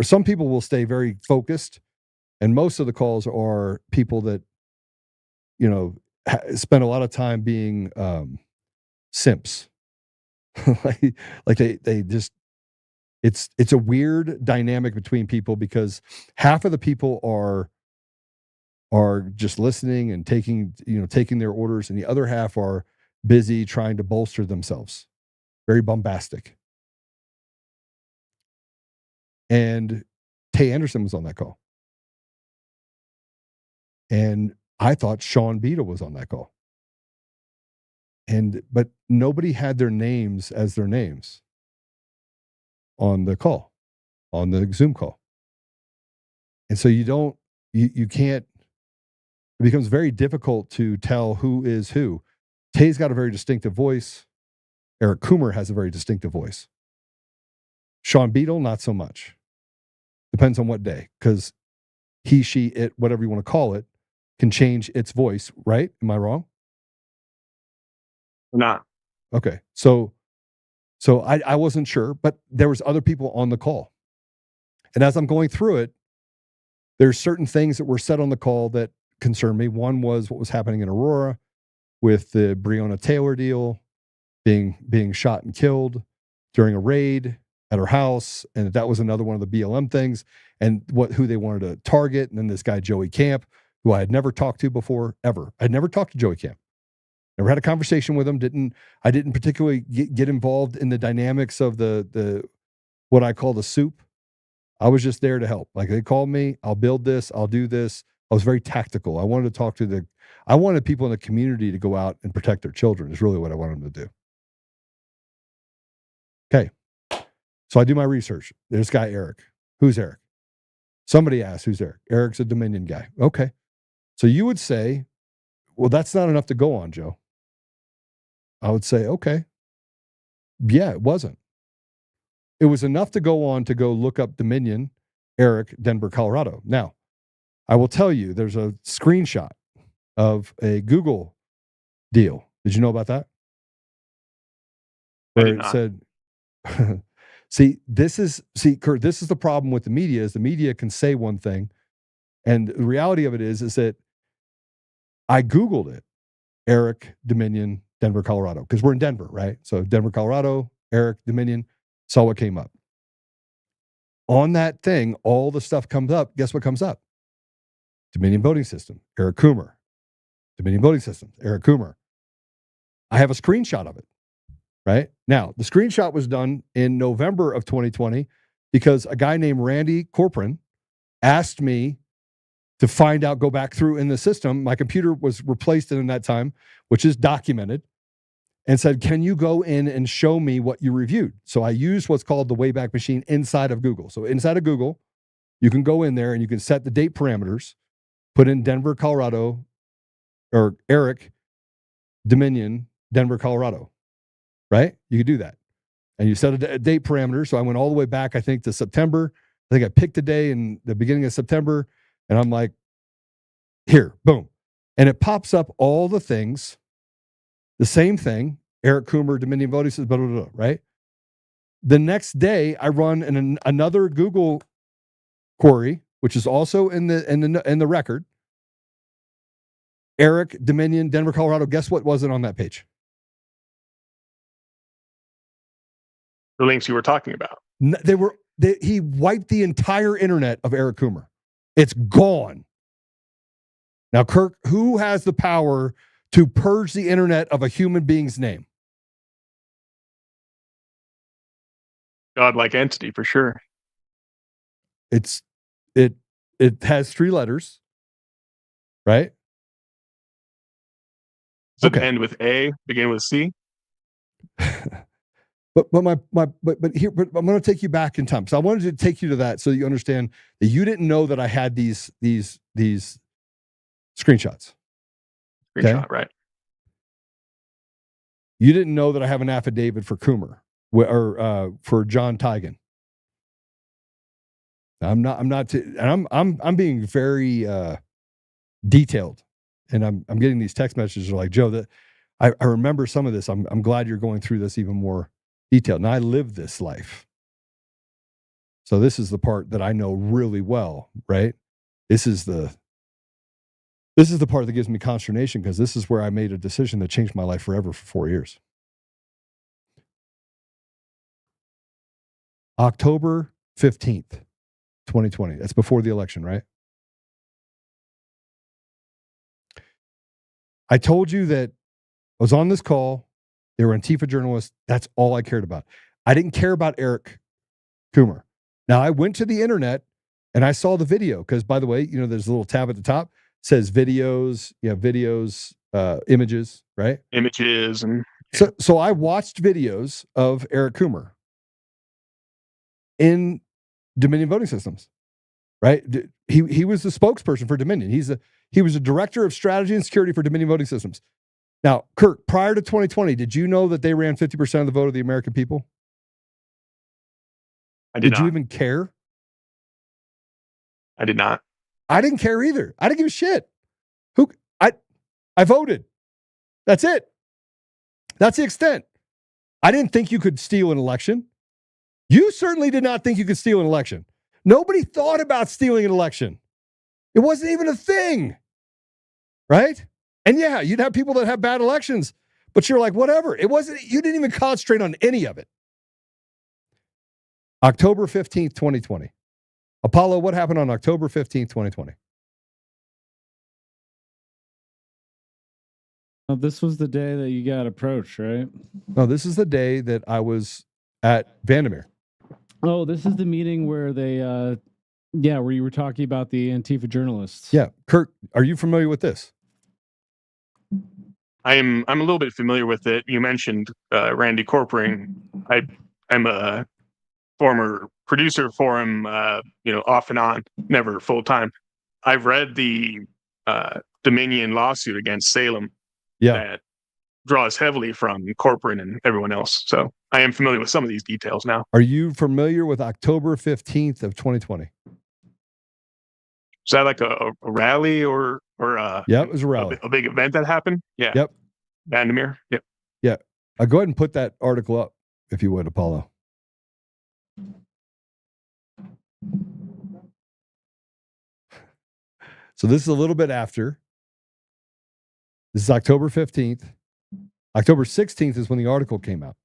some people will stay very focused, and most of the calls are people that spend a lot of time being simps. like they just it's a weird dynamic between people because half of the people are just listening and taking their orders, and the other half are busy trying to bolster themselves. Very bombastic. And Tay Anderson was on that call. And I thought Sean Beadle was on that call. But nobody had their names as their names on the call, on the Zoom call. And so you can't, it becomes very difficult to tell who is who. Tay's got a very distinctive voice. Eric Coomer has a very distinctive voice. Sean Beadle, not so much. Depends on what day, because he, she, it, whatever you want to call it, can change its voice, right? Am I wrong? Not. Okay. So I wasn't sure, but there was other people on the call. And as I'm going through it, there's certain things that were said on the call that concerned me. One was what was happening in Aurora with the Breonna Taylor deal, being shot and killed during a raid at her house, and that was another one of the BLM things, and who they wanted to target. And then this guy Joey Camp, who I had never talked to before, ever. I'd never talked to Joey Camp. Never had a conversation with him. I didn't particularly get involved in the dynamics of the what I call the soup. I was just there to help. Like, they called me, I'll build this, I'll do this. I was very tactical. I wanted to talk to I wanted people in the community to go out and protect their children, is really what I wanted them to do. Okay. So I do my research. There's guy Eric. Who's Eric? Somebody asked, who's Eric? Eric's a Dominion guy. Okay. So you would say, well, that's not enough to go on, Joe. I would say, okay. Yeah, it wasn't. It was enough to go on to go look up Dominion, Eric, Denver, Colorado. Now, I will tell you, there's a screenshot of a Google deal. Did you know about that? Where it said, Kurt, this is the problem with the media, is the media can say one thing. And the reality of it is that I Googled it, Eric, Dominion, Denver, Colorado, because we're in Denver, right? So Denver, Colorado, Eric, Dominion, saw what came up. On that thing, all the stuff comes up. Guess what comes up? Dominion voting system, Eric Coomer. Dominion voting systems, Eric Coomer. I have a screenshot of it, right? Now, the screenshot was done in November of 2020 because a guy named Randy Corcoran asked me to find out, go back through in the system. My computer was replaced in that time, which is documented, and said, can you go in and show me what you reviewed? So I used what's called the Wayback Machine inside of Google. So inside of Google, you can go in there and you can set the date parameters, put in Denver, Colorado, or Eric, Dominion, Denver, Colorado, right? You could do that. And you set a date parameter. So I went all the way back, I think, to September. I think I picked a day in the beginning of September, and I'm like, here, boom. And it pops up all the things, the same thing, Eric Coomer, Dominion voting says, blah, blah, blah, right? The next day, I run another Google query, which is also in the record. Eric, Dominion, Denver, Colorado. Guess what wasn't on that page? The links you were talking about. He wiped the entire internet of Eric Coomer. It's gone. Now, Kirk, who has the power to purge the internet of a human being's name? Godlike entity, for sure. It has 3 letters, right? Does it end with A, begin with C? But I'm going to take you back in time. So I wanted to take you to that so you understand that you didn't know that I had these screenshots. Screenshot, right? You didn't know that I have an affidavit for Coomer or for John Tigan. I'm being very detailed, and I'm getting these text messages like, Joe, that I remember some of this. I'm glad you're going through this even more detailed. And I live this life. So this is the part that I know really well, right? This is the part that gives me consternation, because this is where I made a decision that changed my life forever for 4 years. October 15th, 2020. That's before the election, right? I told you that I was on this call. They were Antifa journalists. That's all I cared about. I didn't care about Eric Coomer. Now, I went to the internet and I saw the video, because, by the way, there's a little tab at the top, says videos, images, right? Images. And so I watched videos of Eric Coomer in Dominion voting systems, right? He was the spokesperson for Dominion. He was a director of strategy and security for Dominion voting systems. Now, Kirk, prior to 2020, did you know that they ran 50% of the vote of the American people? I did not. Did you even care? I did not. I didn't care either. I didn't give a shit. I voted. That's it. That's the extent. I didn't think you could steal an election. You certainly did not think you could steal an election. Nobody thought about stealing an election. It wasn't even a thing, right? And yeah, you'd have people that have bad elections, but you're like, whatever. It wasn't, you didn't even concentrate on any of it. October 15th, 2020. Apollo, what happened on October 15th, 2020? This was the day that you got approached, right? No, this is the day that I was at Vandermeer. Oh, this is the meeting where they, where you were talking about the Antifa journalists. Yeah. Kirk, are you familiar with this? I'm a little bit familiar with it. You mentioned Randy Corporing. I'm a former producer for him, off and on, never full time. I've read the Dominion lawsuit against Salem that draws heavily from Corporing and everyone else. So I am familiar with some of these details now. Are you familiar with October 15th of 2020? Is that like a rally or yeah, it was a rally. A big event that happened? Yeah. Yep. Vandermeer. Yep. Yeah. Go ahead and put that article up, if you would, Apollo. So this is a little bit after. This is October 15th. October 16th is when the article came out.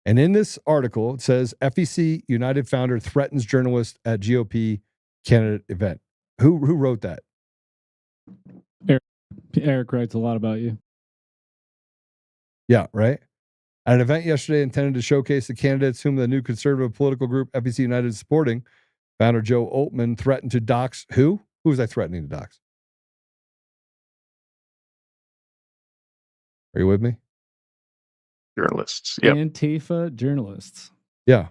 And in this article, it says FEC United founder threatens journalist at GOP candidate event. Who wrote that? Eric writes a lot about you. Yeah, right? At an event yesterday intended to showcase the candidates whom the new conservative political group FEC United is supporting, founder Joe Oltmann threatened to dox who? Who was I threatening to dox? Are you with me? Journalists. Yep. Antifa journalists. Yeah.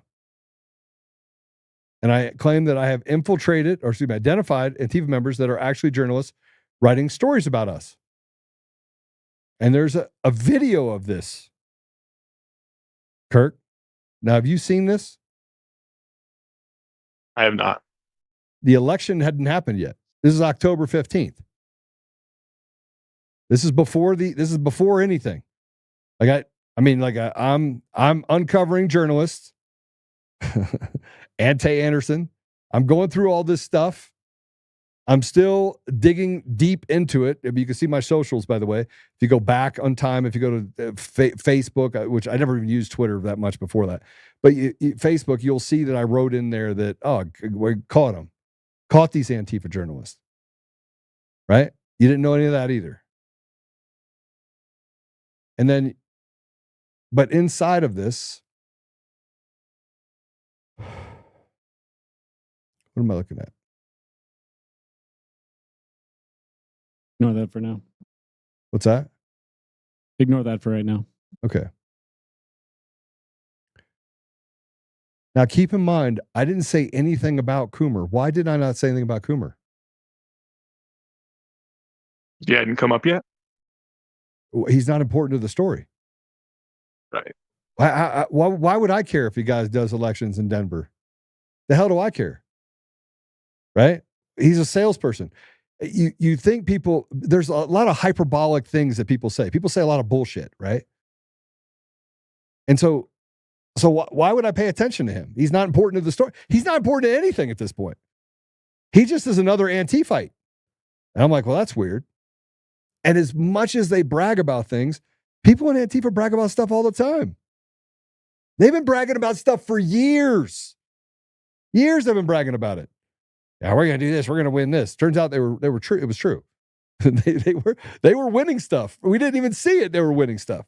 And I claim that I have identified Antifa members that are actually journalists writing stories about us. And there's a video of this. Kirk, now have you seen this? I have not. The election hadn't happened yet. This is October 15th. This is before anything. I'm uncovering journalists. Ante Anderson. I'm going through all this stuff. I'm still digging deep into it. You can see my socials, by the way. If you go back on time, if you go to Facebook, which I never even used Twitter that much before that, but Facebook, you'll see that I wrote in there that, we caught them. Caught these Antifa journalists. Right? You didn't know any of that either. And then, but inside of this, what am I looking at? Ignore that for now. What's that? Ignore that for right now. Okay. Now, keep in mind, I didn't say anything about Coomer. Why did I not say anything about Coomer? Yeah, it didn't come up yet. He's not important to the story. Right. Why would I care if he guys does elections in Denver? The hell do I care? Right? He's a salesperson. You think people, there's a lot of hyperbolic things that people say. People say a lot of bullshit, right? And so why would I pay attention to him? He's not important to the story. He's not important to anything at this point. He just is another Antifite. And I'm like, well, that's weird. And as much as they brag about things, people in Antifa brag about stuff all the time. They've been bragging about stuff for years. Years they've been bragging about it. Yeah, we're gonna do this. We're gonna win this. Turns out they were true. It was true. they were winning stuff. We didn't even see it. They were winning stuff.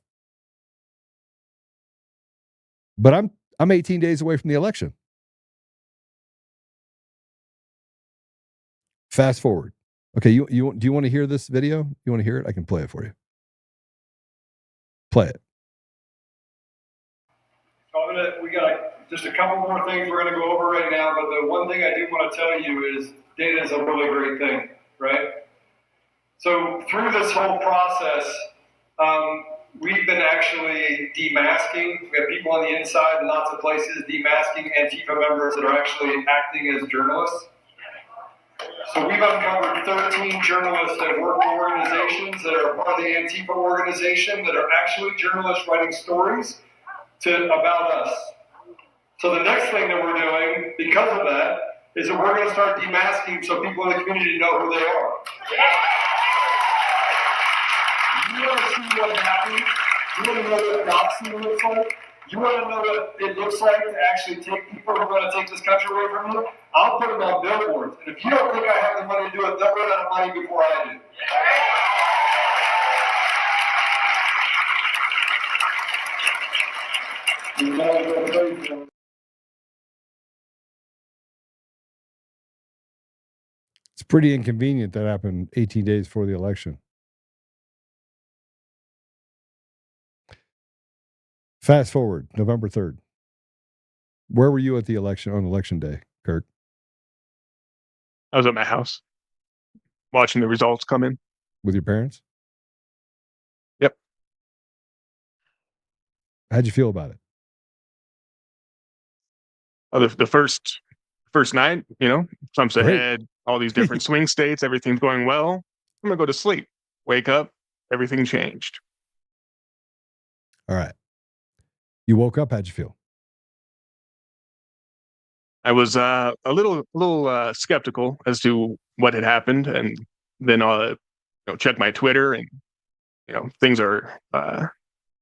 But I'm 18 days away from the election. Fast forward. Okay, do you want to hear this video? You want to hear it? I can play it for you. Play it. So we got just a couple more things we're going to go over right now, but the one thing I do want to tell you is data is a really great thing, right? So through this whole process, we've been actually demasking. We have people on the inside in lots of places demasking Antifa members that are actually acting as journalists. So we've uncovered 13 journalists that work for organizations that are part of the Antifa organization that are actually journalists writing stories about us. So the next thing that we're doing because of that is that we're going to start demasking so people in the community know who they are. You want to see what happens? You want to know what doxing looks like? You want to know what it looks like to actually take people who are going to take this country away from you? I'll put them on billboards. And if you don't think I have the money to do it, they'll run out of money before I do. It's pretty inconvenient that happened 18 days before the election. Fast forward, November 3rd. Where were you at the election on election day, Kirk? I was at my house watching the results come in. With your parents? Yep. How'd you feel about it? The first night, Trump's Great. ahead, all these different swing states, everything's going well. I'm gonna go to sleep. Wake up, everything changed. All right. You woke up, how'd you feel? I was a little skeptical as to what had happened, and then check my Twitter, and things are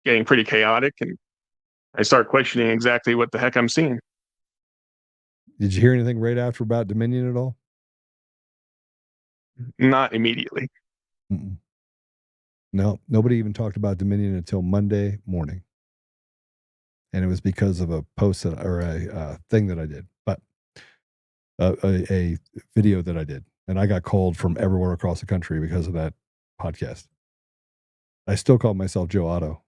getting pretty chaotic, and I start questioning exactly what the heck I'm seeing. Did you hear anything right after about Dominion at all? Not immediately. Mm-mm. No, nobody even talked about Dominion until Monday morning. And it was because of a post or a thing that I did, but a video that I did. And I got called from everywhere across the country because of that podcast. I still call myself Joe Otto.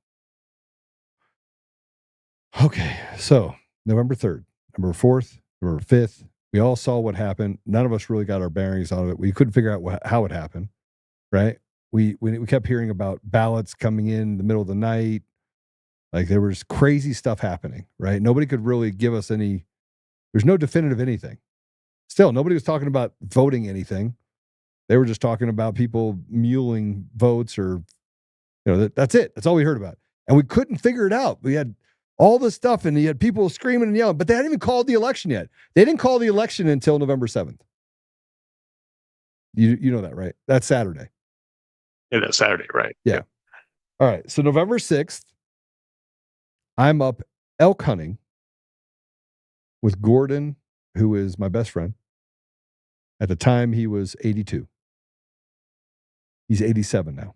Okay, so November 3rd, November 4th, November 5th, we all saw what happened. None of us really got our bearings on it. We couldn't figure out how it happened, right? We kept hearing about ballots coming in the middle of the night. Like there was crazy stuff happening, right? Nobody could really give us there's no definitive anything. Still, nobody was talking about voting anything. They were just talking about people muling votes or, that's it. That's all we heard about. And we couldn't figure it out. We had all this stuff and you had people screaming and yelling, but they hadn't even called the election yet. They didn't call the election until November 7th. You know that, right? That's Saturday. Yeah, that's Saturday, right? Yeah. All right. So November 6th, I'm up elk hunting with Gordon, who is my best friend. At the time, he was 82. He's 87 now.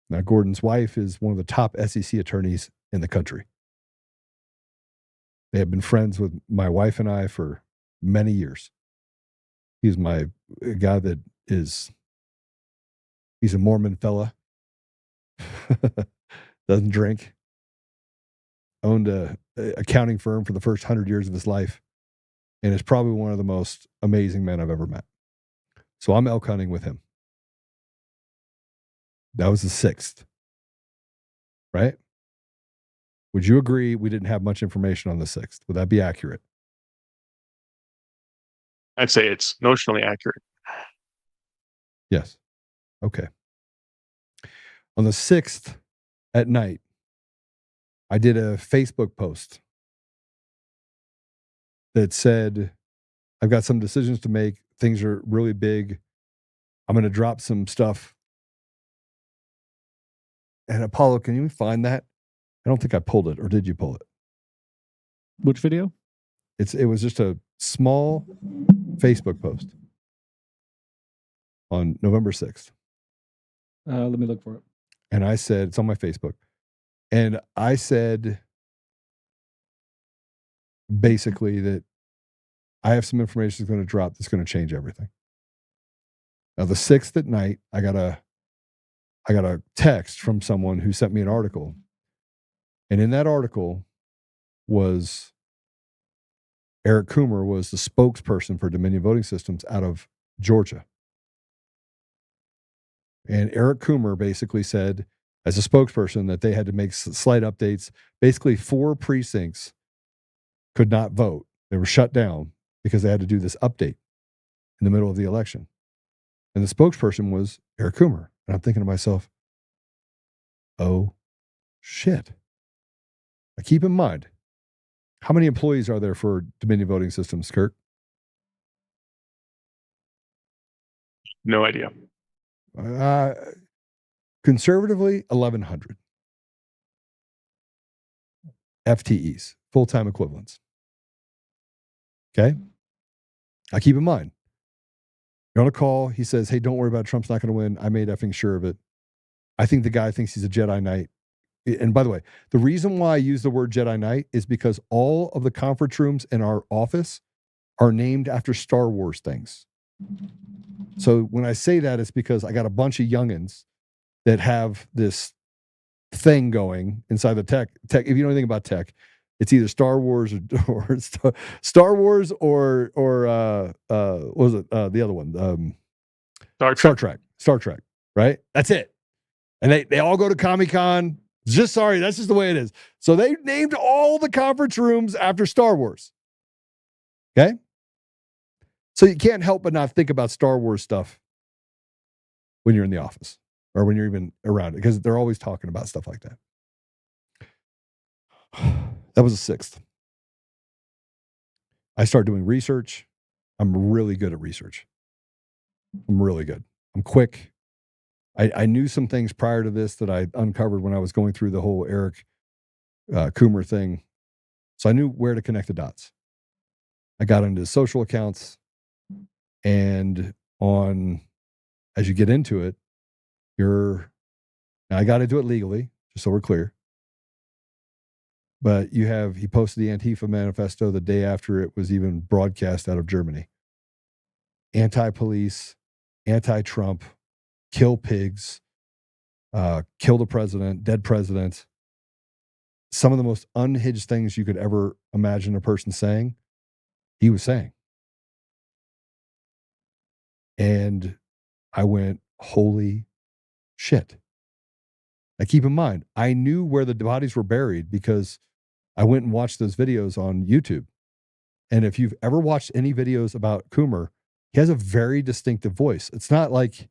Now, Gordon's wife is one of the top SEC attorneys in the country. They have been friends with my wife and I for many years. He's my guy that he's a Mormon fella. Doesn't drink. Owned a accounting firm for the first 100 years of his life. And is probably one of the most amazing men I've ever met. So I'm elk hunting with him. That was the 6th. Right? Would you agree we didn't have much information on the 6th? Would that be accurate? I'd say it's notionally accurate. Yes. Okay. On the 6th at night, I did a Facebook post that said, I've got some decisions to make. Things are really big. I'm going to drop some stuff. And Apollo, can you find that? I don't think I pulled it, or did you pull it? Which video? It was just a small Facebook post on November 6th. Let me look for it. And I said, it's on my Facebook. And I said basically that I have some information that's going to drop that's going to change everything. Now, the 6th at night, I got a text from someone who sent me an article. And in that article was Eric Coomer was the spokesperson for Dominion Voting Systems out of Georgia. And Eric Coomer basically said, as a spokesperson, that they had to make slight updates. Basically, 4 precincts could not vote. They were shut down because they had to do this update. in the middle of the election. And the spokesperson was Eric Coomer. And I'm thinking to myself, oh, shit. Now keep in mind, how many employees are there for Dominion Voting Systems, Kirk? No idea. Conservatively, 1,100 FTEs, full-time equivalents. Okay? Now keep in mind, you're on a call. He says, hey, don't worry about it. Trump's not going to win. I made effing sure of it. I think the guy thinks he's a Jedi Knight. And by the way, the reason why I use the word Jedi Knight is because all of the conference rooms in our office are named after Star Wars things. So when I say that, it's because I got a bunch of youngins that have this thing going inside the tech. If you know anything about tech, it's either Star Wars or Star Wars or what was it? The other one, Star Trek, right? That's it. And they all go to Comic-Con. That's just the way it is. So they named all the conference rooms after Star Wars. Okay? So you can't help but not think about Star Wars stuff when you're in the office or when you're even around it, because they're always talking about stuff like that. That was the 6th. I started doing research. I'm really good at research. I'm really good. I'm quick. I knew some things prior to this that I uncovered when I was going through the whole Eric Coomer thing. So I knew where to connect the dots. I got into his social accounts, and as you get into it, now I got into it legally, just so we're clear. But he posted the Antifa manifesto the day after it was even broadcast out of Germany. Anti-police, anti-Trump, kill pigs, kill the president, dead president. Some of the most unhinged things you could ever imagine a person saying, he was saying. And I went, holy shit. Now keep in mind, I knew where the bodies were buried because I went and watched those videos on YouTube. And if you've ever watched any videos about Coomer, he has a very distinctive voice. It's not like,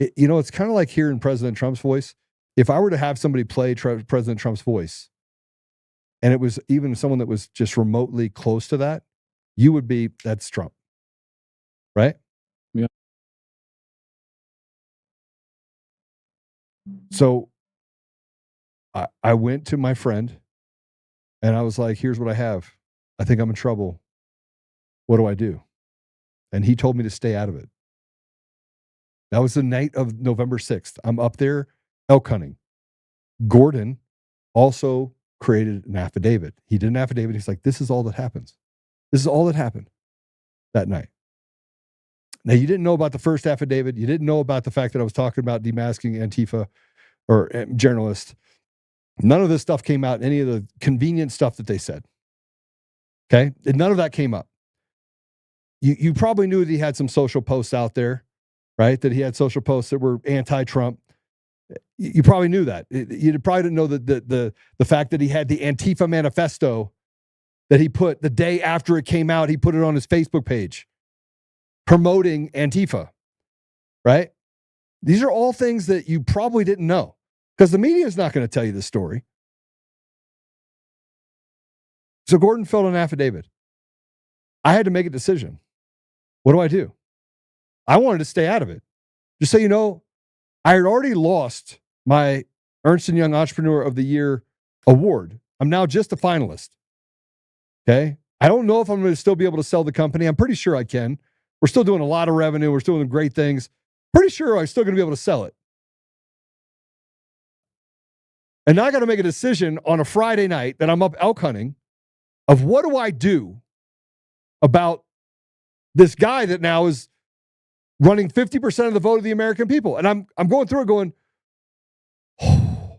it's kind of like hearing President Trump's voice. If I were to have somebody play President Trump's voice, and it was even someone that was just remotely close to that, you would be, that's Trump. Right? Yeah. So I went to my friend and I was like, here's what I have. I think I'm in trouble. What do I do? And he told me to stay out of it. That was the night of November 6th. I'm up there elk hunting. Gordon also created an affidavit. He did an affidavit. He's like, this is all that happens. This is all that happened that night. Now, you didn't know about the first affidavit. You didn't know about the fact that I was talking about demasking Antifa or journalists. None of this stuff came out, any of the convenient stuff that they said. Okay? And none of that came up. You probably knew that he had some social posts out there, right? That he had social posts that were anti-Trump. You probably knew that. You probably didn't know that the fact that he had the Antifa manifesto that he put the day after it came out, he put it on his Facebook page promoting Antifa, right? These are all things that you probably didn't know because the media is not going to tell you this story. So Gordon filled an affidavit. I had to make a decision. What do I do? I wanted to stay out of it. Just so you know, I had already lost my Ernst & Young Entrepreneur of the Year award. I'm now just a finalist. Okay? I don't know if I'm going to still be able to sell the company. I'm pretty sure I can. We're still doing a lot of revenue. We're still doing great things. Pretty sure I'm still going to be able to sell it. And now I got to make a decision on a Friday night that I'm up elk hunting of what do I do about this guy that now is running 50% of the vote of the American people. And I'm going through it going, oh.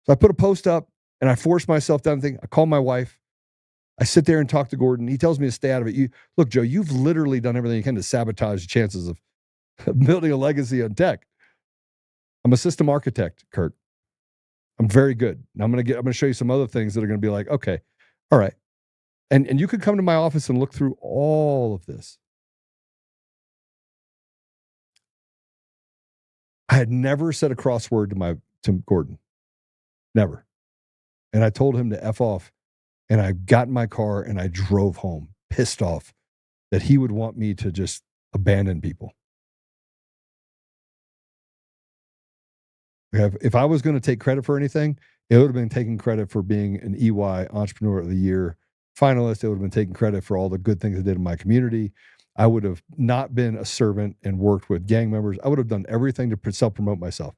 So I put a post up and I forced myself down and think, I call my wife. I sit there and talk to Gordon. He tells me to stay out of it. Look, Joe, you've literally done everything you can to sabotage the chances of building a legacy on tech. I'm a system architect, Kirk. I'm very good. And I'm going to show you some other things that are going to be like, okay, all right. And you could come to my office and look through all of this. had never said a crossword to Gordon. Never. And I told him to F off. And I got in my car and I drove home, pissed off that he would want me to just abandon people. If I was going to take credit for anything, it would have been taking credit for being an EY Entrepreneur of the Year finalist. It would have been taking credit for all the good things I did in my community. I would have not been a servant and worked with gang members. I would have done everything to self-promote myself.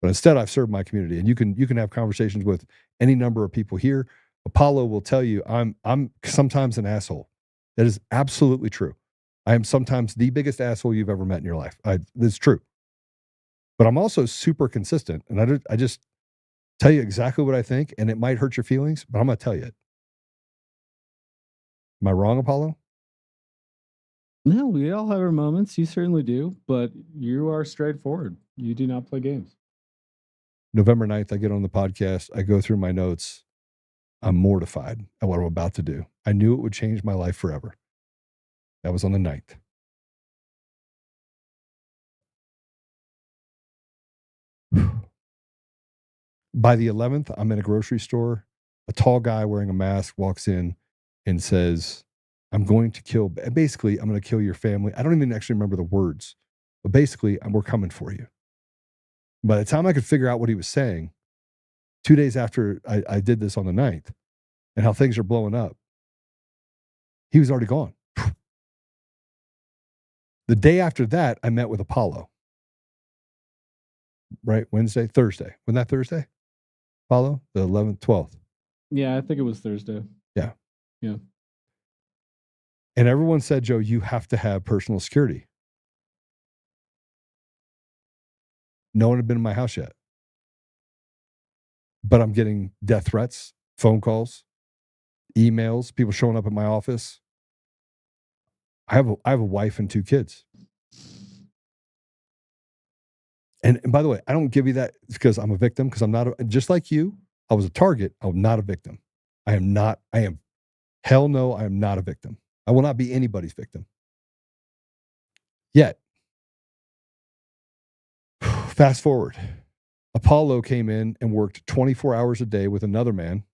But instead, I've served my community. And you can have conversations with any number of people here. Apollo will tell you I'm sometimes an asshole. That is absolutely true. I am sometimes the biggest asshole you've ever met in your life. It's true. But I'm also super consistent. And I just tell you exactly what I think. And it might hurt your feelings, but I'm going to tell you it. Am I wrong, Apollo? No, we all have our moments. You certainly do. But you are straightforward. You do not play games. November 9th, I get on the podcast. I go through my notes. I'm mortified at what I'm about to do. I knew it would change my life forever. That was on the 9th. By the 11th, I'm in a grocery store. A tall guy wearing a mask walks in and says, I'm going to kill your family. I don't even actually remember the words, but basically, we're coming for you. By the time I could figure out what he was saying, 2 days after I did this on the 9th and how things are blowing up, he was already gone. The day after that, I met with Apollo. Right? Thursday. Wasn't that Thursday? Apollo? The 11th, 12th. Yeah, I think it was Thursday. Yeah. Yeah. And everyone said, Joe, you have to have personal security. No one had been in my house yet. But I'm getting death threats, phone calls, emails, people showing up at my office. I have a wife and 2 kids. And by the way, I don't give you that because I'm a victim, because I'm not, just like you, I was a target. I'm not a victim. I am, hell no, I am not a victim. I will not be anybody's victim. Yet, fast forward, Apollo came in and worked 24 hours a day with another man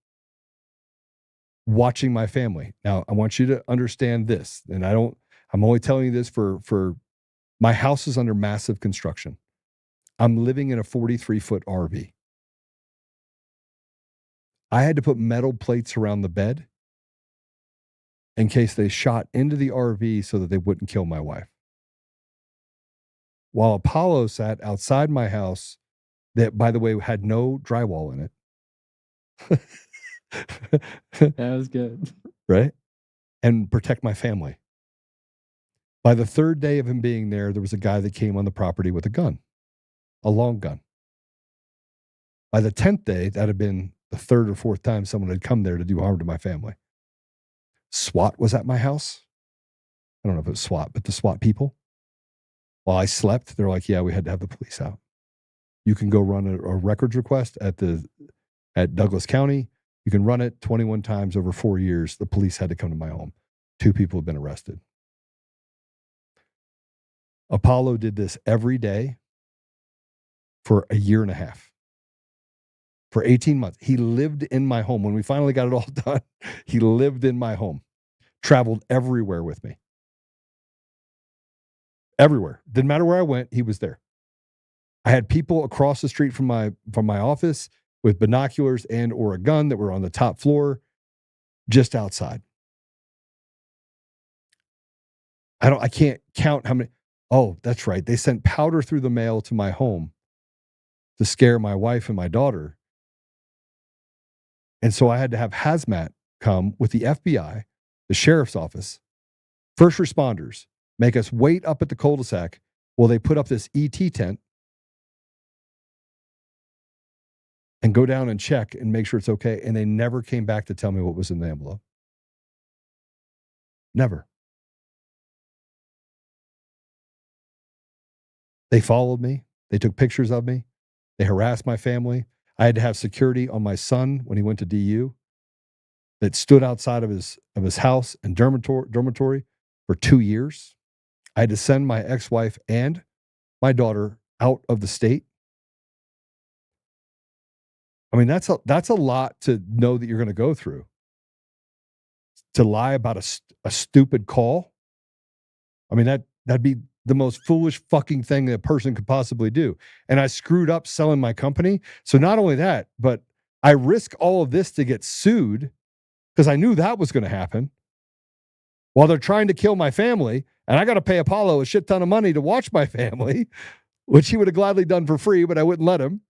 watching my family. Now, I want you to understand this, and I'm only telling you this for my house is under massive construction. I'm living in a 43-foot RV. I had to put metal plates around the bed in case they shot into the RV so that they wouldn't kill my wife. While Apollo sat outside my house that, by the way, had no drywall in it. That was good. Right? And protect my family. By the 3rd day of him being there was a guy that came on the property with a gun. A long gun. By the 10th day, that had been the 3rd or 4th time someone had come there to do harm to my family. SWAT was at my house. I don't know if it was SWAT, but the SWAT people. While I slept, they're like, yeah, we had to have the police out. You can go run a records request at Douglas County. You can run it 21 times over 4 years. The police had to come to my home. 2 people have been arrested. Apollo did this every day for a year and a half. For 18 months. He lived in my home. When we finally got it all done, he lived in my home. Traveled everywhere with me. Everywhere. Didn't matter where I went, he was there. I had people across the street from my office with binoculars and or a gun that were on the top floor just outside. I can't count how many. Oh, that's right. They sent powder through the mail to my home to scare my wife and my daughter. And so I had to have hazmat come with the FBI, the sheriff's office, first responders, make us wait up at the cul-de-sac while they put up this ET tent and go down and check and make sure it's okay. And they never came back to tell me what was in the envelope. Never. They followed me. They took pictures of me. They harassed my family. I had to have security on my son when he went to DU that stood outside of his house and dormitory for 2 years. I had to send my ex-wife and my daughter out of the state. I mean, that's a lot to know that you're going to go through. To lie about a stupid call. I mean, that'd be the most foolish fucking thing that a person could possibly do. And I screwed up selling my company. So not only that, but I risk all of this to get sued because I knew that was going to happen while they're trying to kill my family. And I got to pay Apollo a shit ton of money to watch my family, which he would have gladly done for free, but I wouldn't let him.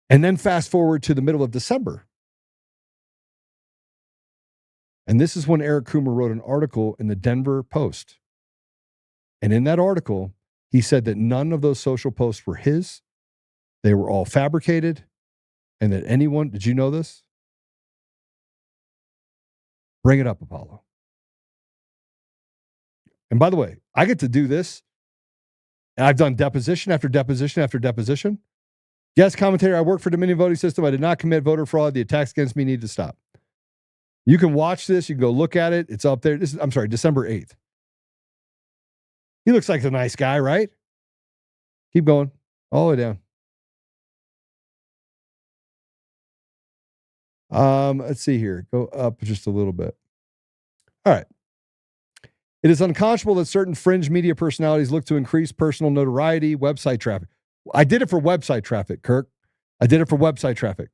And then fast forward to the middle of December. And this is when Eric Coomer wrote an article in the Denver Post. And in that article, he said that none of those social posts were his. They were all fabricated. And that anyone, did you know this? Bring it up, Apollo. And by the way, I get to do this. And I've done deposition after deposition after deposition. Yes, commentator, I work for Dominion Voting System. I did not commit voter fraud. The attacks against me need to stop. You can watch this. You can go look at it. It's up there. December 8th. He looks like a nice guy, right? Keep going. All the way down. Let's see here. Go up just a little bit. All right. It is unconscionable that certain fringe media personalities look to increase personal notoriety, website traffic. I did it for website traffic, Kirk. I did it for website traffic.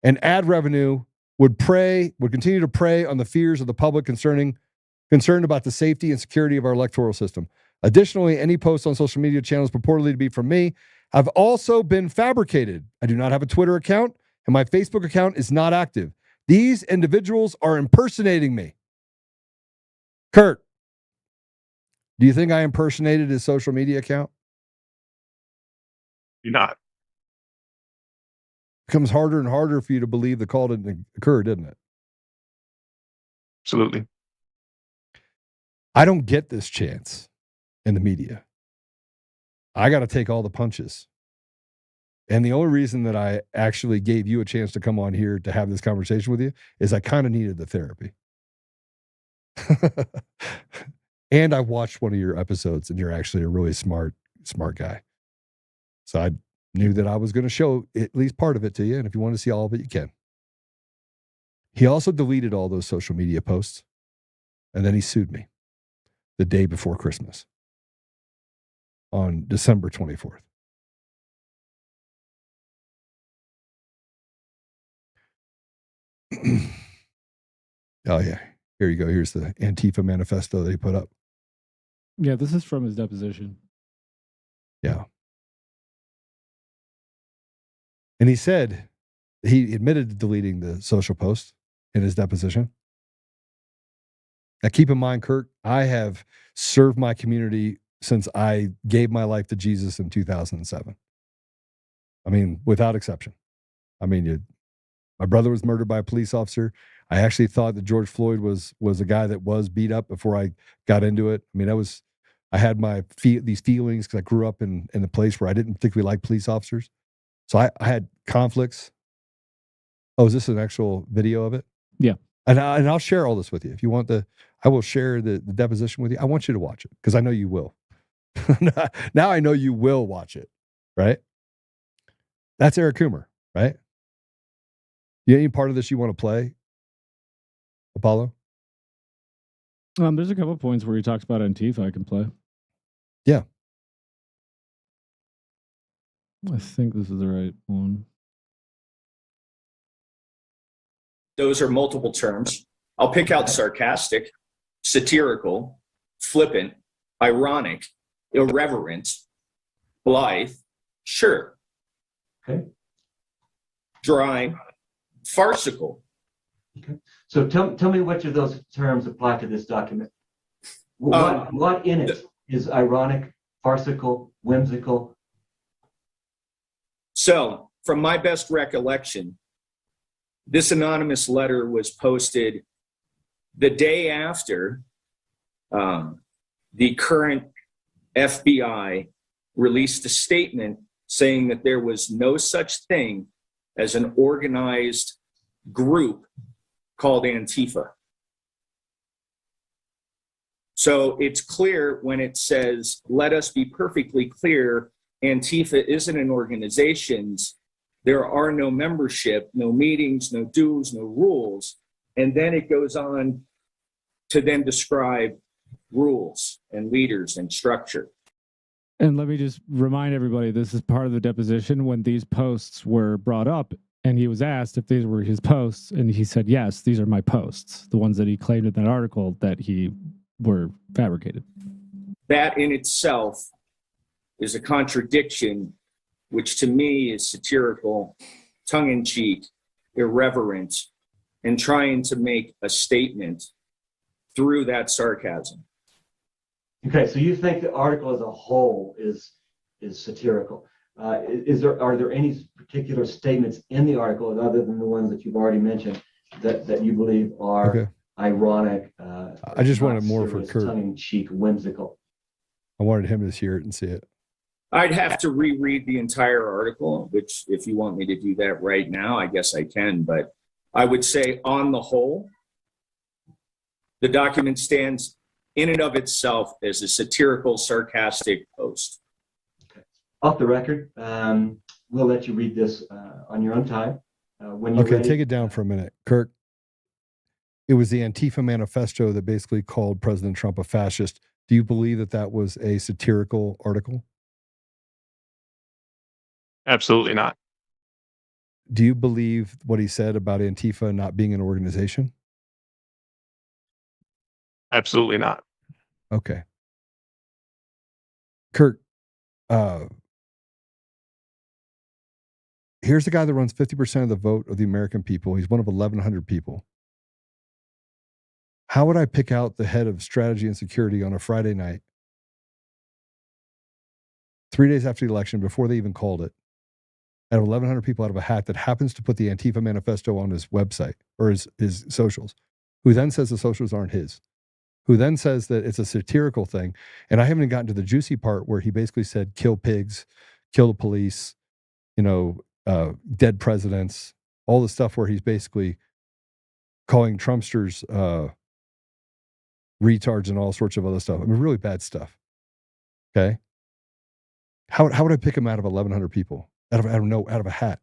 And ad revenue would continue to prey on the fears of the public concerned about the safety and security of our electoral system. Additionally, any posts on social media channels purportedly to be from me have also been fabricated. I do not have a Twitter account, and my Facebook account is not active. These individuals are impersonating me. Kurt, do you think I impersonated his social media account? You're not. It becomes harder and harder for you to believe the call didn't occur, didn't it? Absolutely. I don't get this chance in the media. I got to take all the punches. And the only reason that I actually gave you a chance to come on here to have this conversation with you is I kind of needed the therapy. And I watched one of your episodes, and you're actually a really smart guy. So I knew that I was going to show at least part of it to you. And if you want to see all of it, you can. He also deleted all those social media posts. And then he sued me the day before Christmas on December 24th. Oh, yeah. Here you go. Here's the Antifa manifesto that he put up. Yeah, this is from his deposition. Yeah. And he said he admitted to deleting the social post in his deposition. Now, keep in mind, Kirk, I have served my community since I gave my life to Jesus in 2007. I mean, without exception. I mean, my brother was murdered by a police officer. I actually thought that George Floyd was a guy that was beat up before I got into it. I mean, I had these feelings because I grew up in a place where I didn't particularly like police officers. So I had conflicts. Oh, is this an actual video of it? Yeah. And I'll share all this with you. If you want I will share the deposition with you. I want you to watch it because I know you will. Now I know you will watch it, right? That's Eric Coomer, right? Any part of this you want to play, Apollo? There's a couple points where he talks about Antifa I can play. Yeah. I think this is the right one. Those are multiple terms. I'll pick out sarcastic, satirical, flippant, ironic, irreverent, blithe, sure. Okay. Dry, farcical. Okay. So tell me which of those terms apply to this document. What in it is ironic, farcical, whimsical? So, from my best recollection, this anonymous letter was posted the day after the current FBI released a statement saying that there was no such thing as an organized group called Antifa. So it's clear when it says, let us be perfectly clear, Antifa isn't an organization. There are no membership, no meetings, no dues, no rules. And then it goes on to then describe rules and leaders and structure. And let me just remind everybody, this is part of the deposition when these posts were brought up, and he was asked if these were his posts, and he said, yes, these are my posts, the ones that he claimed in that article that he were fabricated. That in itself is a contradiction, which to me is satirical, tongue-in-cheek, irreverent, and trying to make a statement through that sarcasm. Okay, so you think the article as a whole is satirical. Are there any particular statements in the article, other than the ones that you've already mentioned, that you believe are ironic? I just wanted more for serious, Kirk. tongue-in-cheek, whimsical. I wanted him to hear it and see it. I'd have to reread the entire article, which if you want me to do that right now, I guess I can. But I would say on the whole, the document stands in and of itself as a satirical, sarcastic post. Off the record, we'll let you read this on your own time. When you're ready. Take it down for a minute. Kirk, it was the Antifa manifesto that basically called President Trump a fascist. Do you believe that that was a satirical article? Absolutely not. Do you believe what he said about Antifa not being an organization? Absolutely not. Okay. Kirk, here's the guy that runs 50% of the vote of the American people. He's one of 1,100 people. How would I pick out the head of strategy and security on a Friday night, 3 days after the election, before they even called it, out of 1,100 people out of a hat that happens to put the Antifa manifesto on his website or his socials, who then says the socials aren't his, who then says that it's a satirical thing. And I haven't even gotten to the juicy part where he basically said, kill pigs, kill the police, dead presidents, all the stuff where he's basically calling Trumpsters retards and all sorts of other stuff. I mean, really bad stuff. Okay. How would I pick him out of 1,100 people? Out of a hat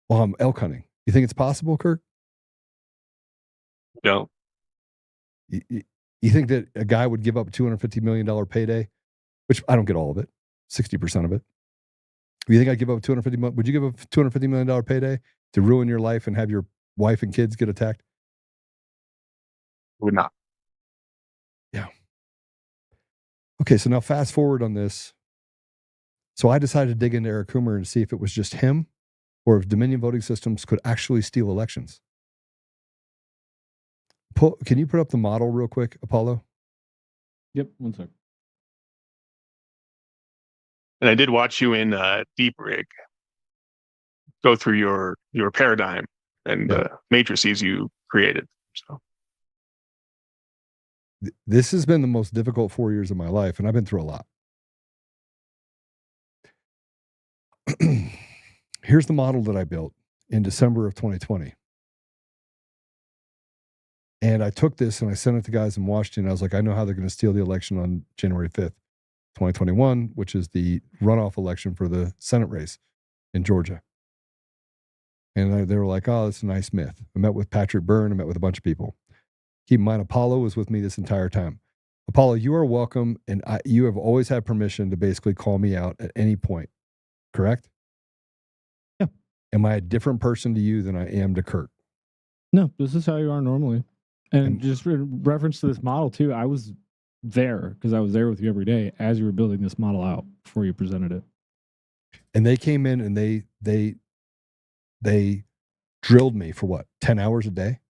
while I'm elk hunting? You think it's possible, Kirk? No. You think that a guy would give up a $250 million payday, which I don't get all of it, 60% of it. You think I'd give up would you give up a $250 million payday to ruin your life and have your wife and kids get attacked? Would not. Yeah. Okay, so now fast forward on this. So I decided to dig into Eric Coomer and see if it was just him or if Dominion voting systems could actually steal elections. Can you put up the model real quick, Apollo? Yep, one sec. And I did watch you in Deep Rig go through your paradigm and matrices you created. So this has been the most difficult 4 years of my life, and I've been through a lot. Here's the model that I built in December of 2020. And I took this and I sent it to guys in Washington. I was like, I know how they're going to steal the election on January 5th, 2021, which is the runoff election for the Senate race in Georgia. And they were like, oh, that's a nice myth. I met with Patrick Byrne. I met with a bunch of people. Keep in mind, Apollo was with me this entire time. Apollo, you are welcome, and you have always had permission to basically call me out at any point. Correct? Yeah. Am I a different person to you than I am to Kirk? No, this is how you are normally. And just in reference to this model too, I was there because I was there with you every day as you were building this model out before you presented it. And they came in and they drilled me for what, 10 hours a day?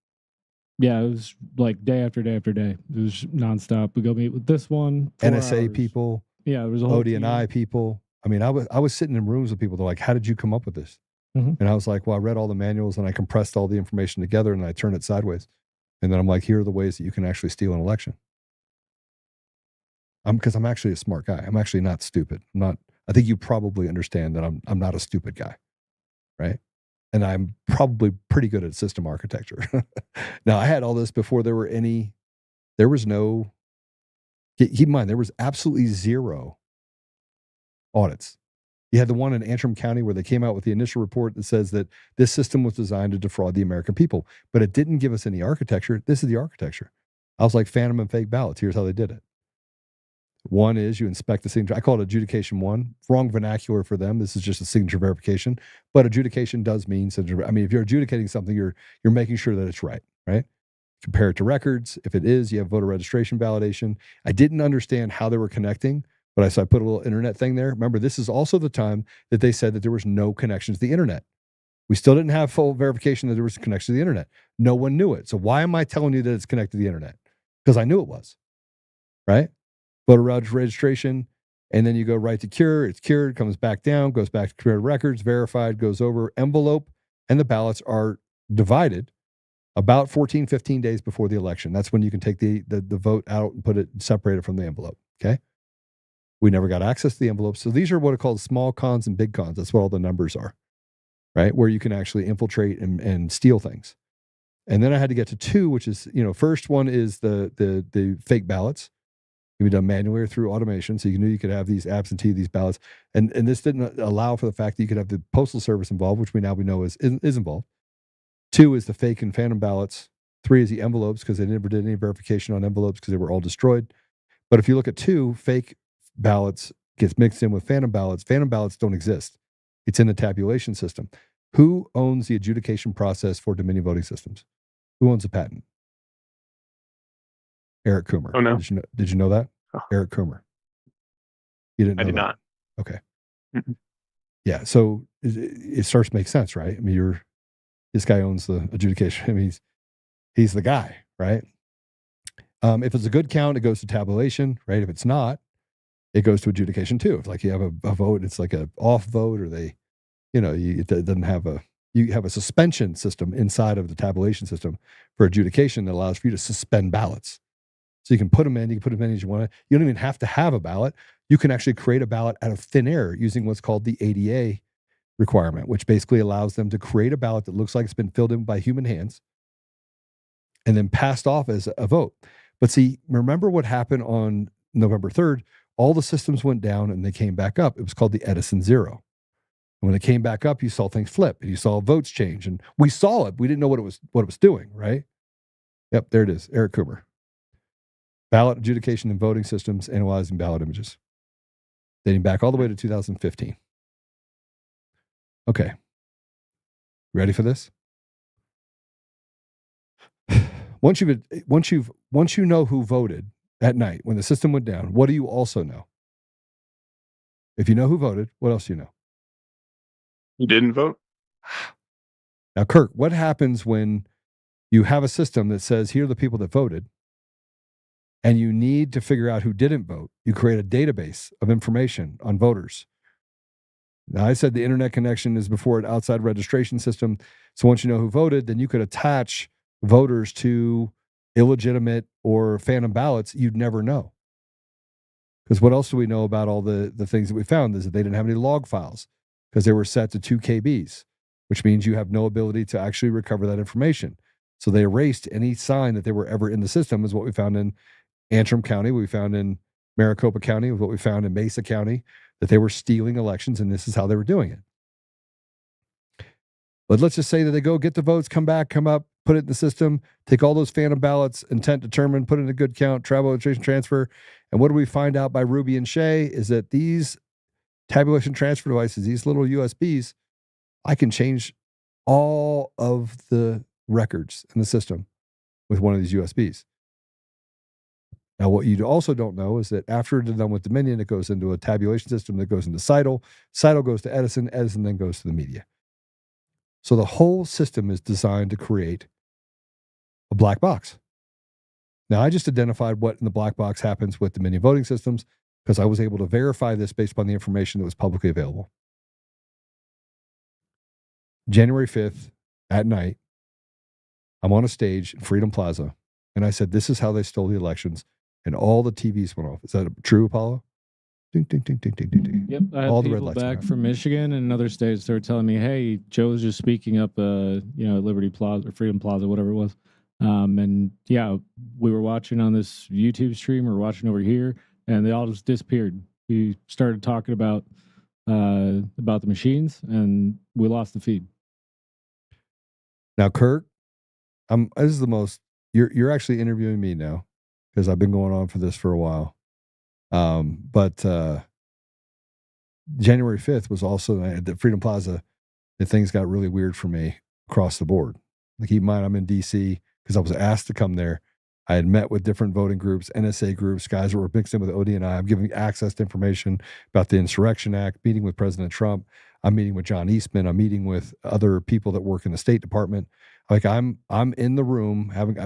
Yeah, it was like day after day after day. It was nonstop. We go meet with this one. NSA people. Yeah, there was a whole ODNI people. I mean, I was sitting in rooms with people. They're like, how did you come up with this? Mm-hmm. And I was like, well, I read all the manuals and I compressed all the information together and I turned it sideways. And then I'm like, here are the ways that you can actually steal an election. Because I'm actually a smart guy. I'm actually not stupid. I think you probably understand that I'm not a stupid guy, right? And I'm probably pretty good at system architecture. Now, I had all this before there was no Keep in mind, there was absolutely zero audits. You had the one in Antrim County where they came out with the initial report that says that this system was designed to defraud the American people, but it didn't give us any architecture. This is the architecture. I was like, phantom and fake ballots. Here's how they did it. One is you inspect the signature. I call it adjudication one. Wrong vernacular for them. This is just a signature verification, but adjudication does mean signature. I mean, if you're adjudicating something, you're making sure that it's right? Compare it to records. If it is, you have voter registration validation. I didn't understand how they were connecting, but I put a little internet thing there. Remember, this is also the time that they said that there was no connection to the internet. We still didn't have full verification that there was a connection to the internet. No one knew it. So why am I telling you that it's connected to the internet? Because I knew it was, right? Voter registration, and then you go right to cure. It's cured, comes back down, goes back to compared records, verified, goes over envelope, and the ballots are divided about 14, 15 days before the election. That's when you can take the vote out and put it separated from the envelope, okay? We never got access to the envelopes. So these are what are called small cons and big cons. That's what all the numbers are, right? Where you can actually infiltrate and steal things. And then I had to get to 2, which is, first one is the fake ballots. It can be done manually or through automation. So you knew you could have these absentee, these ballots. And this didn't allow for the fact that you could have the Postal Service involved, which we know is involved. 2 is the fake and phantom ballots. 3 is the envelopes, because they never did any verification on envelopes because they were all destroyed. But if you look at 2, fake ballots gets mixed in with phantom ballots. Phantom ballots don't exist. It's in the tabulation system. Who owns the adjudication process for Dominion voting systems? Who owns the patent? Eric Coomer. Oh, no. Did you know that? Oh. Eric Coomer. You didn't know I did that? not. Okay. Mm-mm. Yeah. So it starts to make sense, right? I mean, this guy owns the adjudication. I mean, he's the guy, right? If it's a good count, it goes to tabulation, right? If it's not, it goes to adjudication too. If you have a vote, it's like a off vote, or it doesn't have you have a suspension system inside of the tabulation system for adjudication that allows for you to suspend ballots. So you can put them in as you want to. You don't even have to have a ballot. You can actually create a ballot out of thin air using what's called the ADA requirement, which basically allows them to create a ballot that looks like it's been filled in by human hands and then passed off as a vote. But see, remember what happened on November 3rd? All the systems went down and they came back up. It was called the Edison Zero. And when they came back up, you saw things flip and you saw votes change. And we saw it. We didn't know what it was doing, right? Yep, there it is. Eric Coomer. Ballot adjudication and voting systems analyzing ballot images. Dating back all the way to 2015. Okay. Ready for this? Once you know who voted at night when the system went down, what do you also know? If you know who voted, what else do you know? You didn't vote? Now, Kirk, what happens when you have a system that says, here are the people that voted, and you need to figure out who didn't vote? You create a database of information on voters. Now, I said the internet connection is before an outside registration system. So once you know who voted, then you could attach voters to illegitimate or phantom ballots you'd never know. Because what else do we know about all the things that we found is that they didn't have any log files because they were set to 2 KBs, which means you have no ability to actually recover that information. So they erased any sign that they were ever in the system, is what we found in Antrim County, what we found in Maricopa County, what we found in Mesa County, that they were stealing elections, and this is how they were doing it. But let's just say that they go get the votes, come back, come up, put it in the system, take all those phantom ballots, intent determined, put in a good count, travel, registration, transfer. And what do we find out by Ruby and Shea is that these tabulation transfer devices, these little USBs, I can change all of the records in the system with one of these USBs. Now, what you also don't know is that after it's done with Dominion, it goes into a tabulation system that goes into Seidel. Seidel goes to Edison. Edison then goes to the media. So the whole system is designed to create a black box. Now, I just identified what in the black box happens with Dominion voting systems because I was able to verify this based upon the information that was publicly available. January 5th at night, I'm on a stage in Freedom Plaza, and I said, this is how they stole the elections, and all the TVs went off. Is that true, Apollo? Ding, ding, ding, ding, ding, ding, ding. Yep, I had all the red people lights back from Michigan and other states. They were telling me, "Hey, Joe's just speaking up, Liberty Plaza or Freedom Plaza, whatever it was, And yeah, we were watching on this YouTube stream or watching over here, and they all just disappeared. We started talking about the machines, and we lost the feed. Now, Kirk, this is the most. You're actually interviewing me now because I've been going on for this for a while. But January 5th was also at the Freedom Plaza. And things got really weird for me across the board. Like, keep in mind, I'm in DC because I was asked to come there. I had met with different voting groups, NSA groups, guys that were mixed in with ODNI. I'm giving access to information about the Insurrection Act, meeting with President Trump. I'm meeting with John Eastman. I'm meeting with other people that work in the State Department. Like, I'm in the room having,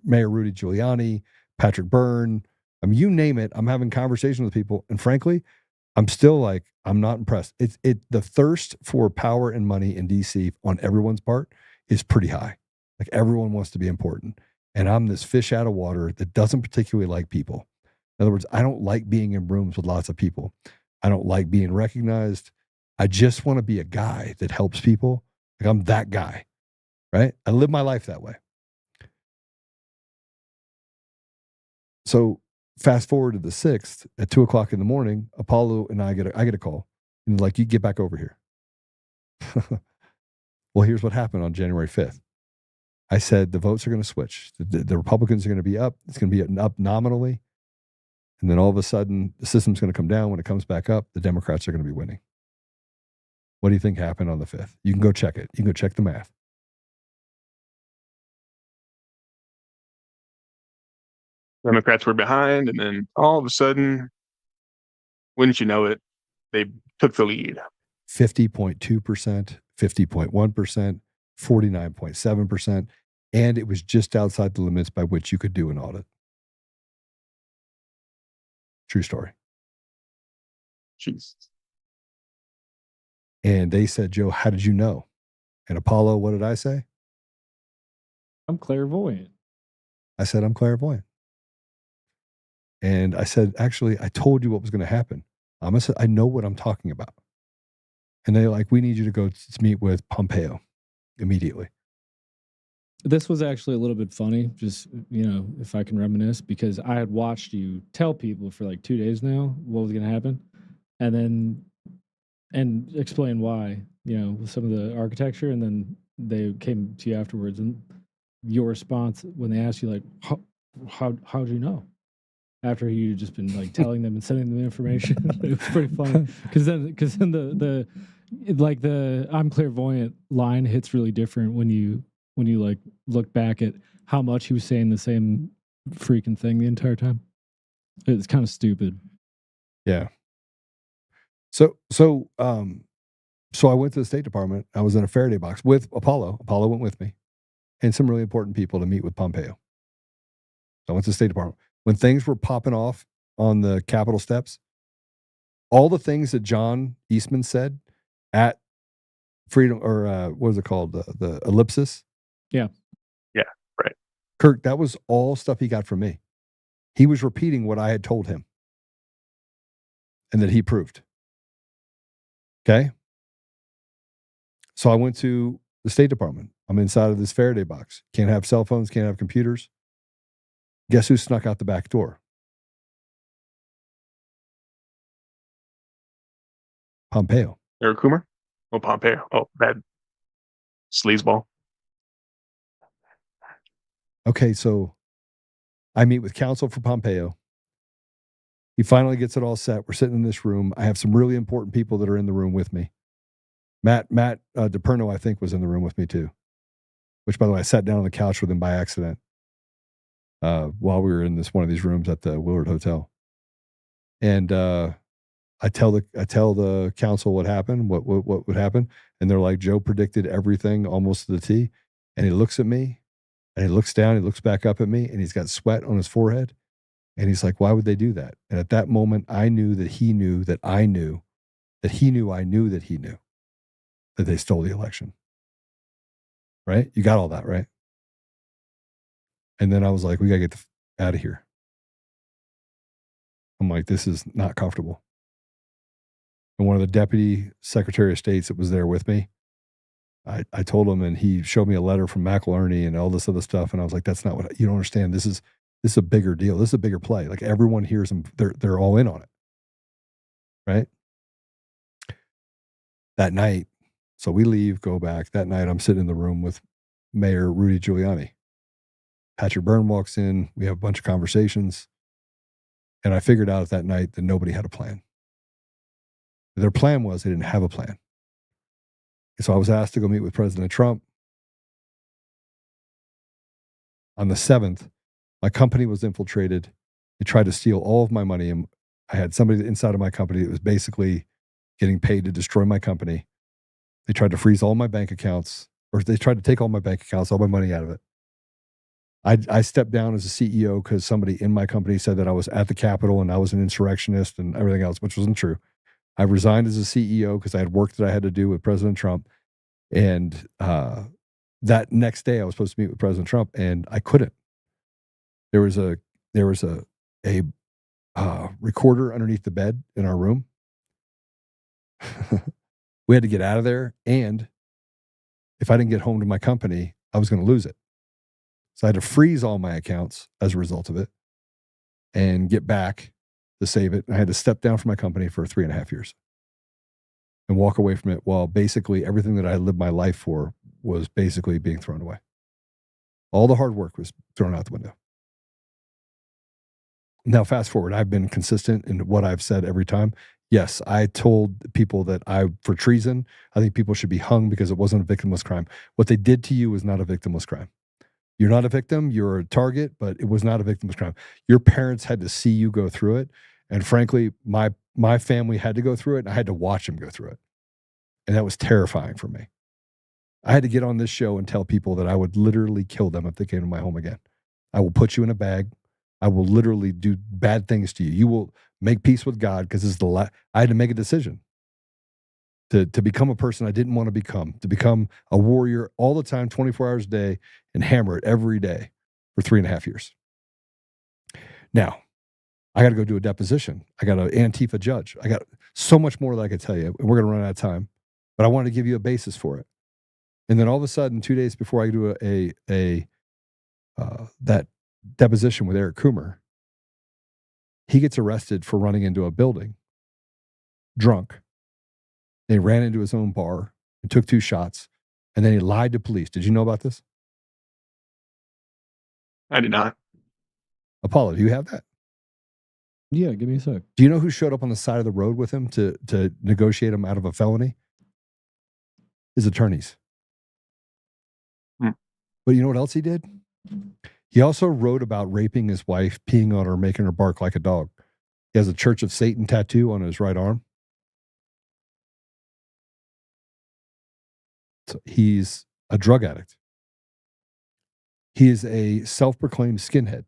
Mayor Rudy Giuliani, Patrick Byrne. I mean, you name it. I'm having conversations with people. And frankly, I'm still like, I'm not impressed. The thirst for power and money in DC on everyone's part is pretty high. Like, everyone wants to be important. And I'm this fish out of water that doesn't particularly like people. In other words, I don't like being in rooms with lots of people. I don't like being recognized. I just want to be a guy that helps people. Like, I'm that guy, right? I live my life that way. So fast forward to the 6th at 2:00 in the morning, Apollo and I get a call, and like, you get back over here. Well, here's what happened on January 5th. I said the votes are going to switch. The Republicans are going to be up. It's going to be up nominally. And then all of a sudden, the system's going to come down. When it comes back up, the Democrats are going to be winning. What do you think happened on the 5th? You can go check it. You can go check the math. Democrats were behind, and then all of a sudden, wouldn't you know it, they took the lead. 50.2%, 50.1%, 49.7%, and it was just outside the limits by which you could do an audit. True story. Jeez. And they said, Joe, how did you know? And Apollo, what did I say? I'm clairvoyant. I said, I'm clairvoyant. And I said, actually, I told you what was going to happen. I know what I'm talking about. And they're like, we need you to go meet with Pompeo immediately. This was actually a little bit funny, just, if I can reminisce, because I had watched you tell people for like 2 days now what was going to happen, and explain why, with some of the architecture, and then they came to you afterwards, and your response when they asked you, like, how do you know? After you'd just been like telling them and sending them information. It was pretty funny because then the I'm clairvoyant line hits really different when you like look back at how much he was saying the same freaking thing the entire time. It's kind of stupid. Yeah. So I went to the State Department. I was in a Faraday box with Apollo. Apollo went with me, and some really important people to meet with Pompeo. So I went to the State Department. When things were popping off on the Capitol steps, all the things that John Eastman said at Freedom, or what is it called? The Ellipsis. Yeah. Yeah, right. Kirk, that was all stuff he got from me. He was repeating what I had told him and that he proved. Okay. So I went to the State Department. I'm inside of this Faraday box. Can't have cell phones, can't have computers. Guess who snuck out the back door? Pompeo. Eric Coomer? Oh, Pompeo. Oh, bad sleazeball. Okay, so I meet with counsel for Pompeo. He finally gets it all set. We're sitting in this room. I have some really important people that are in the room with me. Matt DePerno, I think, was in the room with me too. Which, by the way, I sat down on the couch with him by accident while we were in one of these rooms at the Willard Hotel. And I tell the council what happened, what would happen, and they're like, Joe predicted everything almost to the T. And he looks at me, and he looks down, he looks back up at me, and he's got sweat on his forehead. And he's like, why would they do that? And at that moment, I knew that he knew that I knew that he knew I knew that he knew that they stole the election. Right? You got all that, right? And then I was like, we got to get out of here. I'm like, this is not comfortable. And one of the deputy secretary of states that was there with me, I told him, and he showed me a letter from McIlerney and all this other stuff. And I was like, that's not what you don't understand. This is a bigger deal. This is a bigger play. Like everyone hears them. They're all in on it. Right. That night. So we leave, go back. That night, I'm sitting in the room with Mayor Rudy Giuliani. Patrick Byrne walks in. We have a bunch of conversations. And I figured out that night that nobody had a plan. Their plan was they didn't have a plan. So I was asked to go meet with President Trump. On the 7th, my company was infiltrated. They tried to steal all of my money. And I had somebody inside of my company that was basically getting paid to destroy my company. They tried to freeze all my bank accounts, or they tried to take all my bank accounts, all my money out of it. I stepped down as a CEO because somebody in my company said that I was at the Capitol and I was an insurrectionist and everything else, which wasn't true. I resigned as a CEO because I had work that I had to do with President Trump. And that next day I was supposed to meet with President Trump and I couldn't. There was a recorder underneath the bed in our room. We had to get out of there. And if I didn't get home to my company, I was going to lose it. So I had to freeze all my accounts as a result of it and get back to save it. And I had to step down from my company for 3.5 years and walk away from it while basically everything that I had lived my life for was basically being thrown away. All the hard work was thrown out the window. Now, fast forward, I've been consistent in what I've said every time. Yes, I told people that for treason, I think people should be hung because it wasn't a victimless crime. What they did to you was not a victimless crime. You're not a victim, you're a target, but it was not a victimless crime. Your parents had to see you go through it. And frankly, my family had to go through it, and I had to watch them go through it. And that was terrifying for me. I had to get on this show and tell people that I would literally kill them if they came to my home again. I will put you in a bag. I will literally do bad things to you. You will make peace with God because this is I had to make a decision to become a person I didn't want to become a warrior all the time, 24 hours a day, and hammer it every day for 3.5 years. Now, I got to go do a deposition. I got an Antifa judge. I got so much more that I could tell you. We're going to run out of time, but I wanted to give you a basis for it. And then all of a sudden, 2 days before I do that deposition with Eric Coomer, he gets arrested for running into a building drunk. He ran into his own bar and took 2 shots, and then he lied to police. Did you know about this? I did not. Apollo, do you have that? Yeah, give me a sec. Do you know who showed up on the side of the road with him to negotiate him out of a felony? His attorneys. But you know what else he did? He also wrote about raping his wife, peeing on her, making her bark like a dog. He has a Church of Satan tattoo on his right arm. So he's a drug addict. He is a self-proclaimed skinhead.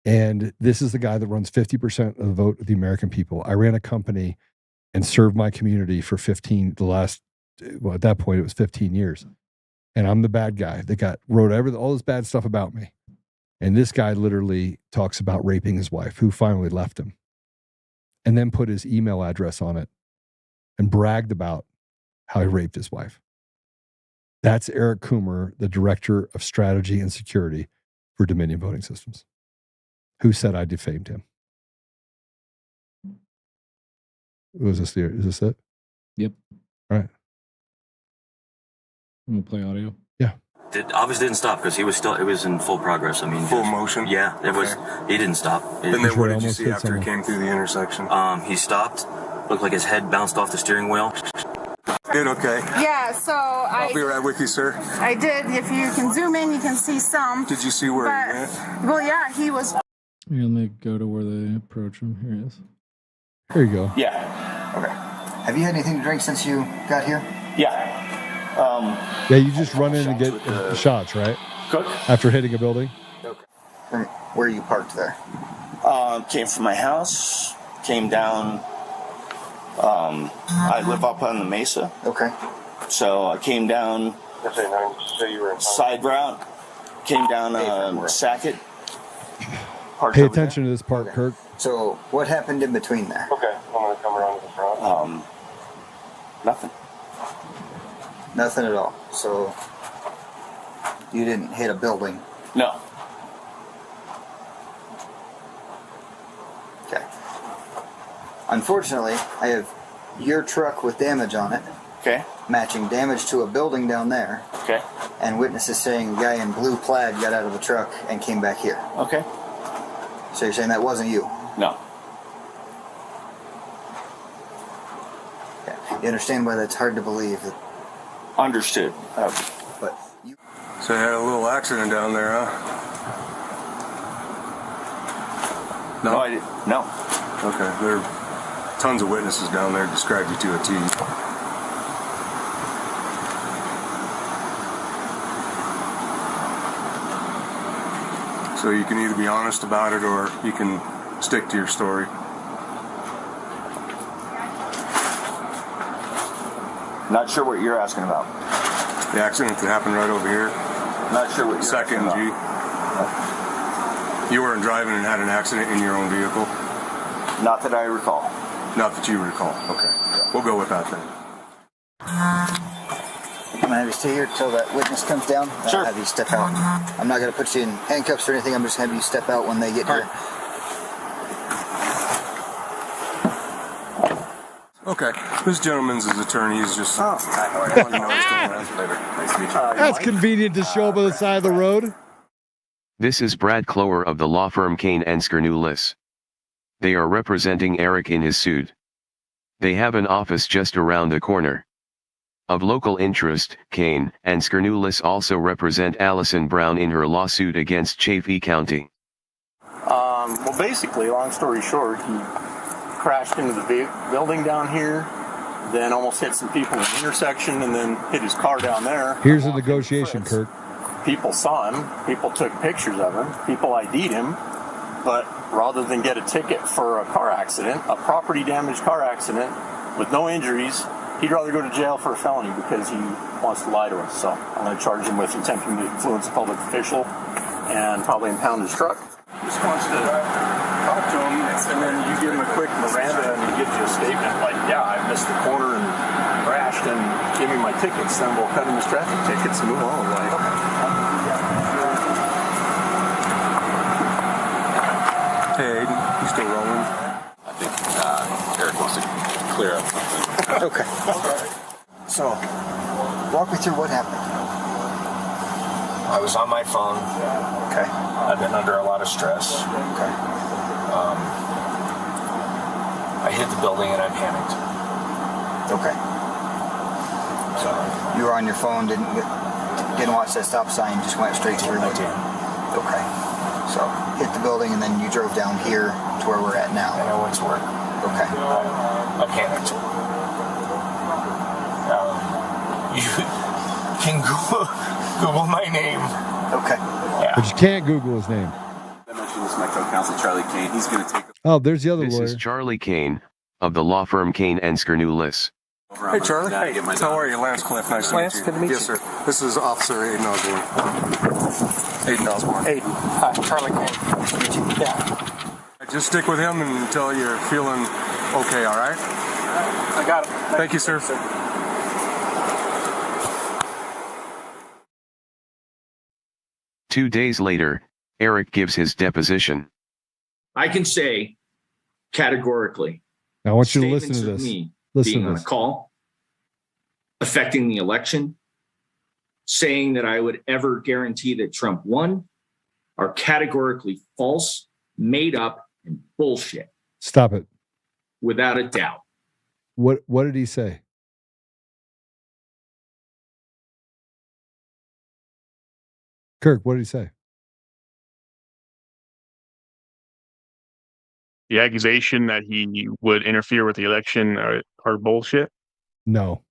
And this is the guy that runs 50% of the vote of the American people. I ran a company and served my community for at that point, it was 15 years. And I'm the bad guy that wrote all this bad stuff about me. And this guy literally talks about raping his wife, who finally left him, and then put his email address on it and bragged about how he raped his wife. That's Eric Coomer, the Director of Strategy and Security for Dominion Voting Systems, who said I defamed him. Is this it? Yep. All right. I'm going to play audio. Yeah. It obviously didn't stop because it was in full progress. I mean, full motion? Yeah, he didn't stop. And then what did you see after he came through the intersection? He stopped, looked like his head bounced off the steering wheel. Did okay. Yeah, so I'll be right with you, sir. I did. If you can zoom in, you can see some. Did you see where he went? Well, yeah, he was. And they go to where they approach him. Here he is. Here you go. Yeah. Okay. Have you had anything to drink since you got here? Yeah. Yeah, you just run in and get the shots, right? Cook. After hitting a building? Okay. Where are you parked there? Came from my house, came down. I live up on the Mesa. Okay. So I came down side route, came down Sackett. Pay attention to this part, okay. Kirk. So what happened in between there? Okay, I'm going to come around to the front. Nothing. Nothing at all. So you didn't hit a building? No. Okay. Unfortunately, I have your truck with damage on it. Okay. Matching damage to a building down there. Okay. And witnesses saying a guy in blue plaid got out of the truck and came back here. Okay. So you're saying that wasn't you? No. Okay. You understand why that's hard to believe? That... Understood. But you... So you had a little accident down there, huh? No, I didn't. No. Okay. There are tons of witnesses down there described you to a T. So you can either be honest about it or you can stick to your story. Not sure what you're asking about. The accident that happened right over here. Not sure what you're Second asking G. about. You weren't driving and had an accident in your own vehicle? Not that I recall. Not that you recall. Okay. We'll go with that then. I'm going to have you stay here till that witness comes down. Sure. I'll have you step out. I'm not going to put you in handcuffs or anything. I'm just going to have you step out when they get here. Okay. This gentleman's his attorney. He's just... Oh. letting you know what's going on. Nice to meet you. That's convenient to show up on the side of the road. This is Brad Clower of the law firm Kane and Skernoulis. They are representing Eric in his suit. They have an office just around the corner. Of local interest, Kane and Skernoulis also represent Allison Brown in her lawsuit against Chaffee County. Well, basically, long story short, he crashed into the building down here, then almost hit some people in the intersection, and then hit his car down there. Here's a negotiation, Kirk. People saw him, people took pictures of him, people ID'd him, but rather than get a ticket for a car accident, a property damage car accident with no injuries, he'd rather go to jail for a felony because he wants to lie to us. So I'm going to charge him with attempting to influence a public official and probably impound his truck. Just wants to talk to him, and then you give him a quick Miranda and he gives you a statement like, yeah, I missed the corner and crashed, and give me my tickets, then we'll cut him his traffic tickets and move on. Like, Hey, Aiden, you still rolling? I think Eric wants to clear up something. Okay. So, walk me through what happened. I was on my phone. Okay. I've been under a lot of stress. Okay. I hit the building and I panicked. Okay. So you were on your phone, didn't watch that stop sign, just went straight through it. Okay. So hit the building and then you drove down here to where we're at now. And I went to work. Okay. I panicked. You can Google my name. Okay. Yeah. But you can't Google his name. I mentioned this to my co-counsel, Charlie Kane. He's going to take... Oh, there's the other This lawyer. is Charlie Kane, of the law firm Kane and Skernoulis. Hey, Charlie. Hey, how are you? Lance Cliff. Nice to meet you. Good to meet you. Yes, sir. This is Officer Aiden Osborne. Aiden Osborne. Aiden. Hi, Charlie Kane. Nice to meet you. Yeah. Just stick with him until you're feeling okay, all right? I got it. Thank you, sir. 2 days later, Eric gives his deposition. I can say categorically, I want you to listen statements to of this. me Listen being to on this. a call, affecting the election, saying that I would ever guarantee that Trump won are categorically false, made up, and bullshit, Stop it. without a doubt. What did he say? Kirk, what did he say? The accusation that he would interfere with the election are bullshit. No.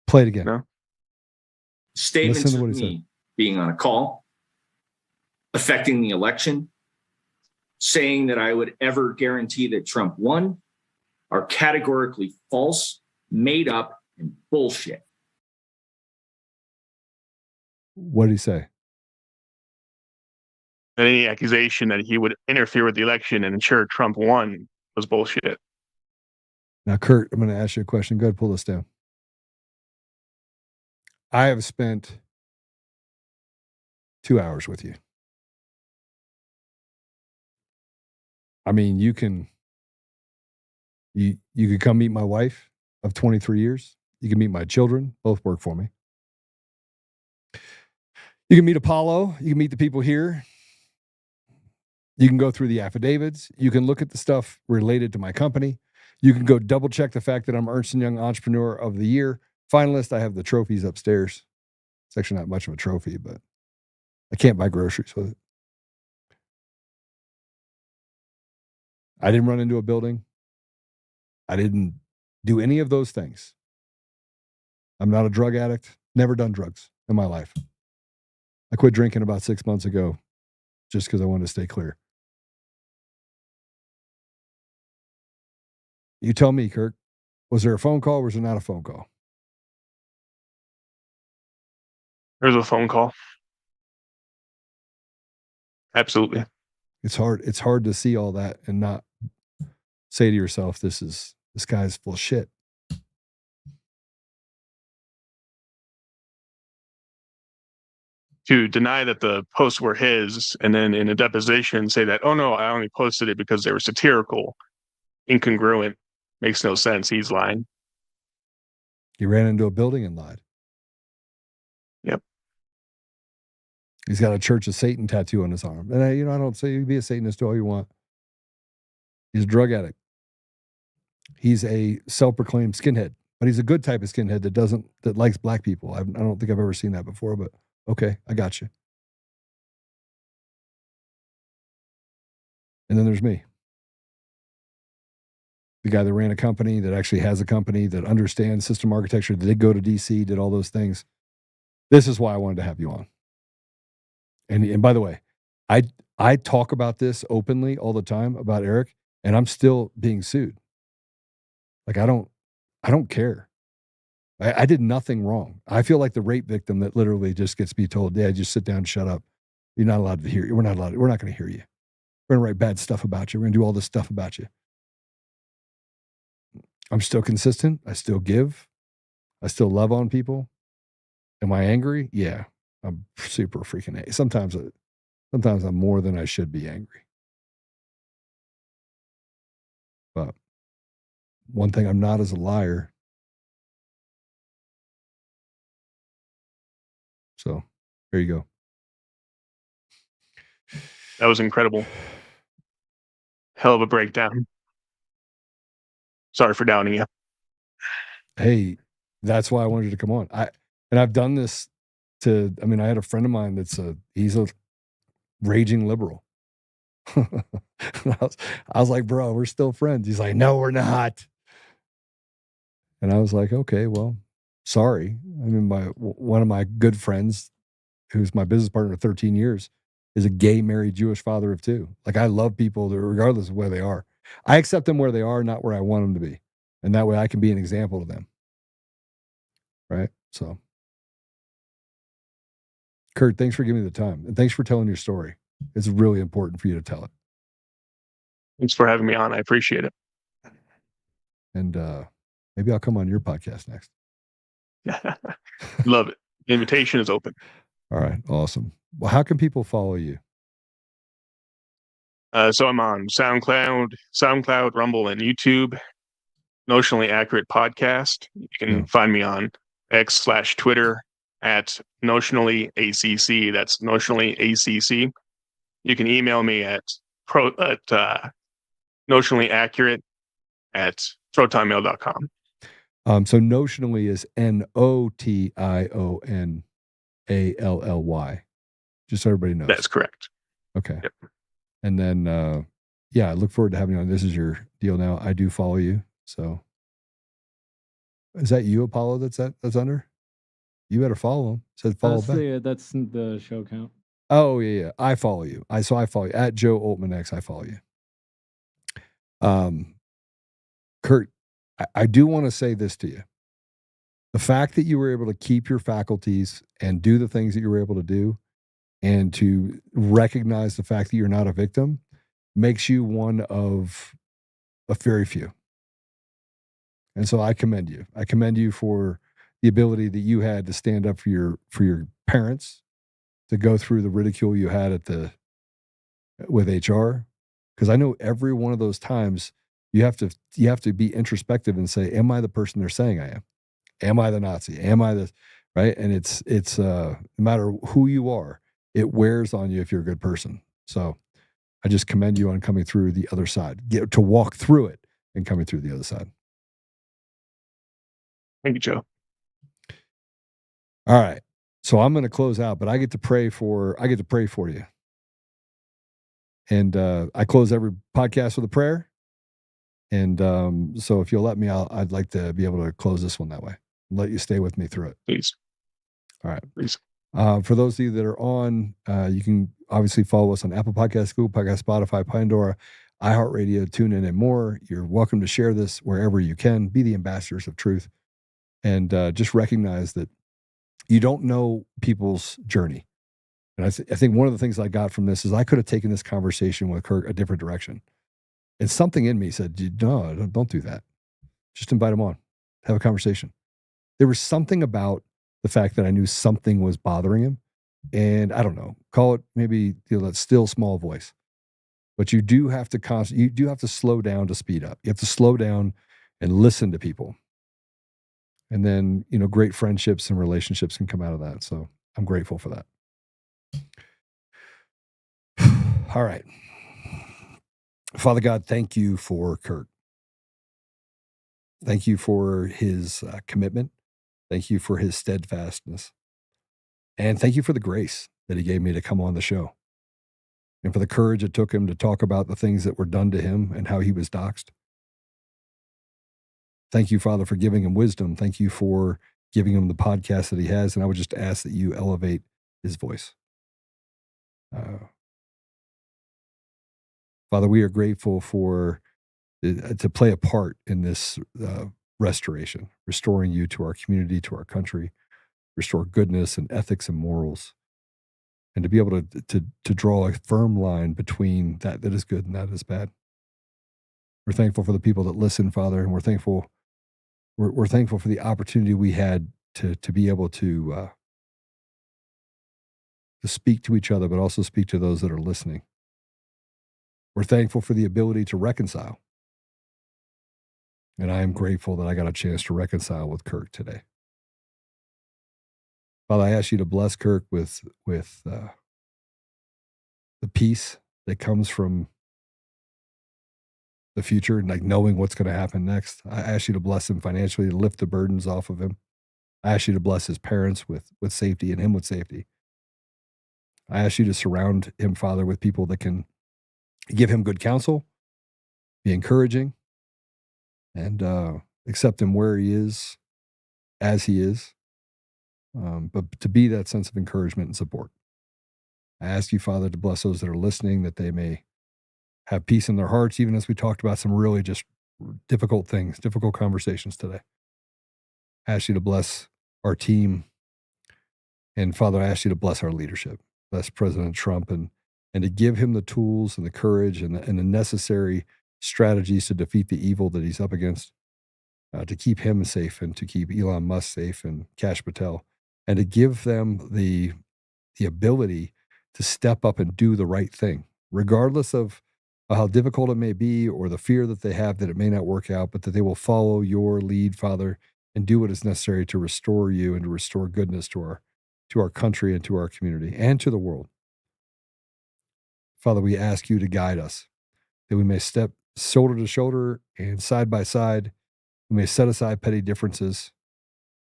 Play it again. No. Statements Listen to of what he me being on a call, affecting the election, saying that I would ever guarantee that Trump won are categorically false, made up, and bullshit. What did he say? That any accusation that he would interfere with the election and ensure Trump won was bullshit. Now, Kurt, I'm going to ask you a question. Go ahead, pull this down. I have spent 2 hours with you. I mean, you could come meet my wife of 23 years. You can meet my children, both work for me. You can meet Apollo. You can meet the people here. You can go through the affidavits. You can look at the stuff related to my company. You can go double check the fact that I'm Ernst & Young Entrepreneur of the Year finalist. I have the trophies upstairs. It's actually not much of a trophy, but I can't buy groceries with it. I didn't run into a building. I didn't do any of those things. I'm not a drug addict. Never done drugs in my life. I quit drinking about 6 months ago just because I wanted to stay clear. You tell me, Kirk, was there a phone call or was there not a phone call? There's a phone call. Absolutely. It's hard to see all that and not say to yourself, this guy's full of shit. To deny that the posts were his and then in a deposition say that, oh no, I only posted it because they were satirical, incongruent, makes no sense. He's lying. He ran into a building and lied. Yep. He's got a Church of Satan tattoo on his arm. And I don't say you be a Satanist all you want. He's a drug addict. He's a self-proclaimed skinhead, but he's a good type of skinhead that likes black people. I don't think I've ever seen that before, but okay, I got you. And then there's me. The guy that ran a company, that actually has a company, that understands system architecture, that did go to DC, did all those things. This is why I wanted to have you on. And by the way, I talk about this openly all the time about Eric, and I'm still being sued. Like, I don't care. I did nothing wrong. I feel like the rape victim that literally just gets to be told, yeah, just sit down, shut up. You're not allowed to hear you. We're not going to hear you. We're going to write bad stuff about you. We're going to do all this stuff about you. I'm still consistent. I still give. I still love on people. Am I angry? Yeah. I'm super freaking angry. Sometimes I'm more than I should be angry. But one thing I'm not is a liar. So there you go. That was incredible. Hell of a breakdown. Sorry for downing you. Hey, that's why I wanted you to come on. I've done this I had a friend of mine he's a raging liberal. I was like, bro, we're still friends. He's like, no, we're not. And I was like, okay, well, sorry. I mean, one of my good friends, who's my business partner for 13 years, is a gay married Jewish father of 2. Like, I love people regardless of where they are. I accept them where they are, not where I want them to be. And that way I can be an example to them. Right? So, Kurt, thanks for giving me the time. And thanks for telling your story. It's really important for you to tell it. Thanks for having me on. I appreciate it. And maybe I'll come on your podcast next. Love it. The invitation is open. All right. Awesome. Well, how can people follow you? So I'm on SoundCloud, Rumble, and YouTube. Notionally Accurate Podcast. You can find me on X/Twitter at Notionally ACC. That's Notionally ACC. You can email me at notionallyaccurate@protonmail.com. So Notionally is NOTIONALLY. Just so everybody knows. That's correct. Okay. Yep. And then, I look forward to having you on. This is your deal now. I do follow you. So is that you, Apollo, that's under? You better follow him. It said follow back. That's the show count. Oh, yeah. I follow you. I follow you. At Joe Oltmann X, I follow you. Kurt, I do want to say this to you. The fact that you were able to keep your faculties and do the things that you were able to do, and to recognize the fact that you're not a victim, makes you one of a very few. And so I commend you. I commend you for the ability that you had to stand up for your parents, to go through the ridicule you had with HR. Because I know every one of those times you have to be introspective and say, am I the person they're saying I am? Am I the Nazi? Am I this? Right? And it's no matter who you are, it wears on you if you're a good person. So I just commend you on coming through the other side, get to walk through it and coming through the other side. Thank you, Joe. All right. So I'm going to close out, but I get to pray for you. And I close every podcast with a prayer. And so if you'll let me, I'd like to be able to close this one that way. Let you stay with me through it. Please. All right. Please. For those of you that are on, you can obviously follow us on Apple Podcasts, Google Podcasts, Spotify, Pandora, iHeartRadio, TuneIn, and more. You're welcome to share this wherever you can. Be the ambassadors of truth. And just recognize that you don't know people's journey. And I think one of the things I got from this is I could have taken this conversation with Kirk a different direction. And something in me said, no, don't do that. Just invite him on. Have a conversation. There was something about the fact that I knew something was bothering him. And I don't know, call it maybe that still small voice. But you do have to slow down to speed up. You have to slow down and listen to people. And then, great friendships and relationships can come out of that. So I'm grateful for that. All right. Father God, thank you for Kirk. Thank you for his commitment. Thank you for his steadfastness. And thank you for the grace that he gave me to come on the show. And for the courage it took him to talk about the things that were done to him and how he was doxxed. Thank you, Father, for giving him wisdom. Thank you for giving him the podcast that he has. And I would just ask that you elevate his voice. Father, we are grateful to play a part in this restoration, restoring you to our community, to our country, restore goodness and ethics and morals, and to be able to draw a firm line between that is good and that is bad. We're thankful for the people that listen, Father, and we're thankful for the opportunity we had to be able to speak to each other, but also speak to those that are listening. We're thankful for the ability to reconcile. And I am grateful that I got a chance to reconcile with Kirk today. Father, I ask you to bless Kirk with the peace that comes from the future and knowing what's going to happen next. I ask you to bless him financially, to lift the burdens off of him. I ask you to bless his parents with safety and him with safety. I ask you to surround him, Father, with people that can give him good counsel, be encouraging, and accept him where he is, as he is, but to be that sense of encouragement and support. I ask you, Father, to bless those that are listening, that they may have peace in their hearts, even as we talked about some really just difficult things, difficult conversations today. I ask you to bless our team. And Father, I ask you to bless our leadership, bless President Trump, and to give him the tools and the courage and the necessary strategies to defeat the evil that he's up against, to keep him safe and to keep Elon Musk safe and Kash Patel, and to give them the ability to step up and do the right thing, regardless of how difficult it may be or the fear that they have that it may not work out, but that they will follow your lead, Father, and do what is necessary to restore you and to restore goodness to our country and to our community and to the world. Father, we ask you to guide us, that we may step shoulder to shoulder and side by side. We may set aside petty differences,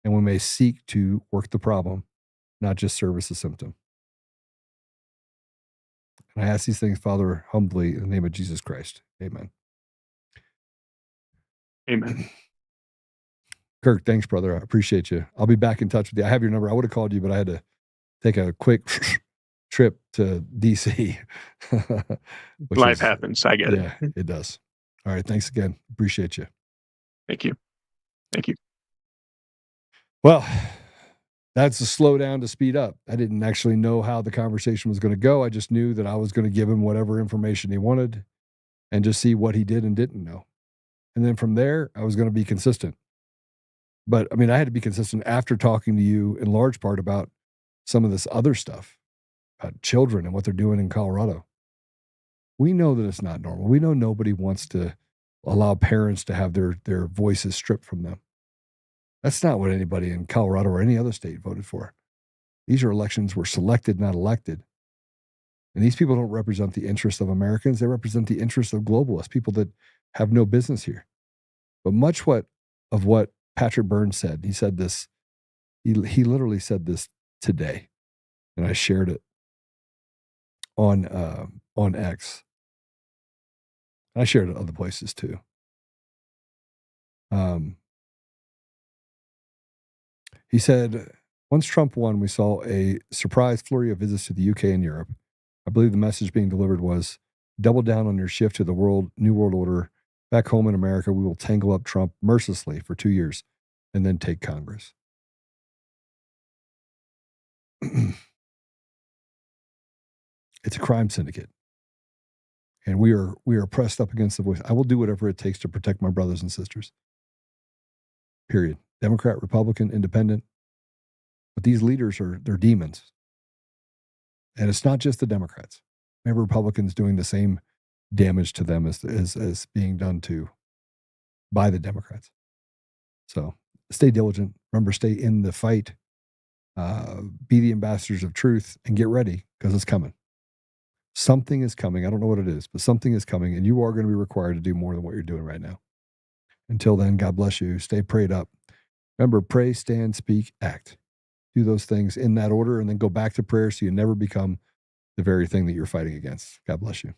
and we may seek to work the problem, not just service the symptom. And I ask these things, Father, humbly in the name of Jesus Christ. Amen. Amen. Kirk, thanks, brother. I appreciate you. I'll be back in touch with you. I have your number. I would have called you, but I had to take a quick trip to DC. Life happens. I get it. Yeah, it does. All right. Thanks again. Appreciate you. Thank you. Thank you. Well, that's a slow down to speed up. I didn't actually know how the conversation was going to go. I just knew that I was going to give him whatever information he wanted and just see what he did and didn't know. And then from there, I was going to be consistent. But I mean, I had to be consistent after talking to you in large part about some of this other stuff, about children and what they're doing in Colorado. We know that it's not normal. We know nobody wants to allow parents to have their voices stripped from them. That's not what anybody in Colorado or any other state voted for. These are elections were selected, not elected. And these people don't represent the interests of Americans. They represent the interests of globalists, people that have no business here. But much of what Patrick Burns said, he said this, he literally said this today. And I shared it on X. I shared it other places too. He said, once Trump won, we saw a surprise flurry of visits to the UK and Europe. I believe the message being delivered was, double down on your shift to the New World Order. Back home in America, we will tangle up Trump mercilessly for 2 years and then take Congress. It's a crime syndicate. And we are pressed up against the voice. I will do whatever it takes to protect my brothers and sisters. Period. Democrat, Republican, Independent. But these leaders they're demons. And it's not just the Democrats. We have Republicans doing the same damage to them as being done by the Democrats. So stay diligent. Remember, stay in the fight. Be the ambassadors of truth and get ready because it's coming. Something is coming. I don't know what it is, but something is coming, and you are going to be required to do more than what you're doing right now. Until then, God bless you. Stay prayed up. Remember, pray, stand, speak, act. Do those things in that order, and then go back to prayer so you never become the very thing that you're fighting against. God bless you.